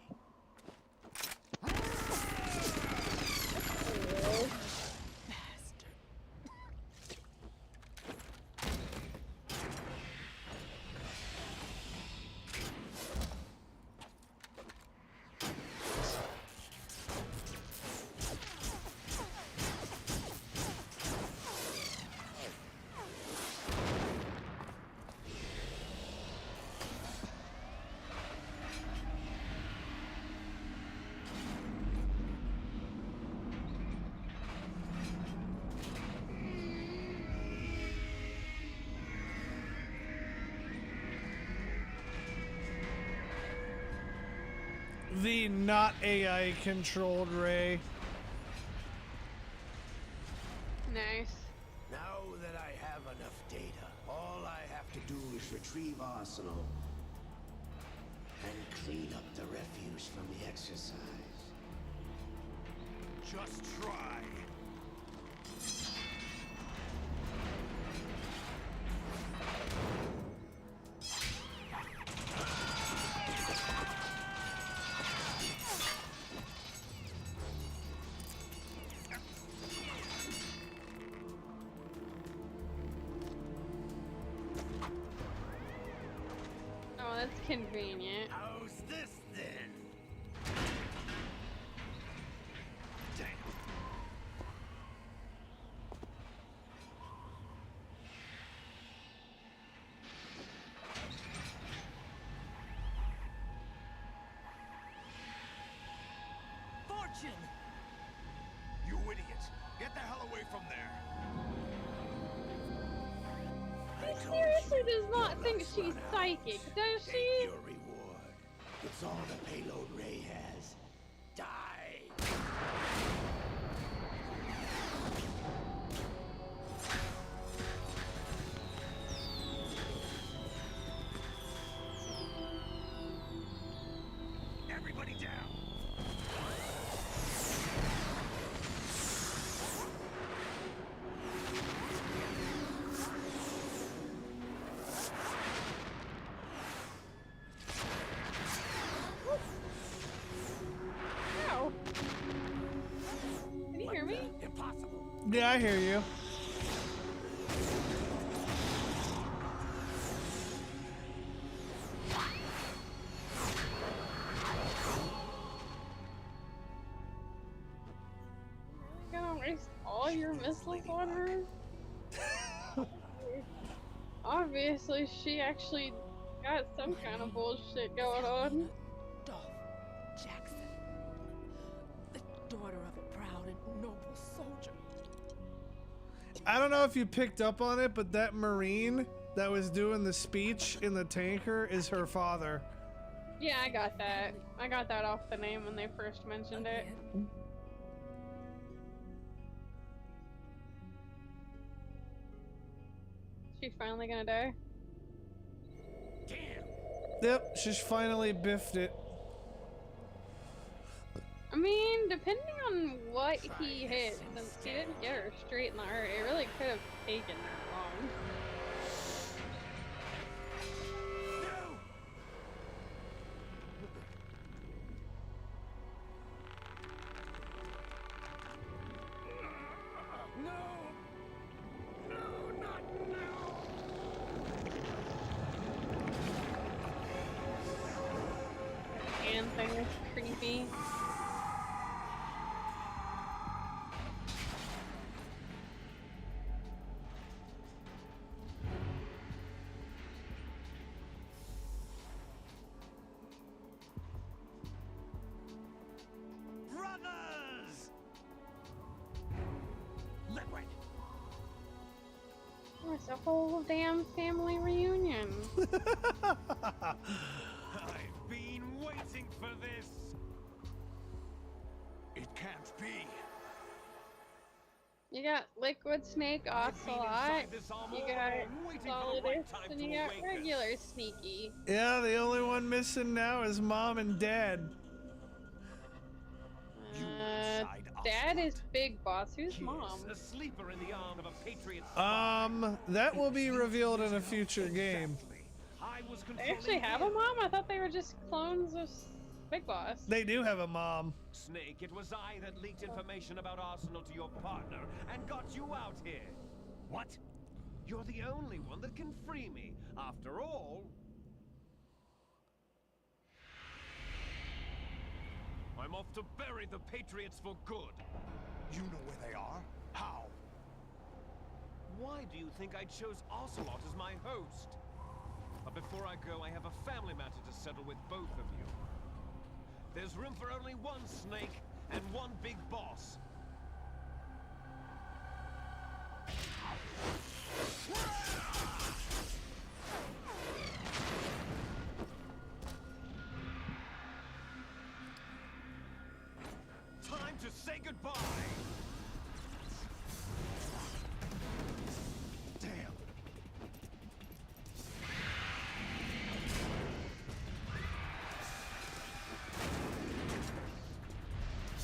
The not AI controlled Ray.
Nice.
Now that I have enough data, all I have to do is retrieve Arsenal and clean up the refuse from the exercise.
Just try.
Oh, that's convenient.
How's this then? Damn.
kitchen!
You idiot! Get the hell away from there!
She seriously does not think she's psychic, does she?
Take your reward. It's all the payload Ray has. Die!
Everybody down!
Ow. Can you hear me?
Impossible.
Yeah, I hear you.
You're gonna waste all your missiles on her? Obviously, she actually got some kind of bullshit going on.
Dolph Jackson, the daughter of a proud and noble soldier.
I don't know if you picked up on it, but that Marine that was doing the speech in the tanker is her father.
Yeah, I got that. I got that off the name when they first mentioned it. She finally gonna die?
Yep, she's finally biffed it.
I mean, depending on what he hit, since he didn't get her straight in the heart, it really could have taken that long. Hand thing is creepy.
Brothers! Liquid!
Oh, it's a whole damn family reunion.
I've been waiting for this!
It can't be.
You got Liquid Snake Ocelot, you got Solidus, and you got regular Sneaky.
Yeah, the only one missing now is Mom and Dad.
Dad is Big Boss. Who's Mom?
A sleeper in the arm of a patriot.
That will be revealed in a future game.
They actually have a mom? I thought they were just clones of Big Boss.
They do have a mom.
Snake, it was I that leaked information about Arsenal to your partner and got you out here. What? You're the only one that can free me. After all... I'm off to bury the Patriots for good.
You know where they are? How?
Why do you think I chose Ocelot as my host? But before I go, I have a family matter to settle with both of you. There's room for only one Snake and one Big Boss. Time to say goodbye!
Damn.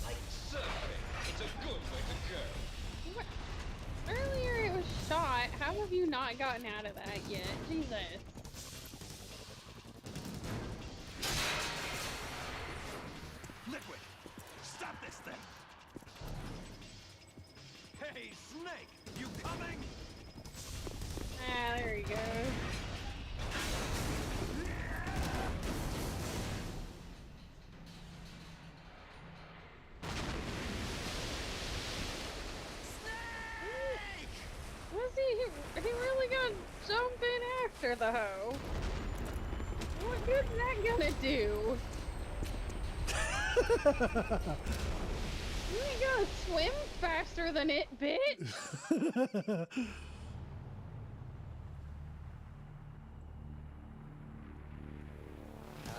Like surfing, it's a good way to go.
What? Earlier it was shot. How have you not gotten out of that yet? Jesus.
Liquid! Stop this thing! Hey, Snake! You coming?
Ah, there he goes. Was he really gonna jump in after the hoe? What good's that gonna do? You ain't gonna swim faster than it, bitch! I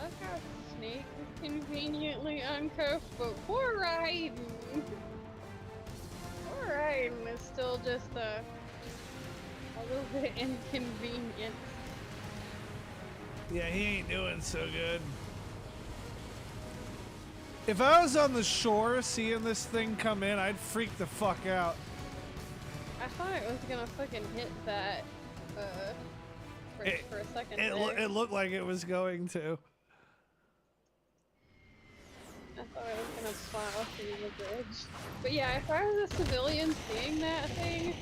like how Snake is conveniently uncuffed, but poor Raiden! Poor Raiden is still just a little bit inconvenient.
Yeah, he ain't doing so good. If I was on the shore seeing this thing come in, I'd freak the fuck out.
I thought it was gonna fucking hit that, for a second there.
It looked like it was going to.
I thought it was gonna plow through the bridge. But yeah, if I was a civilian seeing that thing,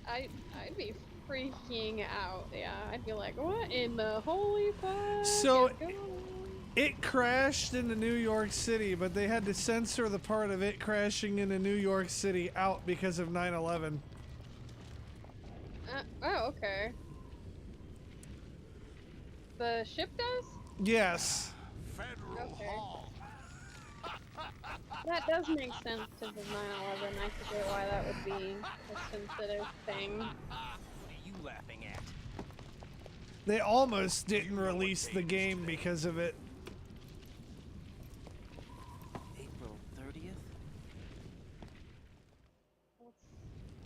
I'd be freaking out. Yeah, I'd be like, what in the holy fuck?
So it crashed into New York City, but they had to censor the part of it crashing into New York City out because of 9/11.
Oh, okay. The ship does?
Yes.
Okay. That does make sense because of 9/11. I forget why that would be a sensitive thing.
What are you laughing at?
They almost didn't release the game because of it.
April 30th?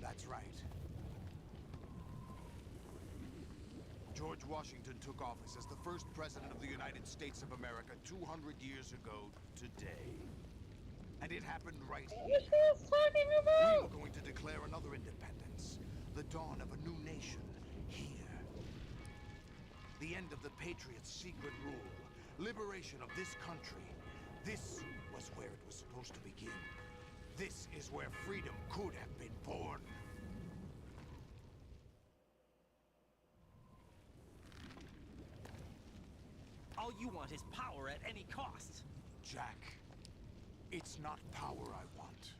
That's right. George Washington took office as the first president of the United States of America 200 years ago today. And it happened right here.
What was he talking about?
We were going to declare another independence. The dawn of a new nation here. The end of the Patriots' secret rule. Liberation of this country. This was where it was supposed to begin. This is where freedom could have been born.
All you want is power at any cost.
Jack, it's not power I want.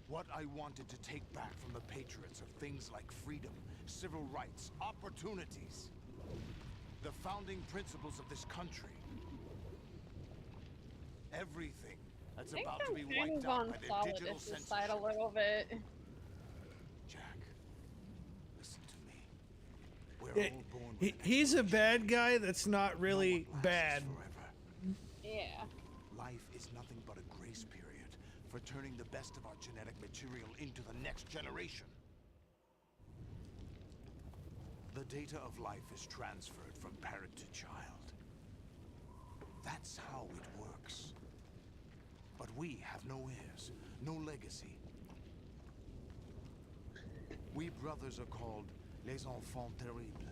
What I wanted to take back from the Patriots are things like freedom, civil rights, opportunities. The founding principles of this country. Everything that's about to be wiped out by their digital censorship.
Side a little bit.
Jack, listen to me. We're all born with
He's a bad guy that's not really bad.
Yeah.
Life is nothing but a grace period for turning the best of our genetic material into the next generation. The data of life is transferred from parent to child. That's how it works. But we have no heirs, no legacy. We brothers are called les enfants terribles,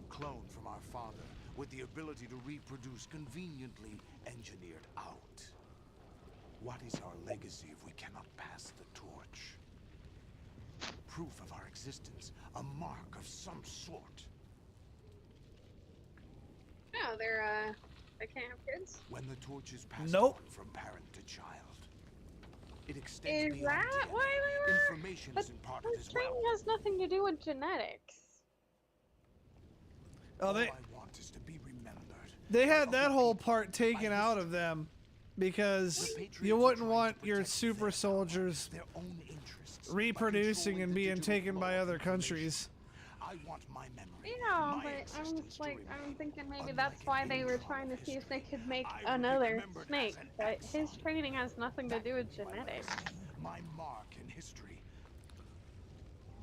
cloned from our father, with the ability to reproduce conveniently engineered out. What is our legacy if we cannot pass the torch? Proof of our existence, a mark of some sort.
No, they can't have kids?
When the torch is passed on from parent to child, it extends
Is that why they were?
Information is imparted as well.
Training has nothing to do with genetics.
Oh, they
All I want is to be remembered.
They had that whole part taken out of them because you wouldn't want your super soldiers reproducing and being taken by other countries.
I want my memory.
Yeah, but I'm thinking maybe that's why they were trying to see if they could make another Snake. But his training has nothing to do with genetics.
My mark in history.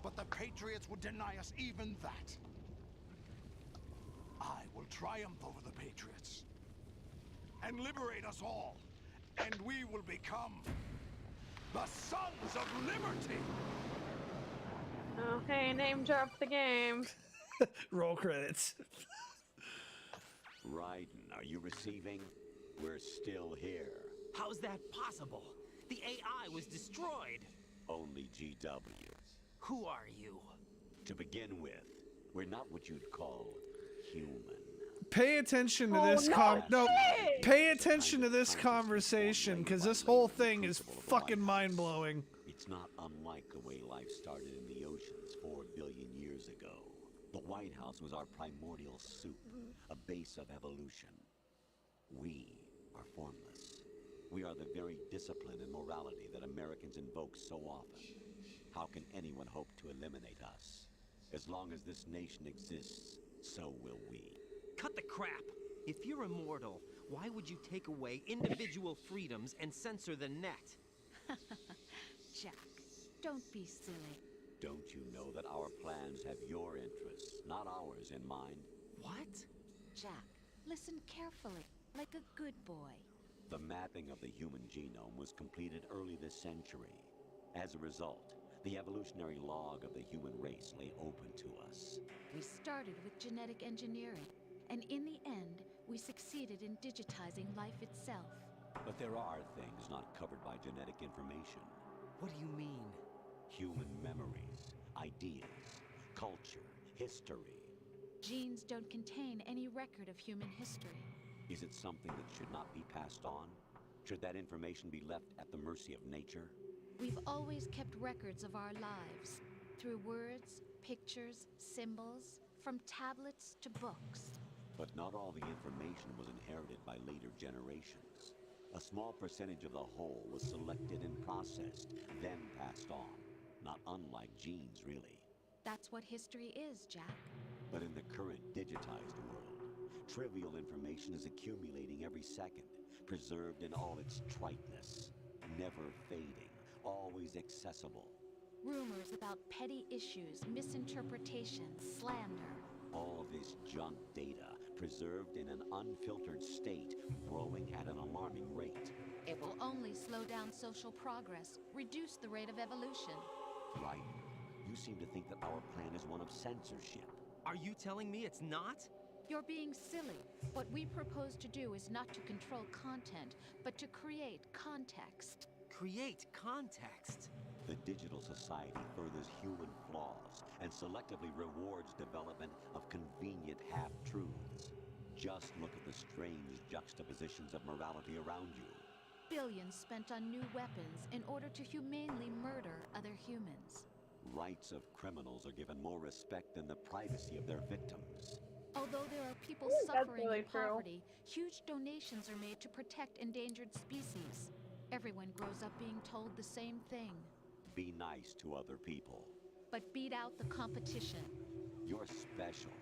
But the Patriots would deny us even that. I will triumph over the Patriots and liberate us all, and we will become the Sons of Liberty.
Okay, name drop the game.
Roll credits.
Raiden, are you receiving? We're still here.
How's that possible? The AI was destroyed.
Only GWs.
Who are you?
To begin with, we're not what you'd call human.
Pay attention to this pay attention to this conversation, because this whole thing is fucking mind-blowing.
It's not unlike the way life started in the oceans 4 billion years ago. The White House was our primordial soup, a base of evolution. We are formless. We are the very discipline and morality that Americans invoke so often. How can anyone hope to eliminate us? As long as this nation exists, so will we.
Cut the crap! If you're immortal, why would you take away individual freedoms and censor the net?
Jack, don't be silly.
Don't you know that our plans have your interests, not ours, in mind?
What?
Jack, listen carefully, like a good boy.
The mapping of the human genome was completed early this century. As a result, the evolutionary log of the human race lay open to us.
We started with genetic engineering, and in the end, we succeeded in digitizing life itself.
But there are things not covered by genetic information.
What do you mean?
Human memories, ideas, culture, history.
Genes don't contain any record of human history.
Is it something that should not be passed on? Should that information be left at the mercy of nature?
We've always kept records of our lives, through words, pictures, symbols, from tablets to books.
But not all the information was inherited by later generations. A small percentage of the whole was selected and processed, then passed on. Not unlike genes, really.
That's what history is, Jack.
But in the current digitized world, trivial information is accumulating every second, preserved in all its triteness, never fading, always accessible.
Rumors about petty issues, misinterpretations, slander.
All this junk data, preserved in an unfiltered state, growing at an alarming rate.
It will only slow down social progress, reduce the rate of evolution.
Right. You seem to think that our plan is one of censorship.
Are you telling me it's not?
You're being silly. What we propose to do is not to control content, but to create context.
Create context?
The digital society furthers human flaws and selectively rewards development of convenient half-truths. Just look at the strange juxtapositions of morality around you.
Billions spent on new weapons in order to humanely murder other humans.
Rights of criminals are given more respect than the privacy of their victims.
Although there are people
That's
suffering
really
in
true.
poverty, huge donations are made to protect endangered species. Everyone grows up being told the same thing.
Be nice to other people.
But beat out the competition.
You're special.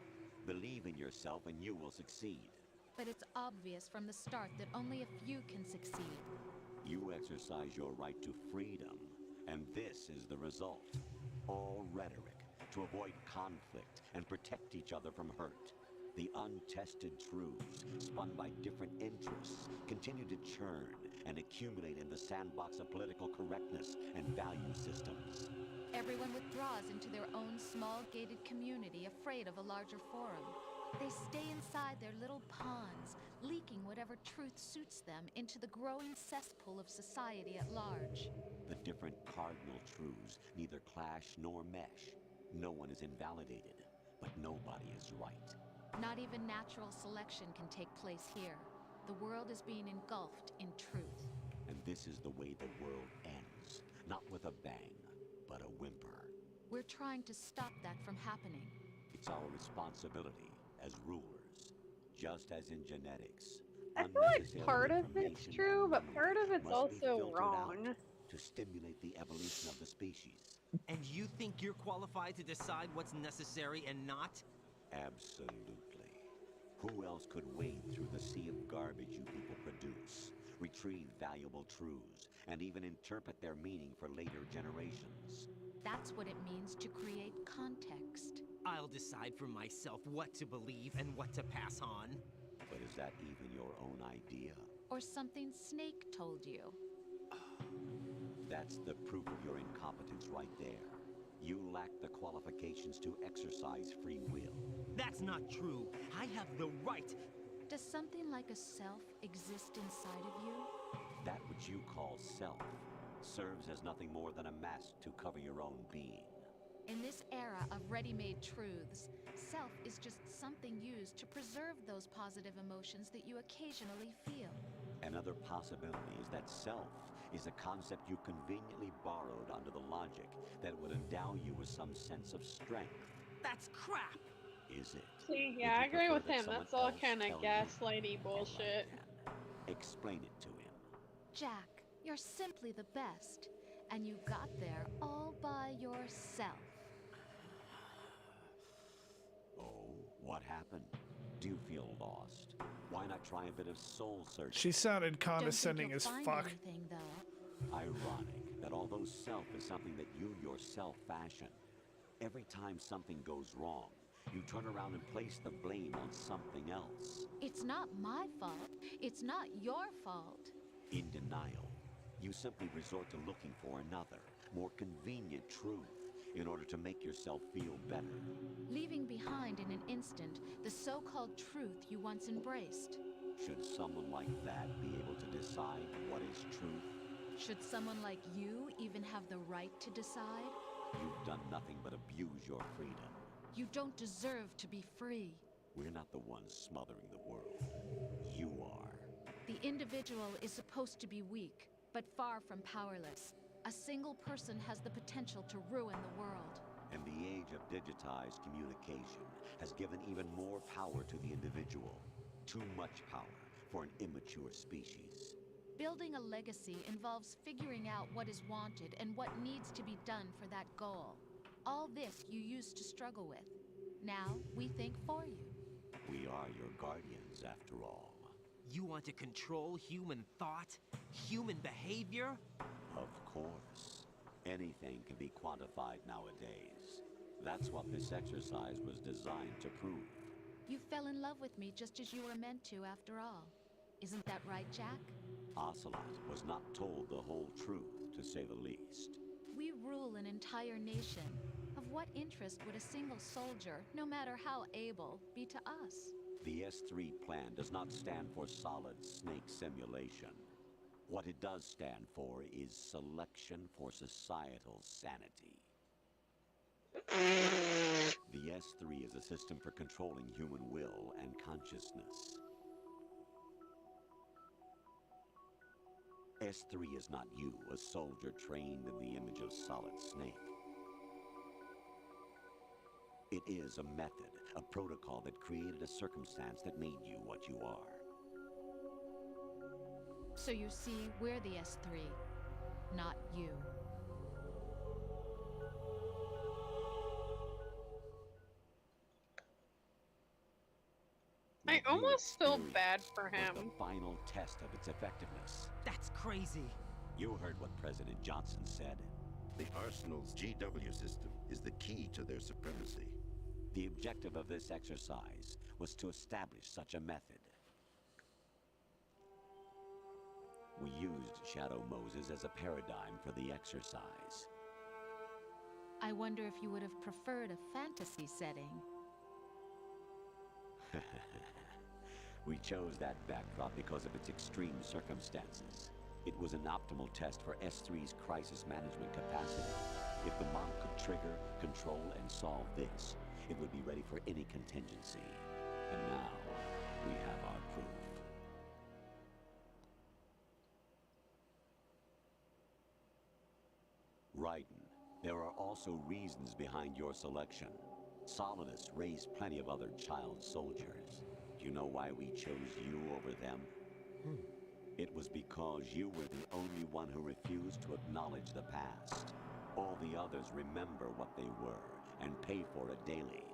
Believe in yourself and you will succeed.
But it's obvious from the start that only a few can succeed.
You exercise your right to freedom, and this is the result. All rhetoric to avoid conflict and protect each other from hurt. The untested truths, spun by different interests, continue to churn and accumulate in the sandbox of political correctness and value systems.
Everyone withdraws into their own small gated community, afraid of a larger forum. They stay inside their little ponds, leaking whatever truth suits them into the growing cesspool of society at large.
The different cardinal truths neither clash nor mesh. No one is invalidated, but nobody is right.
Not even natural selection can take place here. The world is being engulfed in truth.
And this is the way the world ends. Not with a bang, but a whimper.
We're trying to stop that from happening.
It's our responsibility as rulers, just as in genetics.
I feel like part of it's true, but part of it's also wrong.
To stimulate the evolution of the species.
And you think you're qualified to decide what's necessary and not?
Absolutely. Who else could wade through the sea of garbage you people produce, retrieve valuable truths, and even interpret their meaning for later generations?
That's what it means to create context.
I'll decide for myself what to believe and what to pass on.
But is that even your own idea?
Or something Snake told you?
That's the proof of your incompetence right there. You lack the qualifications to exercise free will.
That's not true. I have the right.
Does something like a self exist inside of you?
That which you call self serves as nothing more than a mask to cover your own being.
In this era of ready-made truths, self is just something used to preserve those positive emotions that you occasionally feel.
Another possibility is that self is a concept you conveniently borrowed under the logic that would endow you with some sense of strength.
That's crap!
Is it?
See, yeah, I agree with him. That's all kind of gaslighty bullshit.
Explain it to him.
Jack, you're simply the best. And you got there all by yourself.
Oh, what happened? Do you feel lost? Why not try a bit of soul searching?
She sounded condescending
Don't
as
think you'll
fuck.
find anything, though.
Ironic that although self is something that you yourself fashion, every time something goes wrong, you turn around and place the blame on something else.
It's not my fault. It's not your fault.
In denial, you simply resort to looking for another, more convenient truth in order to make yourself feel better.
Leaving behind in an instant the so-called truth you once embraced.
Should someone like that be able to decide what is truth?
Should someone like you even have the right to decide?
You've done nothing but abuse your freedom.
You don't deserve to be free.
We're not the ones smothering the world. You are.
The individual is supposed to be weak, but far from powerless. A single person has the potential to ruin the world.
And the age of digitized communication has given even more power to the individual. Too much power for an immature species.
Building a legacy involves figuring out what is wanted and what needs to be done for that goal. All this you used to struggle with. Now, we think for you.
We are your guardians, after all.
You want to control human thought? Human behavior?
Of course. Anything can be quantified nowadays. That's what this exercise was designed to prove.
You fell in love with me just as you were meant to, after all. Isn't that right, Jack?
Ocelot was not told the whole truth, to say the least.
We rule an entire nation. Of what interest would a single soldier, no matter how able, be to us?
The S3 plan does not stand for solid snake simulation. What it does stand for is selection for societal sanity. The S3 is a system for controlling human will and consciousness. S3 is not you, a soldier trained in the image of Solid Snake. It is a method, a protocol that created a circumstance that made you what you are.
So you see, we're the S3, not you.
I almost feel bad for him.
Was the final test of its effectiveness.
That's crazy.
You heard what President Johnson said.
The Arsenal's GW system is the key to their supremacy.
The objective of this exercise was to establish such a method. We used Shadow Moses as a paradigm for the exercise.
I wonder if you would have preferred a fantasy setting.
We chose that backdrop because of its extreme circumstances. It was an optimal test for S3's crisis management capacity. If the mob could trigger, control, and solve this, it would be ready for any contingency. And now, we have our proof. Raiden, there are also reasons behind your selection. Solidus raised plenty of other child soldiers. Do you know why we chose you over them? It was because you were the only one who refused to acknowledge the past. All the others remember what they were and pay for it daily.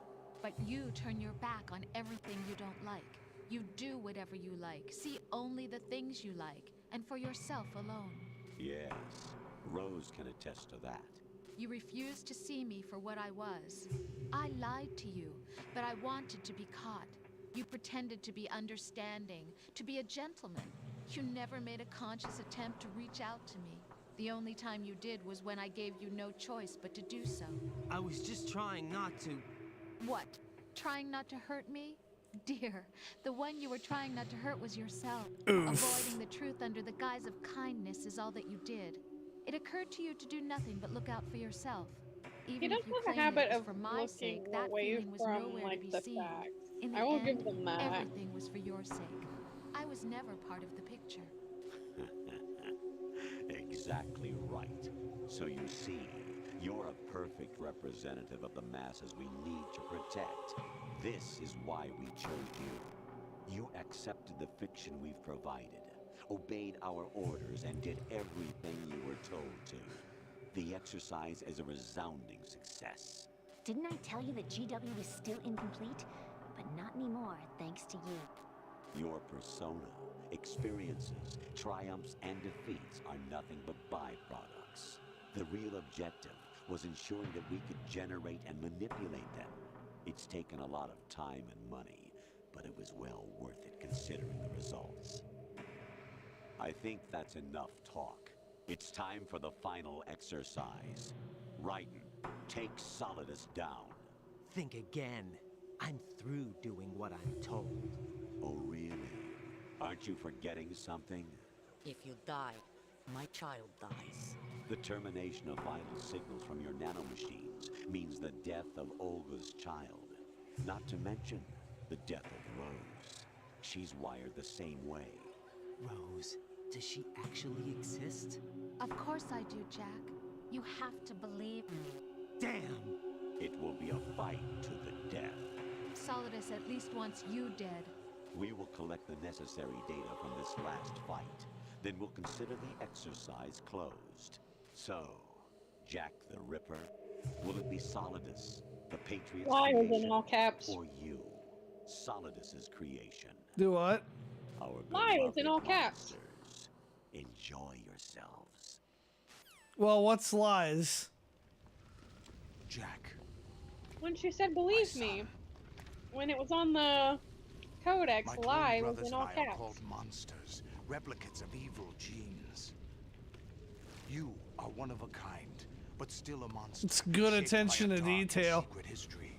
But you turn your back on everything you don't like. You do whatever you like, see only the things you like, and for yourself alone.
Yes, Rose can attest to that.
You refused to see me for what I was. I lied to you, but I wanted to be caught. You pretended to be understanding, to be a gentleman. You never made a conscious attempt to reach out to me. The only time you did was when I gave you no choice but to do so.
I was just trying not to...
What? Trying not to hurt me? Dear, the one you were trying not to hurt was yourself. Avoiding the truth under the guise of kindness is all that you did. It occurred to you to do nothing but look out for yourself. Even if you claim it was for my sake, that feeling was nowhere to be seen. In the
I will
end,
give them that.
everything was for your sake. I was never part of the picture.
Exactly right. So you see, you're a perfect representative of the masses we need to protect. This is why we chose you. You accepted the fiction we've provided, obeyed our orders, and did everything you were told to. The exercise is a resounding success.
Didn't I tell you that GW is still incomplete? But not anymore, thanks to you.
Your persona, experiences, triumphs, and defeats are nothing but byproducts. The real objective was ensuring that we could generate and manipulate them. It's taken a lot of time and money, but it was well worth it considering the results. I think that's enough talk. It's time for the final exercise. Raiden, take Solidus down.
Think again. I'm through doing what I'm told.
Oh, really? Aren't you forgetting something?
If you die, my child dies.
The termination of vital signals from your nanomachines means the death of Olga's child. Not to mention the death of Rose. She's wired the same way.
Rose, does she actually exist?
Of course I do, Jack. You have to believe me.
Damn!
It will be a fight to the death.
Solidus at least wants you dead.
We will collect the necessary data from this last fight. Then we'll consider the exercise closed. So, Jack the Ripper, will it be Solidus, the Patriot's
Liars
creation,
in all caps.
or you, Solidus's creation?
Do what?
Our
Liars in all
beloved
caps.
monsters, enjoy yourselves.
Well, what's lies?
Jack.
When she said believe me, when it was on the codex,
My
lie
twin
was
brothers
in
and
all
I are
caps.
called monsters, replicates of evil genes. You are one of a kind, but still a monster.
It's good
shaped by
attention
a
to
dark and
detail.
secret history.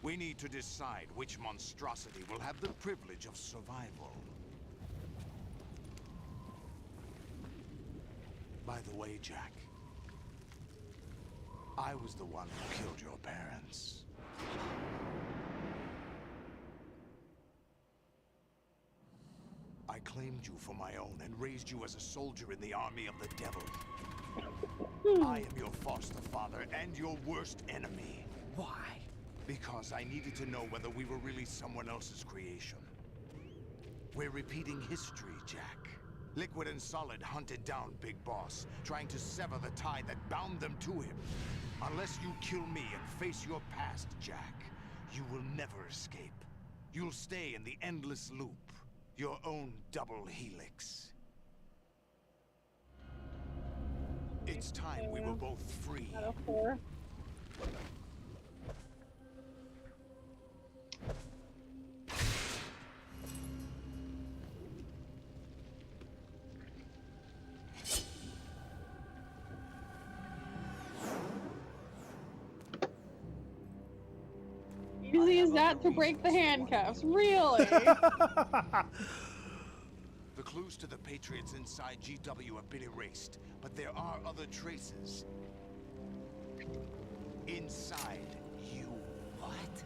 We need to decide which monstrosity will have the privilege of survival. By the way, Jack, I was the one who killed your parents. I claimed you for my own and raised you as a soldier in the army of the devil. I am your foster father and your worst enemy.
Why?
Because I needed to know whether we were really someone else's creation. We're repeating history, Jack. Liquid and Solid hunted down Big Boss, trying to sever the tie that bound them to him. Unless you kill me and face your past, Jack, you will never escape. You'll stay in the endless loop, your own double helix. It's time we were both free.
Out of 4. Easy as that to break the handcuffs, really?
The clues to the Patriots inside GW have been erased, but there are other traces. Inside you.
What?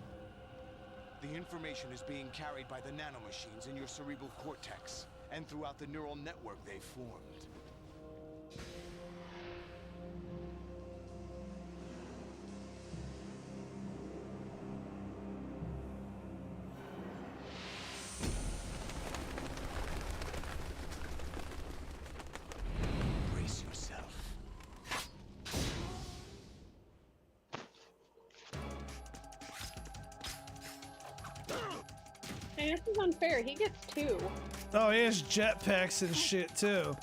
The information is being carried by the nanomachines in your cerebral cortex, and throughout the neural network they formed. Brace yourself.
Hey, this is unfair. He gets 2.
Oh, he has jetpacks and shit too.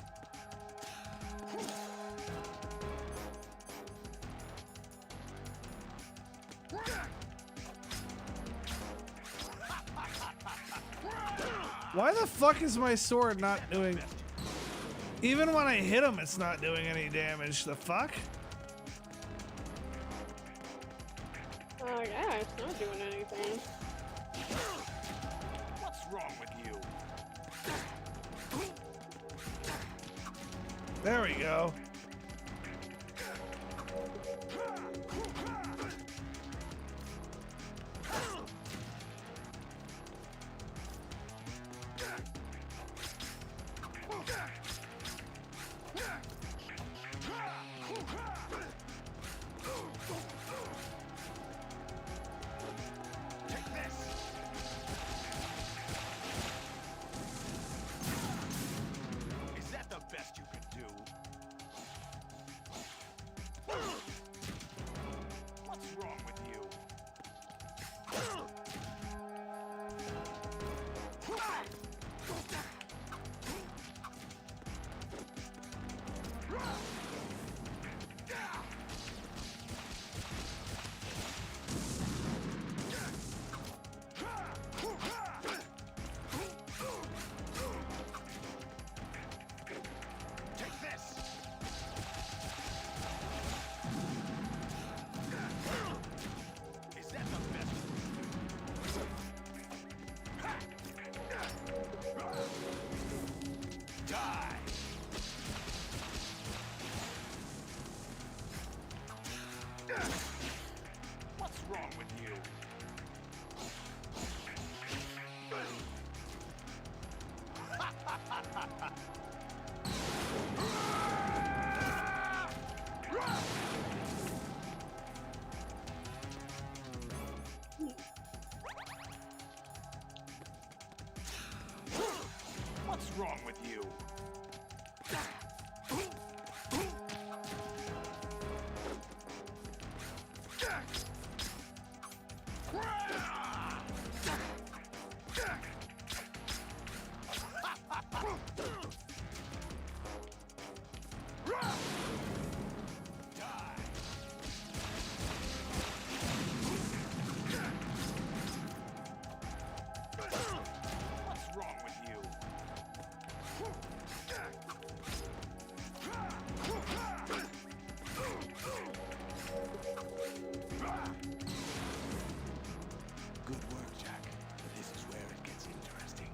Why the fuck is my sword not doing... Even when I hit him, it's not doing any damage. The fuck?
Oh yeah, it's not doing anything.
What's wrong with you?
There we go.
Die! What's wrong with you? What's wrong with you? What's wrong with you? Good work, Jack. But this is where it gets interesting.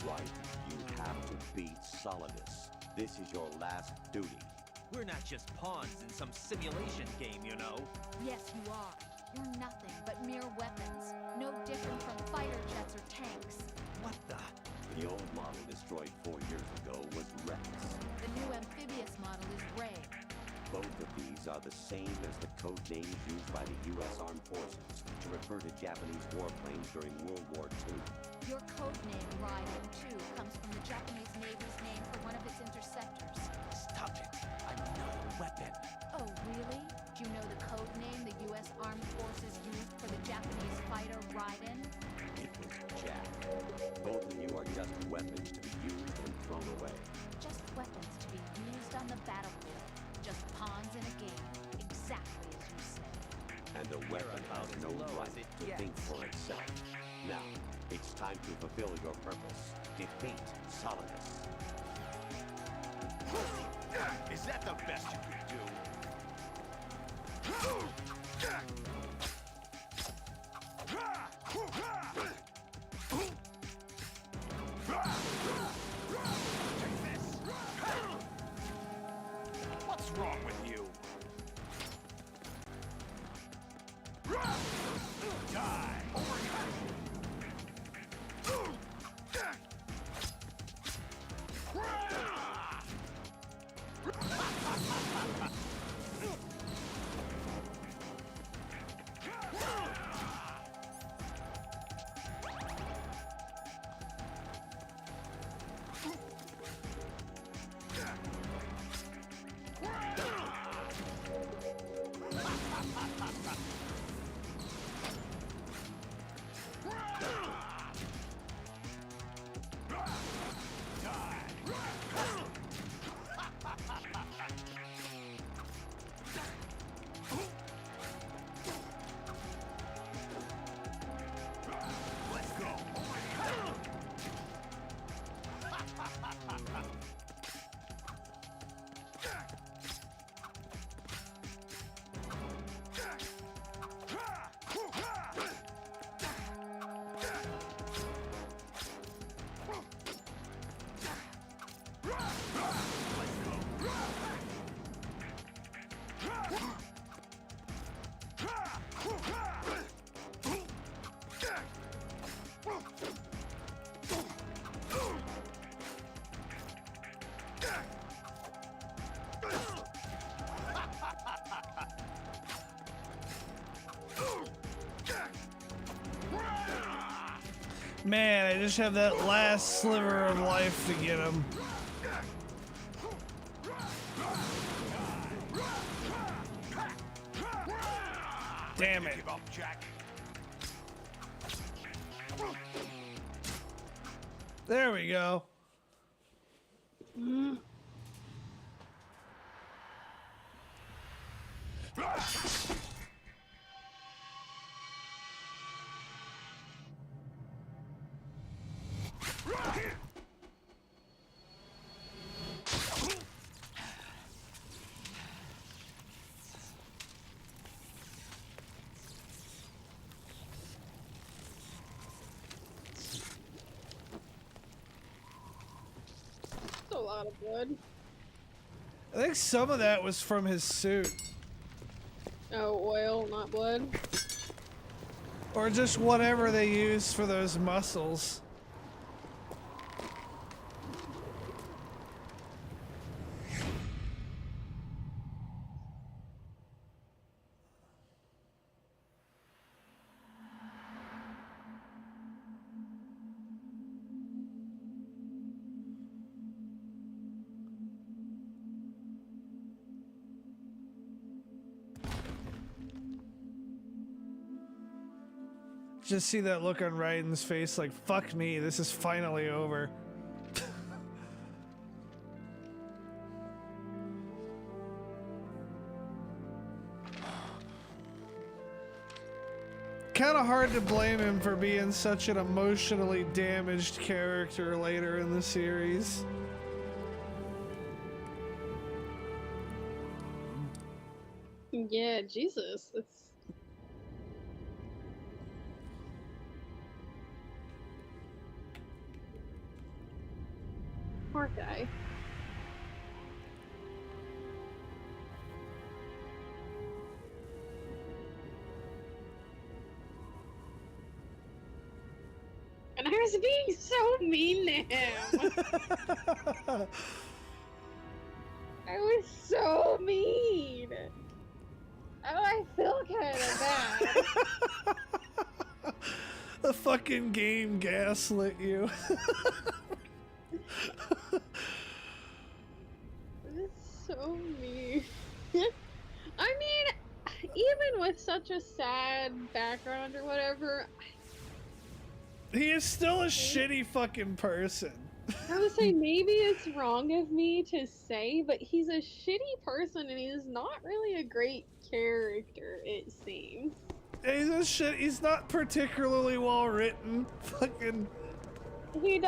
Right. You have to beat Solidus. This is your last duty.
We're not just pawns in some simulation game, you know.
Yes, you are. You're nothing but mere weapons. No different from fighter jets or tanks.
What the?
The old model destroyed 4 years ago was Rex.
The new amphibious model is Ray.
Both of these are the same as the code names used by the U.S. Armed Forces to refer to Japanese warplanes during World War II.
Your code name, Raiden 2, comes from the Japanese Navy's name for one of its interceptors.
Stop it. I'm not a weapon.
Oh, really? Do you know the code name the U.S. Armed Forces used for the Japanese fighter Raiden?
It was Jack. Both of you are just weapons to be used and thrown away.
Just weapons to be used on the battlefield. Just pawns in a game. Exactly as you say.
And a weapon has no right to think for itself. Now, it's time to fulfill your purpose. Defeat Solidus.
Is that the best you could do? Take this! What's wrong with you? Die!
Man, I just have that last sliver of life to get him. Damn it.
Give up, Jack.
There we go.
lot of blood.
I think some of that was from his suit.
Oh, oil, not blood.
Or just whatever they use for those muscles. Just see that look on Raiden's face like, fuck me, this is finally over. Kinda hard to blame him for being such an emotionally damaged character later in the series.
Yeah, Jesus. That's... Poor guy. And I was being so mean to him. I was so mean. Oh, I feel kind of bad.
The fucking game gaslit you.
It's so mean. I mean, even with such a sad background or whatever,
he is still a shitty fucking person.
I would say maybe it's wrong of me to say, but he's a shitty person and he's not really a great character, it seems.
He's a shit. He's not particularly well written. Fucking.
He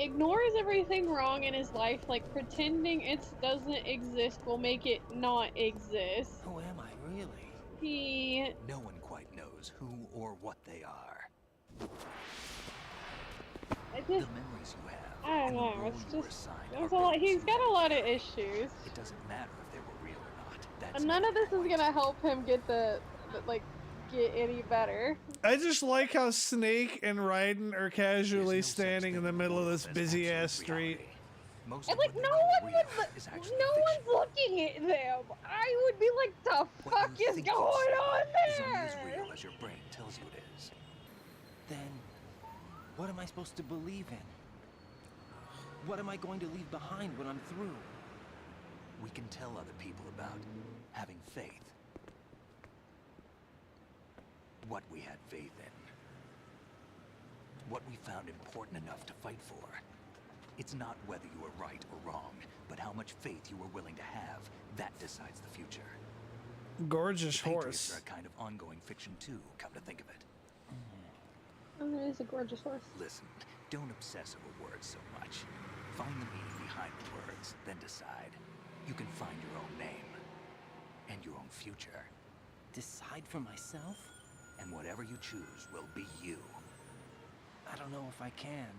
ignores everything wrong in his life, like pretending it doesn't exist will make it not exist.
Who am I really? No one quite knows who or what they are.
I just,
the memories you have.
I don't
and
know,
the role
it's
you were
just,
assigned
there's
are
a lot,
built
he's
into
got a
that
lot of
person.
issues.
It doesn't matter if they were real or not. That's
And none of this is gonna help him get get any better.
I just like how Snake and Raiden are casually standing in the middle of this busy ass street.
And like no one's looking at them. I would be like, the fuck is going on
is only as
there?
real as your brain tells you it is.
Then, what am I supposed to believe in? What am I going to leave behind when I'm through?
We can tell other people about having faith. What we had faith in. What we found important enough to fight for. It's not whether you were right or wrong, but how much faith you were willing to have. That decides the future.
Gorgeous
the
horse.
Patriots are a kind of ongoing fiction too, come to think of it.
Oh, it is a gorgeous horse.
Listen, don't obsess over words so much. Find the meaning behind the words, then decide. You can find your own name. And your own future.
Decide for myself?
And whatever you choose will be you.
I don't know if I can.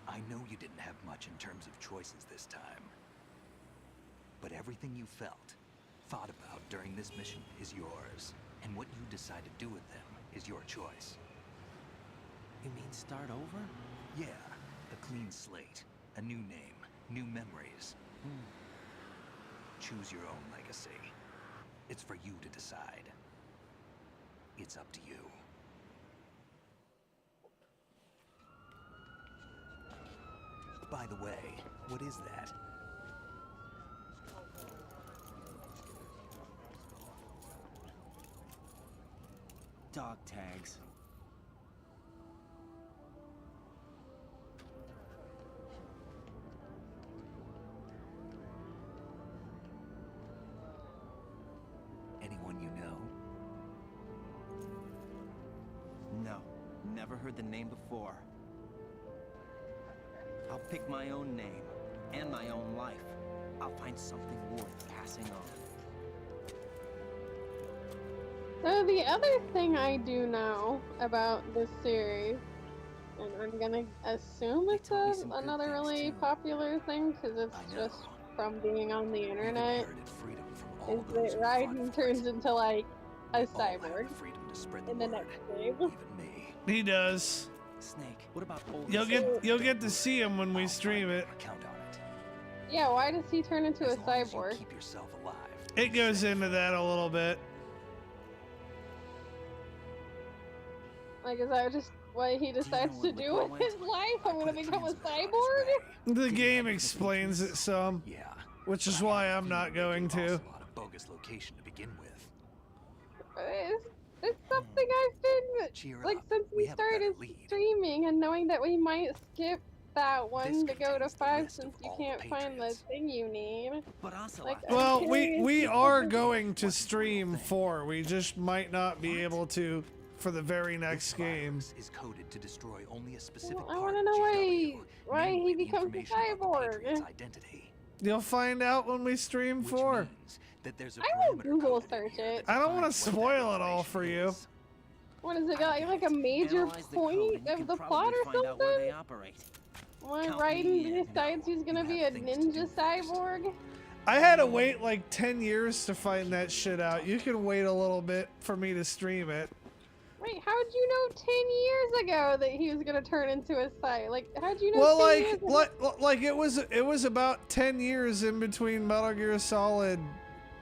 I know you didn't have much in terms of choices this time. But everything you felt, thought about during this mission is yours. And what you decide to do with them is your choice.
You mean start over?
Yeah, a clean slate, a new name, new memories. Choose your own legacy. It's for you to decide. It's up to you. By the way, what is that?
Dog tags.
Anyone you know?
No, never heard the name before. I'll pick my own name, and my own life. I'll find something worth passing on.
So the other thing I do know about this series And I'm gonna assume it's another really popular thing because it's just from being on the internet. Is that Raiden turns into like a cyborg in the next game?
He does.
Snake, what about
You'll get to see him when we stream it.
Yeah, why does he turn into a cyborg?
Keep yourself alive.
It goes into that a little bit.
Like, is that just what he decides to do with his life? I'm gonna become a cyborg?
The game explains it some, which is why I'm not going to.
Bogus location to begin with.
It's something I've been, like, since we started streaming and knowing that we might skip that one to go to 5 since you can't find the thing you need. Like,
Well, we are going to stream 4. We just might not be able to for the very next game.
Is coded to destroy only a specific
I want to know why he becomes a cyborg.
You'll find out when we stream 4.
I will Google search it.
I don't want to spoil it all for you.
What is it, like a major point of the plot or something? When Raiden decides he's gonna be a ninja cyborg?
I had to wait like 10 years to find that shit out. You can wait a little bit for me to stream it.
Wait, how'd you know 10 years ago that he was gonna turn into a cyborg? Like, how'd you know?
Well,
10 years ago?
like it was about 10 years in between Metal Gear Solid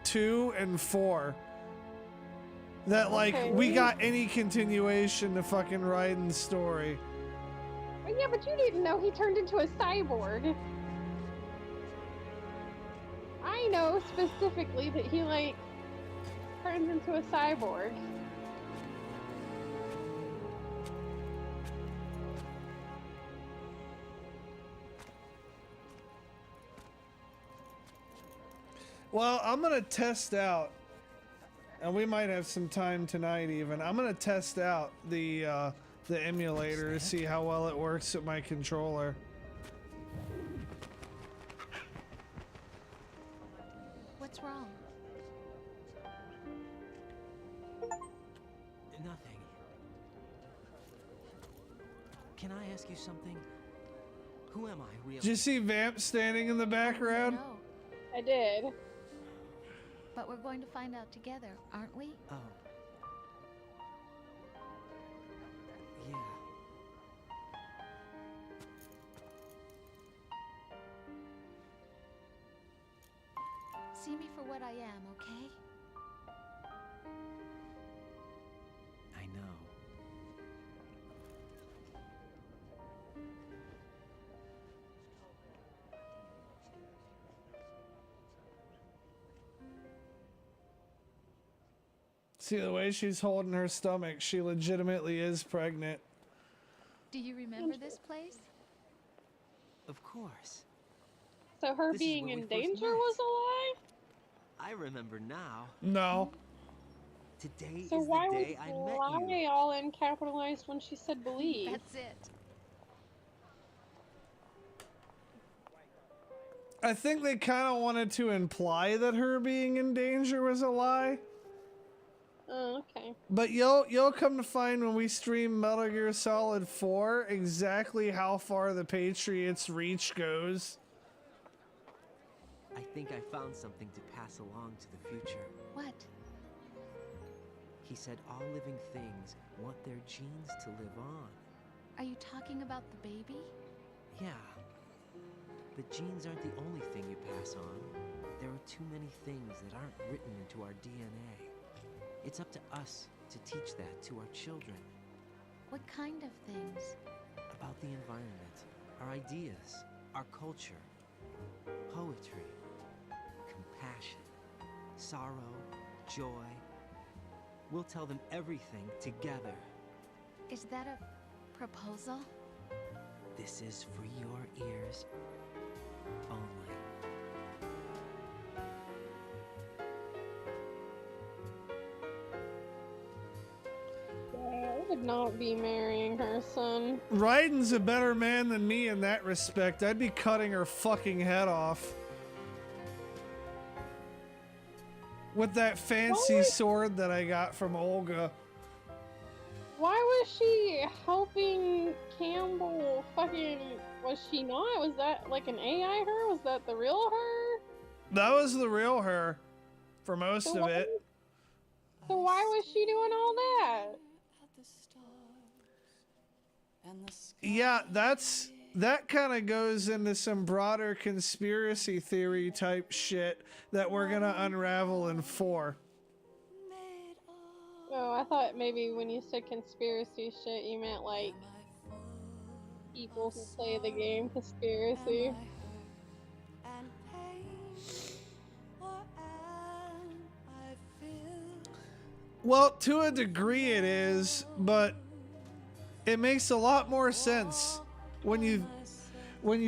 2 and 4. That like we got any continuation to fucking Raiden's story.
Yeah, but you didn't know he turned into a cyborg. I know specifically that he like turns into a cyborg.
Well, I'm gonna test out, and we might have some time tonight even. I'm gonna test out the emulator to see how well it works with my controller.
What's wrong?
Nothing. Can I ask you something? Who am I, really?
Did you see Vamp standing in the background?
No,
I did.
but we're going to find out together, aren't we?
Oh. Yeah.
See me for what I am, okay?
I know.
See the way she's holding her stomach, she legitimately is pregnant.
Do you remember this place?
Of course.
So her
This is
being
where we
in
first
danger
met.
was a lie?
I remember now.
No.
Today
So
is
why
the
was
day I met
lie
you.
all in capitalized when she said believe?
That's it.
I think they kind of wanted to imply that her being in danger was a lie.
Oh, okay.
But you'll come to find when we stream Metal Gear Solid 4 exactly how far the Patriots' reach goes.
I think I found something to pass along to the future.
What?
He said all living things want their genes to live on.
Are you talking about the baby?
Yeah. But genes aren't the only thing you pass on. There are too many things that aren't written into our DNA. It's up to us to teach that to our children.
What kind of things?
About the environment, our ideas, our culture, poetry, compassion, sorrow, joy. We'll tell them everything together.
Is that a proposal?
This is for your ears only.
I would not be marrying her son.
Raiden's a better man than me in that respect. I'd be cutting her fucking head off. With that fancy sword that I got from Olga.
Why was she helping Campbell fucking... Was she not? Was that like an AI her? Was that the real her?
That was the real her for most of it.
So why was she doing all that?
Yeah, that kind of goes into some broader conspiracy theory type shit that we're gonna unravel in 4.
Oh, I thought maybe when you said conspiracy shit, you meant like people who play the game conspiracy.
Well, to a degree it is, but it makes a lot more sense when you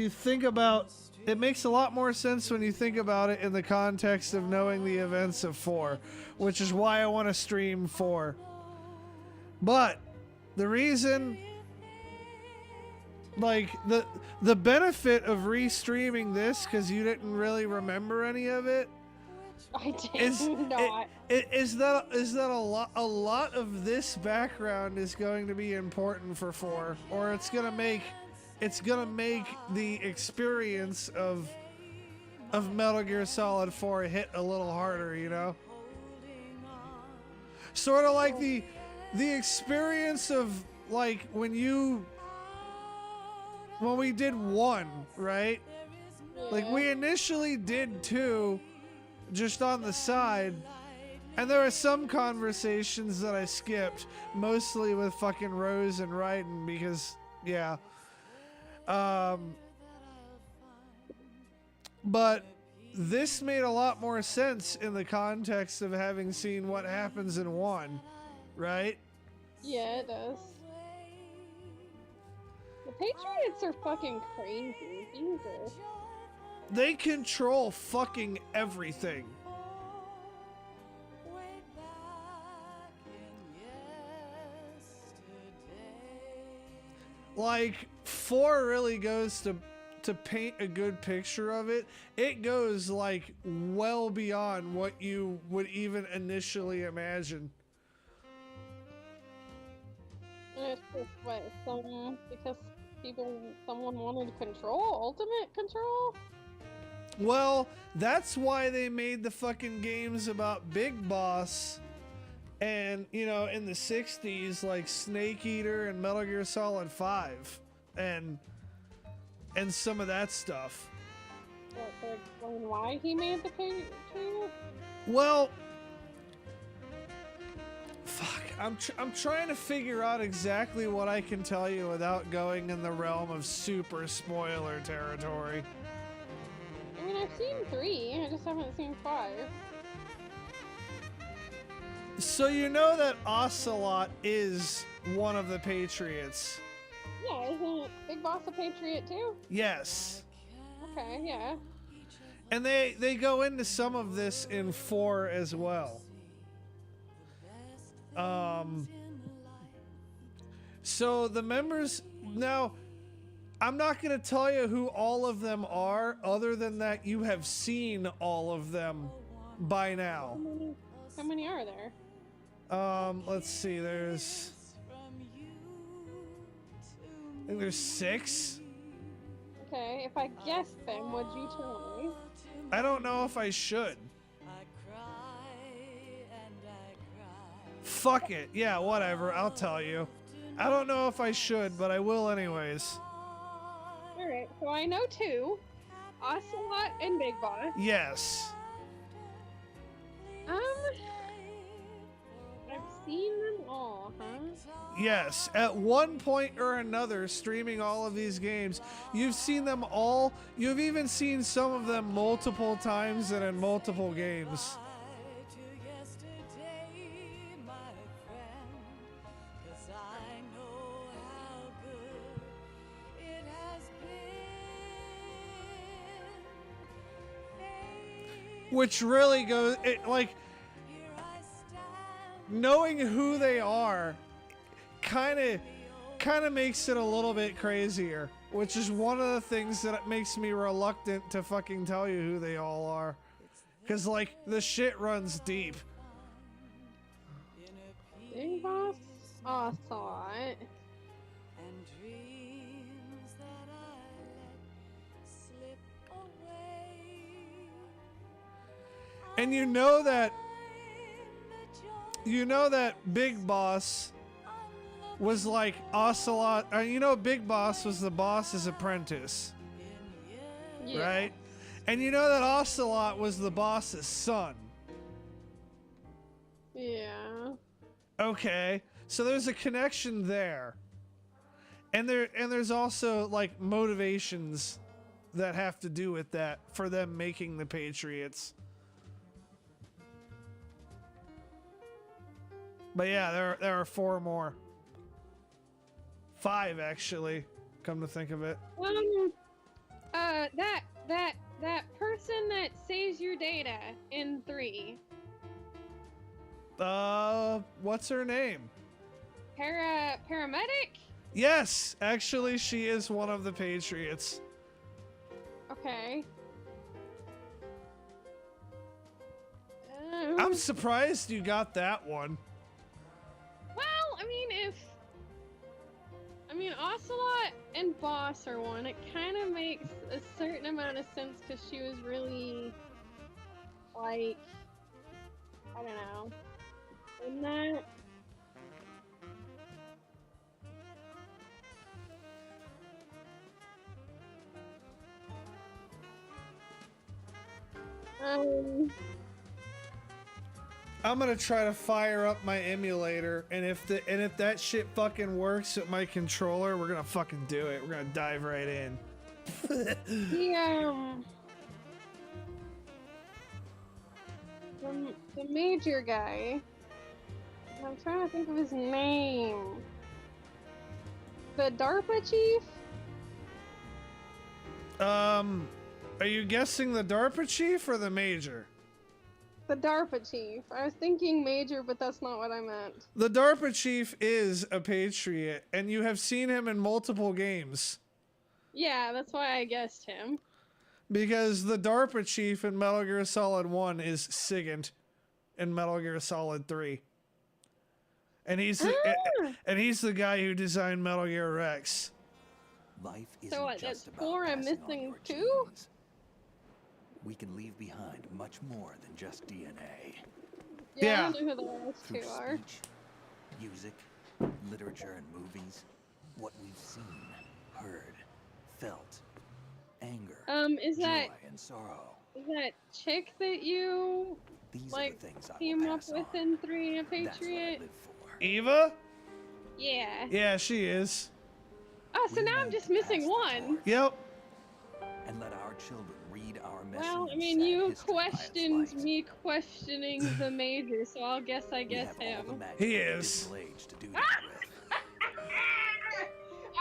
think about it. Makes a lot more sense when you think about it in the context of knowing the events of 4, which is why I want to stream 4. But the reason, like, the benefit of restreaming this, because you didn't really remember any of it,
I did not.
Is that a lot of this background is going to be important for 4, or it's gonna make the experience of Metal Gear Solid 4 hit a little harder, you know? Sort of like the experience of like when we did 1, right? Like we initially did 2 just on the side, and there were some conversations that I skipped, mostly with fucking Rose and Raiden, because yeah. But this made a lot more sense in the context of having seen what happens in 1, right?
Yeah, it does. The Patriots are fucking crazy. Jesus.
They control fucking everything. Like, 4 really goes to paint a good picture of it. It goes like well beyond what you would even initially imagine.
And it's just what, because someone wanted control, ultimate control?
Well, that's why they made the fucking games about Big Boss and, you know, in the 60s, like Snake Eater and Metal Gear Solid 5 and some of that stuff.
What, to explain why he made the Patriot?
Well, fuck, I'm trying to figure out exactly what I can tell you without going in the realm of super spoiler territory.
I mean, I've seen 3, I just haven't seen 5.
So you know that Ocelot is one of the Patriots?
Yeah, isn't Big Boss a Patriot too?
Yes.
Okay, yeah.
And they go into some of this in 4 as well. So the members, now, I'm not going to tell you who all of them are, other than that you have seen all of them by now.
How many are there?
Let's see, I think there's 6.
Okay, if I guessed them, would you tell me?
I don't know if I should. Fuck it. Yeah, whatever. I'll tell you. I don't know if I should, but I will anyways.
Alright, so I know 2. Ocelot and Big Boss.
Yes.
I've seen them all, huh?
Yes. At one point or another, streaming all of these games, you've seen them all. You've even seen some of them multiple times and in multiple games. Which really goes, like, knowing who they are kind of makes it a little bit crazier, which is one of the things that makes me reluctant to fucking tell you who they all are. Because, like, the shit runs deep.
Big Boss, Ocelot,
And you know that Big Boss was like Ocelot. Big Boss was the boss's apprentice.
Yeah.
Right? And you know that Ocelot was the boss's son.
Yeah.
Okay. So there's a connection there. And there's also like motivations that have to do with that for them making the Patriots. But yeah, there are 4 more. 5 actually, come to think of it.
That person that saves your data in 3.
What's her name?
Paramedic?
Yes, actually she is one of the Patriots.
Okay.
I'm surprised you got that one.
Well, I mean, Ocelot and Boss are one. It kind of makes a certain amount of sense because she was really, like, I don't know. In that.
I'm gonna try to fire up my emulator, and if that shit fucking works with my controller, we're gonna fucking do it. We're gonna dive right in.
The major guy. I'm trying to think of his name. The DARPA chief?
Are you guessing the DARPA chief or the major?
The DARPA chief. I was thinking major, but that's not what I meant.
The DARPA chief is a Patriot, and you have seen him in multiple games.
Yeah, that's why I guessed him.
Because the DARPA chief in Metal Gear Solid 1 is Sigint in Metal Gear Solid 3. And he's the guy who designed Metal Gear Rex.
Life isn't
So what,
just
that's
about
4 I'm
passing on
missing
your
2?
genes. We can leave behind much more than just DNA.
Yeah. I don't know who the last
Through
2 are.
speech, music, literature, and movies, what we've seen, heard, felt, anger,
Is
joy,
that
and sorrow.
is that chick that you
These
like
are the things I will
team up
pass
with
on.
in 3 a
That's what I
Patriot?
live for.
Eva?
Yeah.
Yeah, she is.
Oh, so now I'm just missing 1.
Yep.
And let our children read our message.
Well, I mean, you questioned me questioning the major, so I guess him.
He is.
I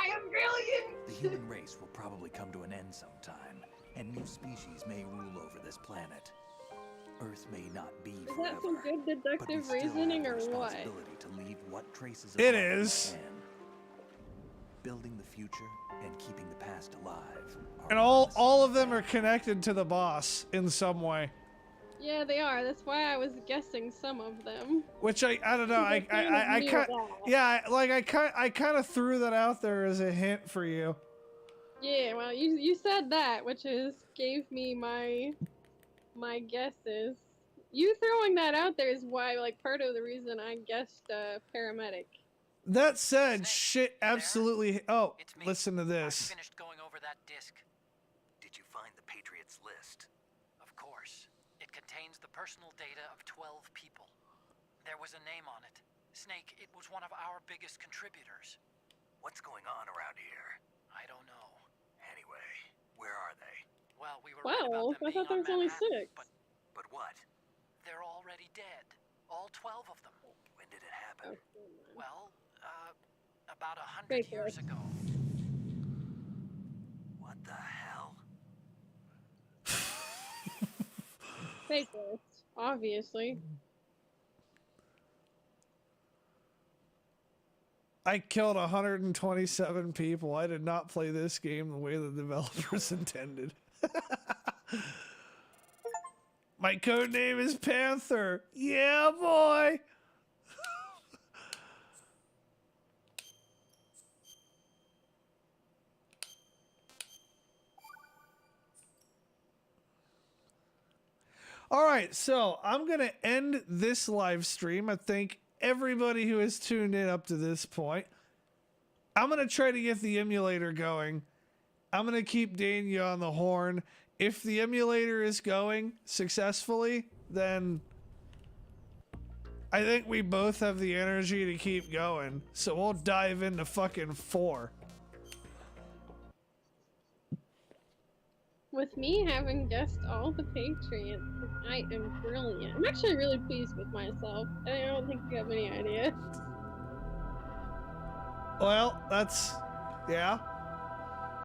am brilliant!
The human race will probably come to an end sometime, and new species may rule over this planet. Earth may not be
Is
forever,
that some good
but we
deductive
still
reasoning
have
or
the
what?
responsibility to leave what traces of
It
life we
is.
can. Building the future and keeping the past alive.
And all of them are connected to the boss in some way.
Yeah, they are. That's why I was guessing some of them.
Which I don't know. I kind of threw that out there as a hint for you.
Yeah, well, you said that, which gave me my guesses. You throwing that out there is why, like, part of the reason I guessed paramedic.
That said, shit absolutely. Oh, listen to this.
Finished going over that disc.
Did you find the Patriots list?
Of course. It contains the personal data of 12 people. There was a name on it. Snake, it was one of our biggest contributors.
What's going on around here?
I don't know.
Anyway, where are they?
Well, we were
Wow, I thought there was only 6.
But what?
They're already dead. All 12 of them.
When did it happen?
Well, about 100
Fake
years
Earth.
ago.
What the hell?
Fake Earth, obviously.
I killed 127 people. I did not play this game the way the developers intended. My code name is Panther. Yeah, boy. All right, so I'm going to end this live stream. I thank everybody who has tuned in up to this point. I'm going to try to get the emulator going. I'm going to keep Dania on the horn. If the emulator is going successfully, then I think we both have the energy to keep going. So we'll dive into fucking 4.
With me having guessed all the Patriots, I am brilliant. I'm actually really pleased with myself. I don't think you have any idea.
Well, that's... yeah.